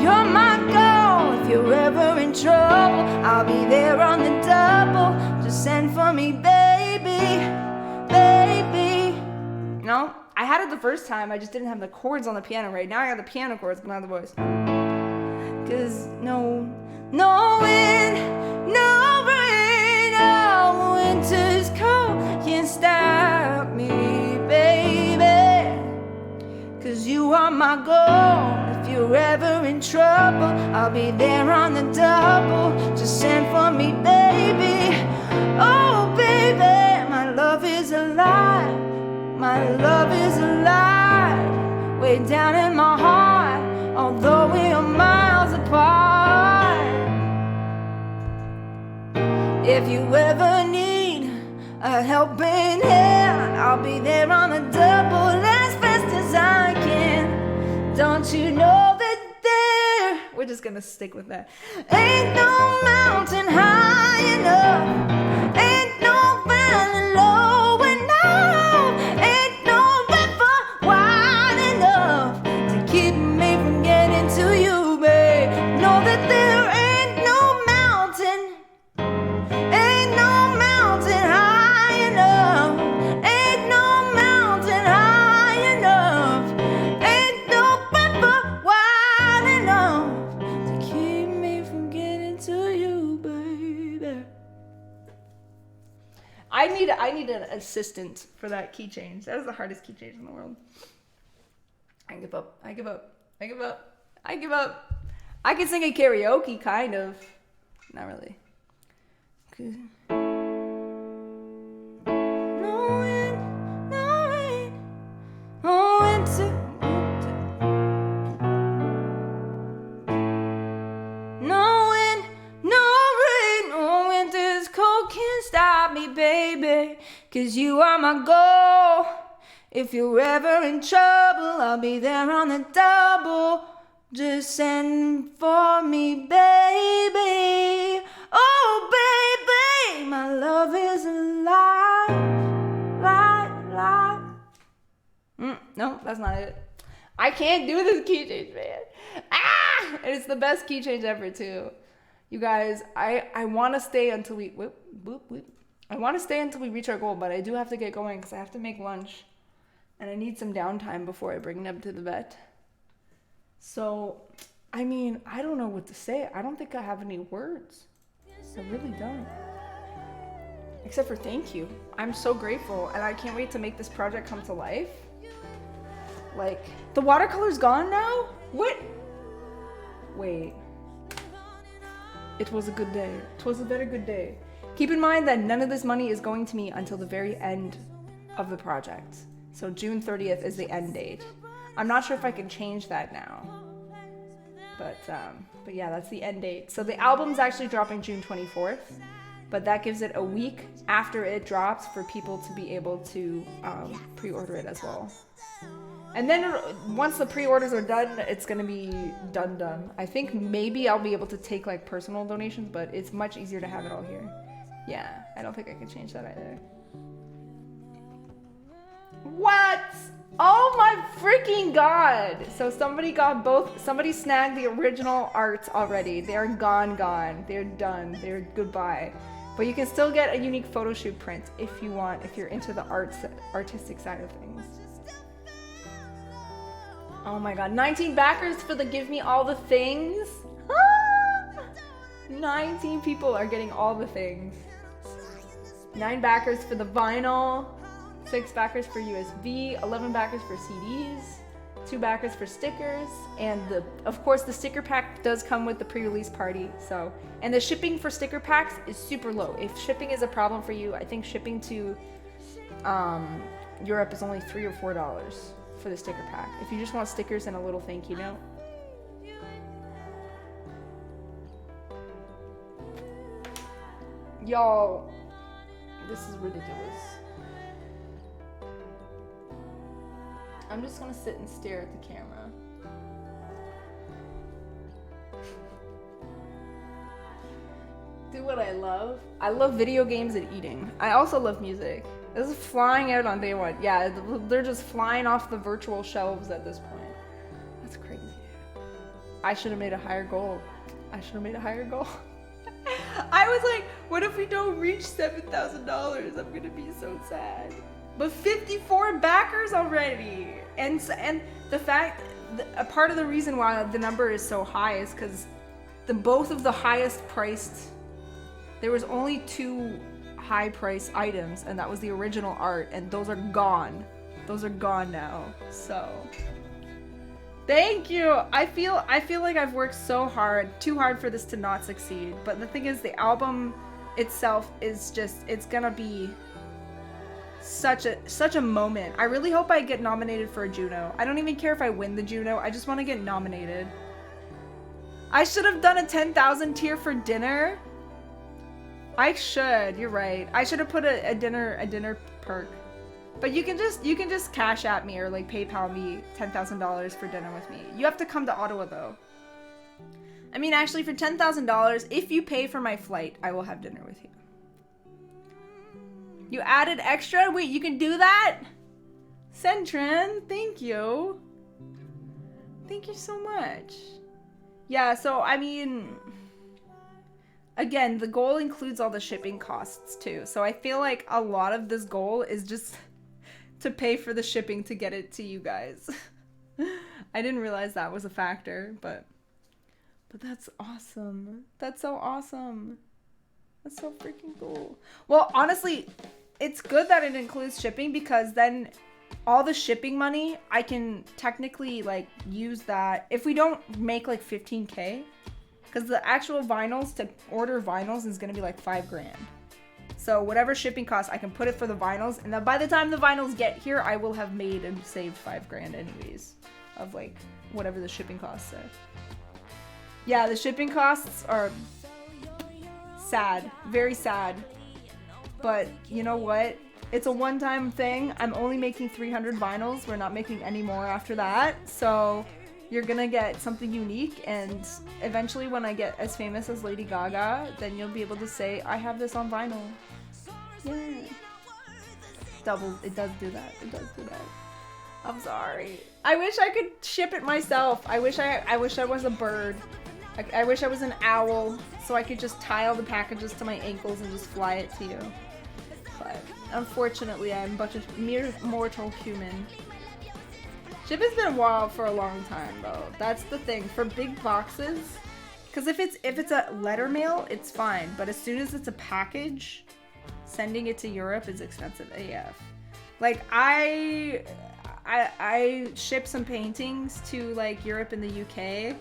You're my goal. If you're ever in trouble, I'll be there on the double. Just send for me, baby, baby. You know, I had it the first time, I just didn't have the chords on the piano right. Now I got the piano chords, but not the voice. 'Cause no wind, no rain, oh, winter's cold can't stop me, baby. 'Cause you are my goal. If you're ever in trouble, I'll be there on the double. Just send for me, baby. Oh, baby, my love is alive. My love is alive. Way down in my heart. Although we are miles apart. If you ever need a helping hand, I'll be there on the double as fast as I can. Don't you know that there... We're just gonna stick with that. Ain't no mountain high enough. Ain't no valley low enough. Ain't no river wide enough to keep me from getting to you, babe. Know that there ain't no mountain. Ain't no mountain high enough. Ain't no mountain high enough. Ain't no river wide enough to keep me from getting to you, baby. I need an assistant for that key change. That is the hardest key change in the world. I give up. I give up. I give up. I give up. I can sing a karaoke, kind of. Not really. No wind, no rain, oh, winter. No wind, no rain, oh, winter's cold can't stop me, baby. 'Cause you are my goal. If you're ever in trouble, I'll be there on the double. Just send for me, baby. Oh, baby, my love is alive. Live. No, that's not it. I can't do this key change, man. It's the best key change ever, too. You guys, I want to stay until we... I want to stay until we reach our goal, but I do have to get going because I have to make lunch. And I need some downtime before I bring them to the vet. So, I mean, I don't know what to say. I don't think I have any words. I really don't. Except for thank you. I'm so grateful, and I can't wait to make this project come to life. Like, the watercolor's gone now? What? Wait. It was a good day. It was a very good day. Keep in mind that none of this money is going to me until the very end of the project. So June 30th is the end date. I'm not sure if I can change that now. But yeah, that's the end date. So the album's actually dropping June 24th, but that gives it a week after it drops for people to be able to pre-order it as well. And then once the pre-orders are done, it's gonna be done. I think maybe I'll be able to take like personal donations, but it's much easier to have it all here. Yeah, I don't think I can change that either. What? Oh my freaking god! So somebody snagged the original art already. They're gone. They're done. They're goodbye. But you can still get a unique photo shoot print if you want, if you're into the artistic side of things. Oh my god, 19 backers for the Give Me All the Things? 19 people are getting all the things. 9 backers for the vinyl, 6 backers for USB, 11 backers for CDs, 2 backers for stickers, and of course the sticker pack does come with the pre-release party, so. And the shipping for sticker packs is super low. If shipping is a problem for you, I think shipping to Europe is only $3 or $4 for the sticker pack. If you just want stickers and a little thank you note. Y'all, this is ridiculous. I'm just gonna sit and stare at the camera. Do what I love. I love video games and eating. I also love music. This is flying out on day one. Yeah, they're just flying off the virtual shelves at this point. That's crazy. I should have made a higher goal. I was like, what if we don't reach $7,000? I'm gonna be so sad. But 54 backers already. And the fact, a part of the reason why the number is so high is because both of the highest priced, there was only 2 high price items, and that was the original art, and those are gone. Those are gone now. So thank you. I feel like I've worked so hard, too hard for this to not succeed. But the thing is, the album itself is just, it's gonna be such a moment. I really hope I get nominated for a Juno. I don't even care if I win the Juno. I just want to get nominated. I should have done a 10,000 tier for dinner. I should. You're right. I should have put a dinner perk. But you can just cash at me or like PayPal me $10,000 for dinner with me. You have to come to Ottawa though. I mean, actually, for $10,000, if you pay for my flight, I will have dinner with you. You added extra? Wait, you can do that? Centrin, thank you. Thank you so much. Yeah, so I mean, again, the goal includes all the shipping costs too. So I feel like a lot of this goal is just to pay for the shipping to get it to you guys. I didn't realize that was a factor, but that's awesome. That's so awesome. That's so freaking cool. Well, honestly, it's good that it includes shipping, because then all the shipping money, I can technically like use that if we don't make like 15K, because the actual vinyls, to order vinyls is going to be like $5,000. So whatever shipping costs, I can put it for the vinyls, and then by the time the vinyls get here, I will have made and saved $5,000 anyways, of like whatever the shipping costs are. Yeah, the shipping costs are sad, very sad. But you know what? It's a one-time thing. I'm only making 300 vinyls. We're not making any more after that. So you're gonna get something unique, and eventually when I get as famous as Lady Gaga, then you'll be able to say, I have this on vinyl. Yeah. It does do that. I'm sorry. I wish I could ship it myself. I wish I was a bird. I wish I was an owl, so I could just tie all the packages to my ankles and just fly it to you. But unfortunately, I'm but a mere mortal human. Shipping's been wild for a long time, though. That's the thing. For big boxes, because if it's a letter mail, it's fine. But as soon as it's a package, sending it to Europe is expensive AF. Like I shipped some paintings to like Europe and the UK,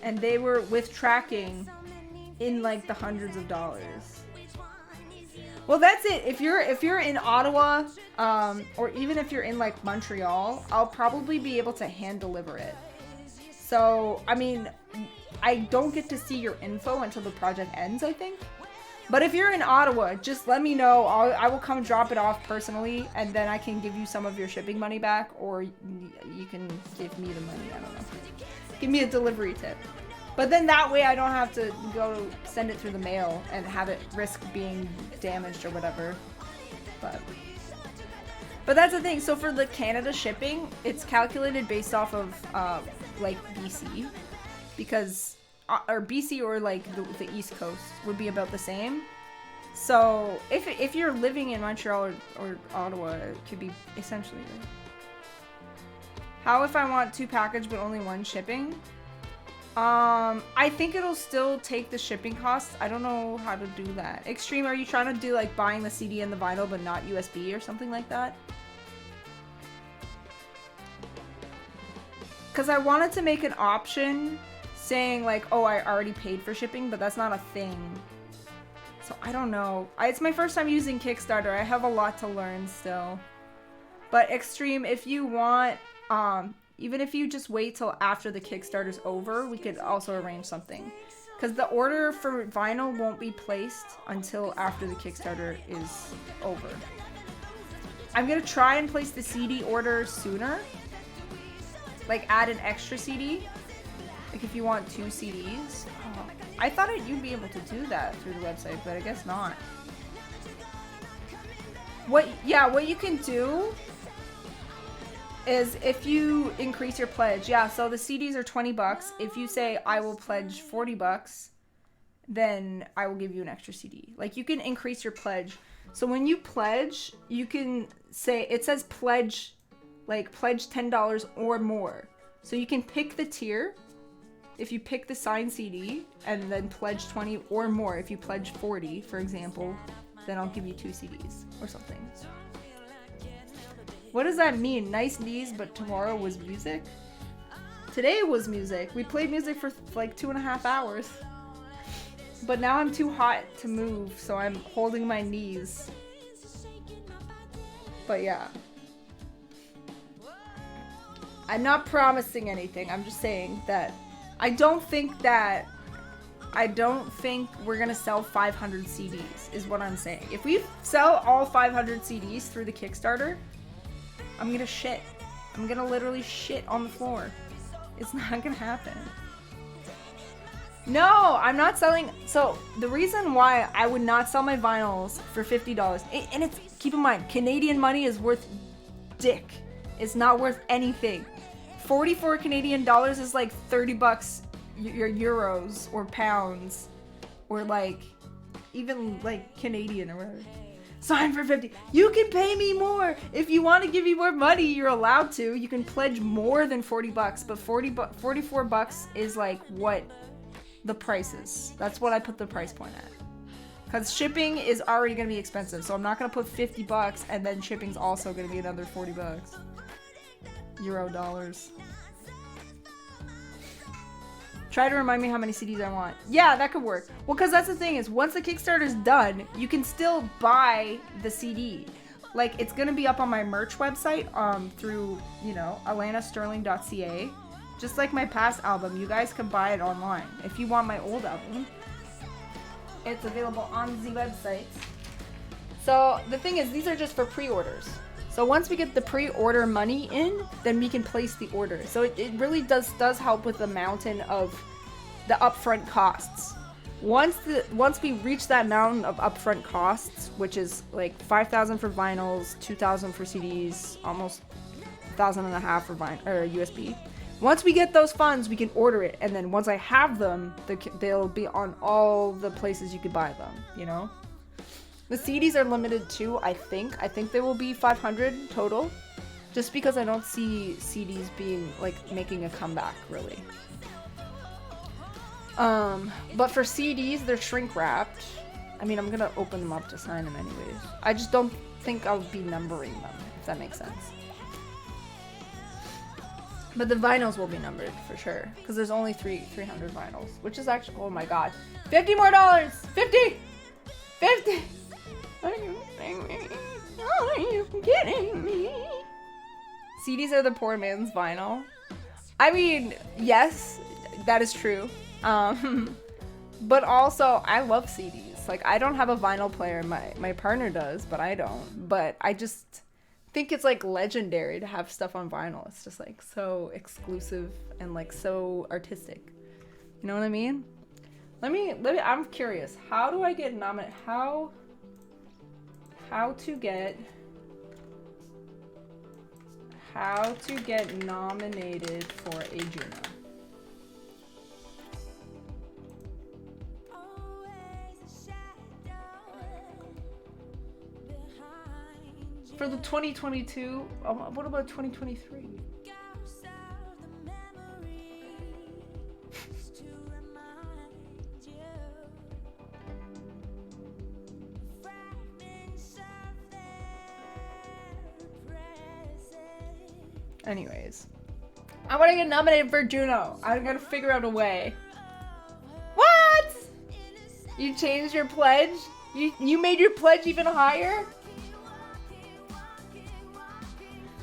and they were with tracking in like the hundreds of dollars. Well, that's it. If you're in Ottawa, or even if you're in like Montreal, I'll probably be able to hand deliver it. So, I mean, I don't get to see your info until the project ends, I think. But if you're in Ottawa, just let me know. I will come drop it off personally, and then I can give you some of your shipping money back, or you can give me the money. I don't know. Give me a delivery tip. But then that way I don't have to go send it through the mail and have it risk being damaged or whatever. But that's the thing. So for the Canada shipping, it's calculated based off of like BC, because or BC or like the East Coast would be about the same. So if you're living in Montreal or Ottawa, it could be essentially. How if I want 2 package but only 1 shipping? I think it'll still take the shipping costs. I don't know how to do that. Extreme, are you trying to do like buying the CD and the vinyl but not USB or something like that? Because I wanted to make an option saying like, oh, I already paid for shipping, but that's not a thing. So I don't know. It's my first time using Kickstarter. I have a lot to learn still. But Extreme, if you want, even if you just wait till after the Kickstarter's over, we could also arrange something. Because the order for vinyl won't be placed until after the Kickstarter is over. I'm going to try and place the CD order sooner. Like add an extra CD. Like if you want 2 CDs. Oh, I thought you'd be able to do that through the website, but I guess not. What you can do is if you increase your pledge, so the CDs are $20. If you say I will pledge $40, then I will give you an extra CD. Like you can increase your pledge. So when you pledge, you can say, it says pledge, like pledge $10 or more. So you can pick the tier. If you pick the signed CD and then pledge 20 or more, if you pledge 40, for example, then I'll give you 2 CDs or something. What does that mean? Nice knees, but tomorrow was music? Today was music. We played music for like 2.5 hours. But now I'm too hot to move, so I'm holding my knees. But yeah. I'm not promising anything. I'm just saying that I don't think we're gonna sell 500 CDs, is what I'm saying. If we sell all 500 CDs through the Kickstarter, I'm gonna shit. I'm gonna literally shit on the floor. It's not gonna happen. No, I'm not selling. So the reason why I would not sell my vinyls for $50, and it's, keep in mind, Canadian money is worth dick. It's not worth anything. 44 Canadian dollars is like $30 your euros or pounds or like even like Canadian or whatever. Sign for 50. You can pay me more. If you want to give me more money, you're allowed to. You can pledge more than $40, but $44 is like what the price is. That's what I put the price point at. Because shipping is already going to be expensive, so I'm not going to put $50 and then shipping's also going to be another $40. Euro dollars. Try to remind me how many CDs I want. Yeah, that could work. Well, because that's the thing is, once the Kickstarter's done, you can still buy the CD. Like, it's going to be up on my merch website through, alanasterling.ca. Just like my past album, you guys can buy it online. If you want my old album, it's available on the website. So, the thing is, these are just for pre-orders. So once we get the pre-order money in, then we can place the order. So it really does help with the mountain of the upfront costs. Once we reach that mountain of upfront costs, which is like $5,000 for vinyls, $2,000 for CDs, almost $1,500 for vinyl or USB. Once we get those funds, we can order it, and then once I have them, they'll be on all the places you could buy them. The CDs are limited too, I think. I think there will be 500 total. Just because I don't see CDs being, making a comeback, really. But for CDs, they're shrink wrapped. I mean, I'm gonna open them up to sign them anyways. I just don't think I'll be numbering them, if that makes sense. But the vinyls will be numbered, for sure. Because there's only 300 vinyls. Which is actually, oh my god. $50 more! 50! 50! Are you kidding me? Are you kidding me? CDs are the poor man's vinyl. I mean, yes, that is true. But also, I love CDs. curious. Like, I don't have a vinyl player. My partner does, but I don't. But I just think it's like legendary to have stuff on vinyl. It's just like so exclusive and like so artistic. You know what I mean? Let me I'm curious. How do I get nominated? How to get nominated for a Juno? For the 2022, what about 2023? Anyways, I want to get nominated for Juno. I'm gonna figure out a way. What? You changed your pledge? You made your pledge even higher?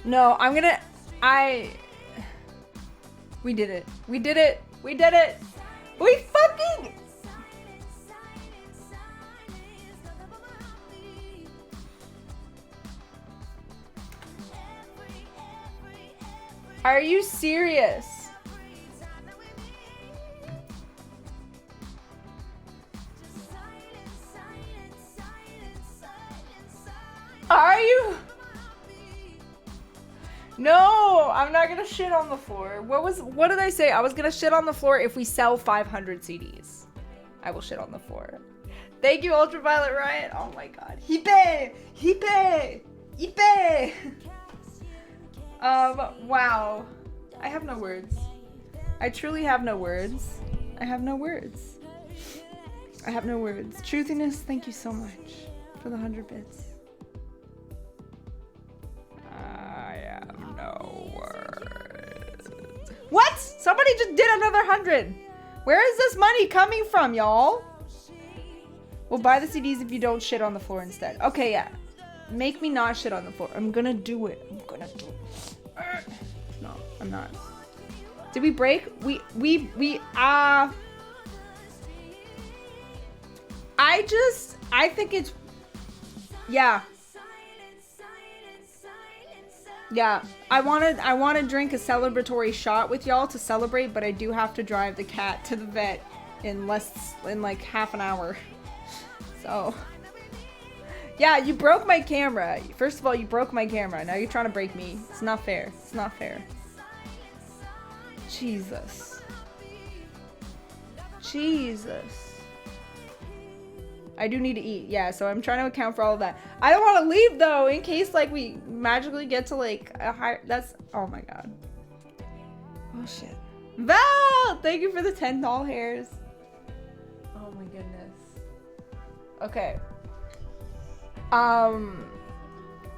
No, we did it. We did it. We did it. We fucking... Are you serious? Are you? No, I'm not gonna shit on the floor. What did I say? I was gonna shit on the floor if we sell 500 CDs. I will shit on the floor. Thank you, Ultraviolet Riot. Oh my god. Hipe! Hipe! Hipe! Wow. I have no words. I truly have no words. I have no words. I have no words. Truthiness, thank you so much for the 100 bits. I have no words. What? Somebody just did another 100. Where is this money coming from, y'all? We'll buy the CDs if you don't shit on the floor instead. Okay, yeah. Make me not shit on the floor. I'm gonna do it. I'm gonna do it. No, I'm not. Did we break? I think it's, yeah. Yeah, I want to drink a celebratory shot with y'all to celebrate, but I do have to drive the cat to the vet in like half an hour. So, yeah, you broke my camera. First of all, you broke my camera. Now you're trying to break me. It's not fair. It's not fair. Jesus. Jesus. I do need to eat. Yeah, so I'm trying to account for all of that. I don't want to leave, though, in case, like, we magically get to, like, a higher... That's... Oh, my God. Oh, shit. Val! Thank you for the 10 doll hairs. Oh, my goodness. Okay.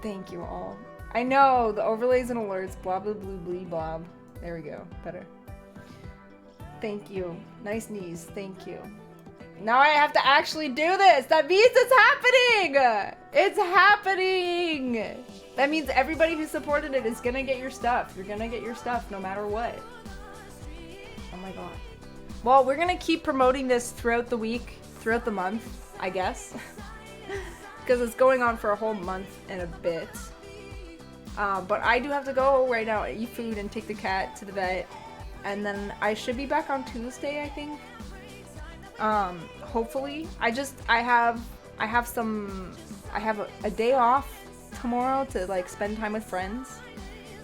Thank you all. I know, the overlays and alerts, blah, blah, blah, blah, blah. There we go. Better. Thank you. Nice knees. Thank you. Now I have to actually do this. That means it's happening. It's happening. That means everybody who supported it is gonna get your stuff. You're gonna get your stuff no matter what. Oh my God. Well, we're gonna keep promoting this throughout the week, throughout the month, I guess. Because it's going on for a whole month and a bit. But I do have to go right now, eat food and take the cat to the vet. And then I should be back on Tuesday, I think. Hopefully. I have a day off tomorrow to like spend time with friends.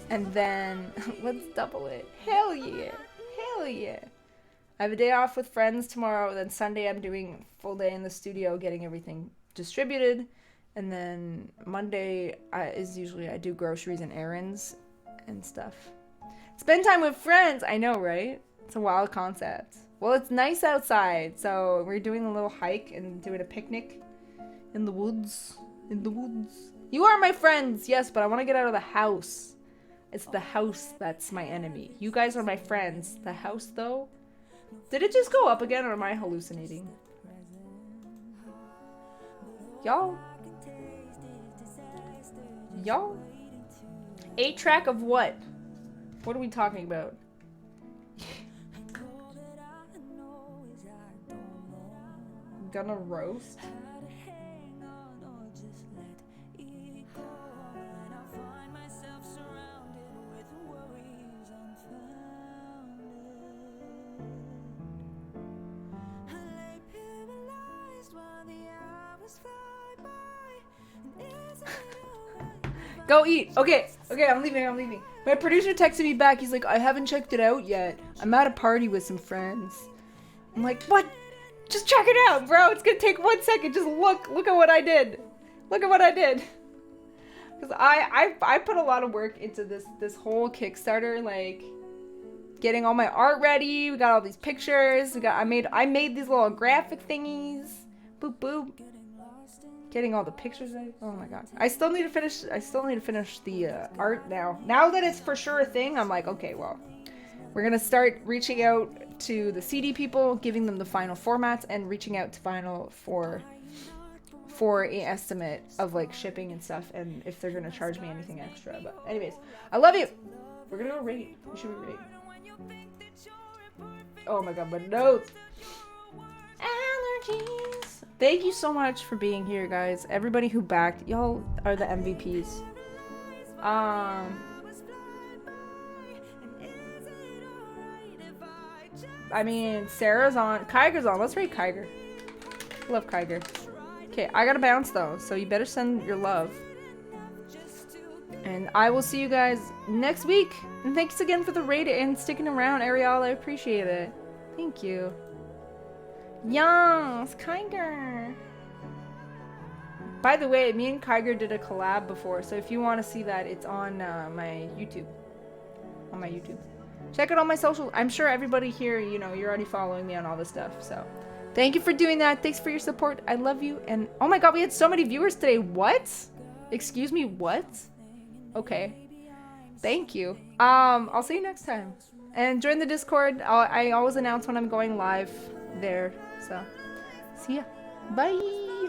And then let's double it. Hell yeah. Hell yeah. I have a day off with friends tomorrow. Then Sunday I'm doing full day in the studio getting everything distributed. And then Monday is usually I do groceries and errands and stuff. Spend time with friends. I know, right? It's a wild concept. Well, it's nice outside, so we're doing a little hike and doing a picnic in the woods. In the woods. You are my friends, yes, but I want to get out of the house. It's the house that's my enemy. You guys are my friends. The house, though? Did it just go up again, or am I hallucinating? Y'all? Y'all? 8-track of what? What are we talking about? gonna roast. Go eat. Okay, I'm leaving. My producer texted me back. He's like, I haven't checked it out yet. I'm at a party with some friends. I'm like, what? Just check it out, bro. It's gonna take 1 second. Just look at what I did. Look at what I did. Because I put a lot of work into this whole Kickstarter, like getting all my art ready. We got all these pictures. I made these little graphic thingies. Boop boop. Getting all the pictures ready. Oh my god. I still need to finish the art now. Now that it's for sure a thing, I'm like, okay, well, we're gonna start reaching out to the CD people, giving them the final formats, and reaching out to Vinyl for an estimate of like shipping and stuff, and if they're gonna charge me anything extra. But anyways, I love you. We're gonna go rate. We should rate. Oh my god, my nose. Allergies. Thank you so much for being here, guys. Everybody who backed, y'all are the MVPs. I mean, Sarah's on. Kyger's on. Let's rate Kyger. Love Kyger. Okay, I gotta bounce though, so you better send your love. And I will see you guys next week. And thanks again for the raid and sticking around, Ariel. I appreciate it. Thank you. Yes, Kyger. By the way, me and Kyger did a collab before, so if you want to see that, it's on my YouTube. On my YouTube. Check out all my socials. I'm sure everybody here, you know, you're already following me on all this stuff, so thank you for doing that. Thanks for your support. I love you. And oh my god, we had so many viewers today. What? Excuse me, what? Okay. Thank you. I'll see you next time. And join the Discord. I always announce when I'm going live there. So, see ya. Bye.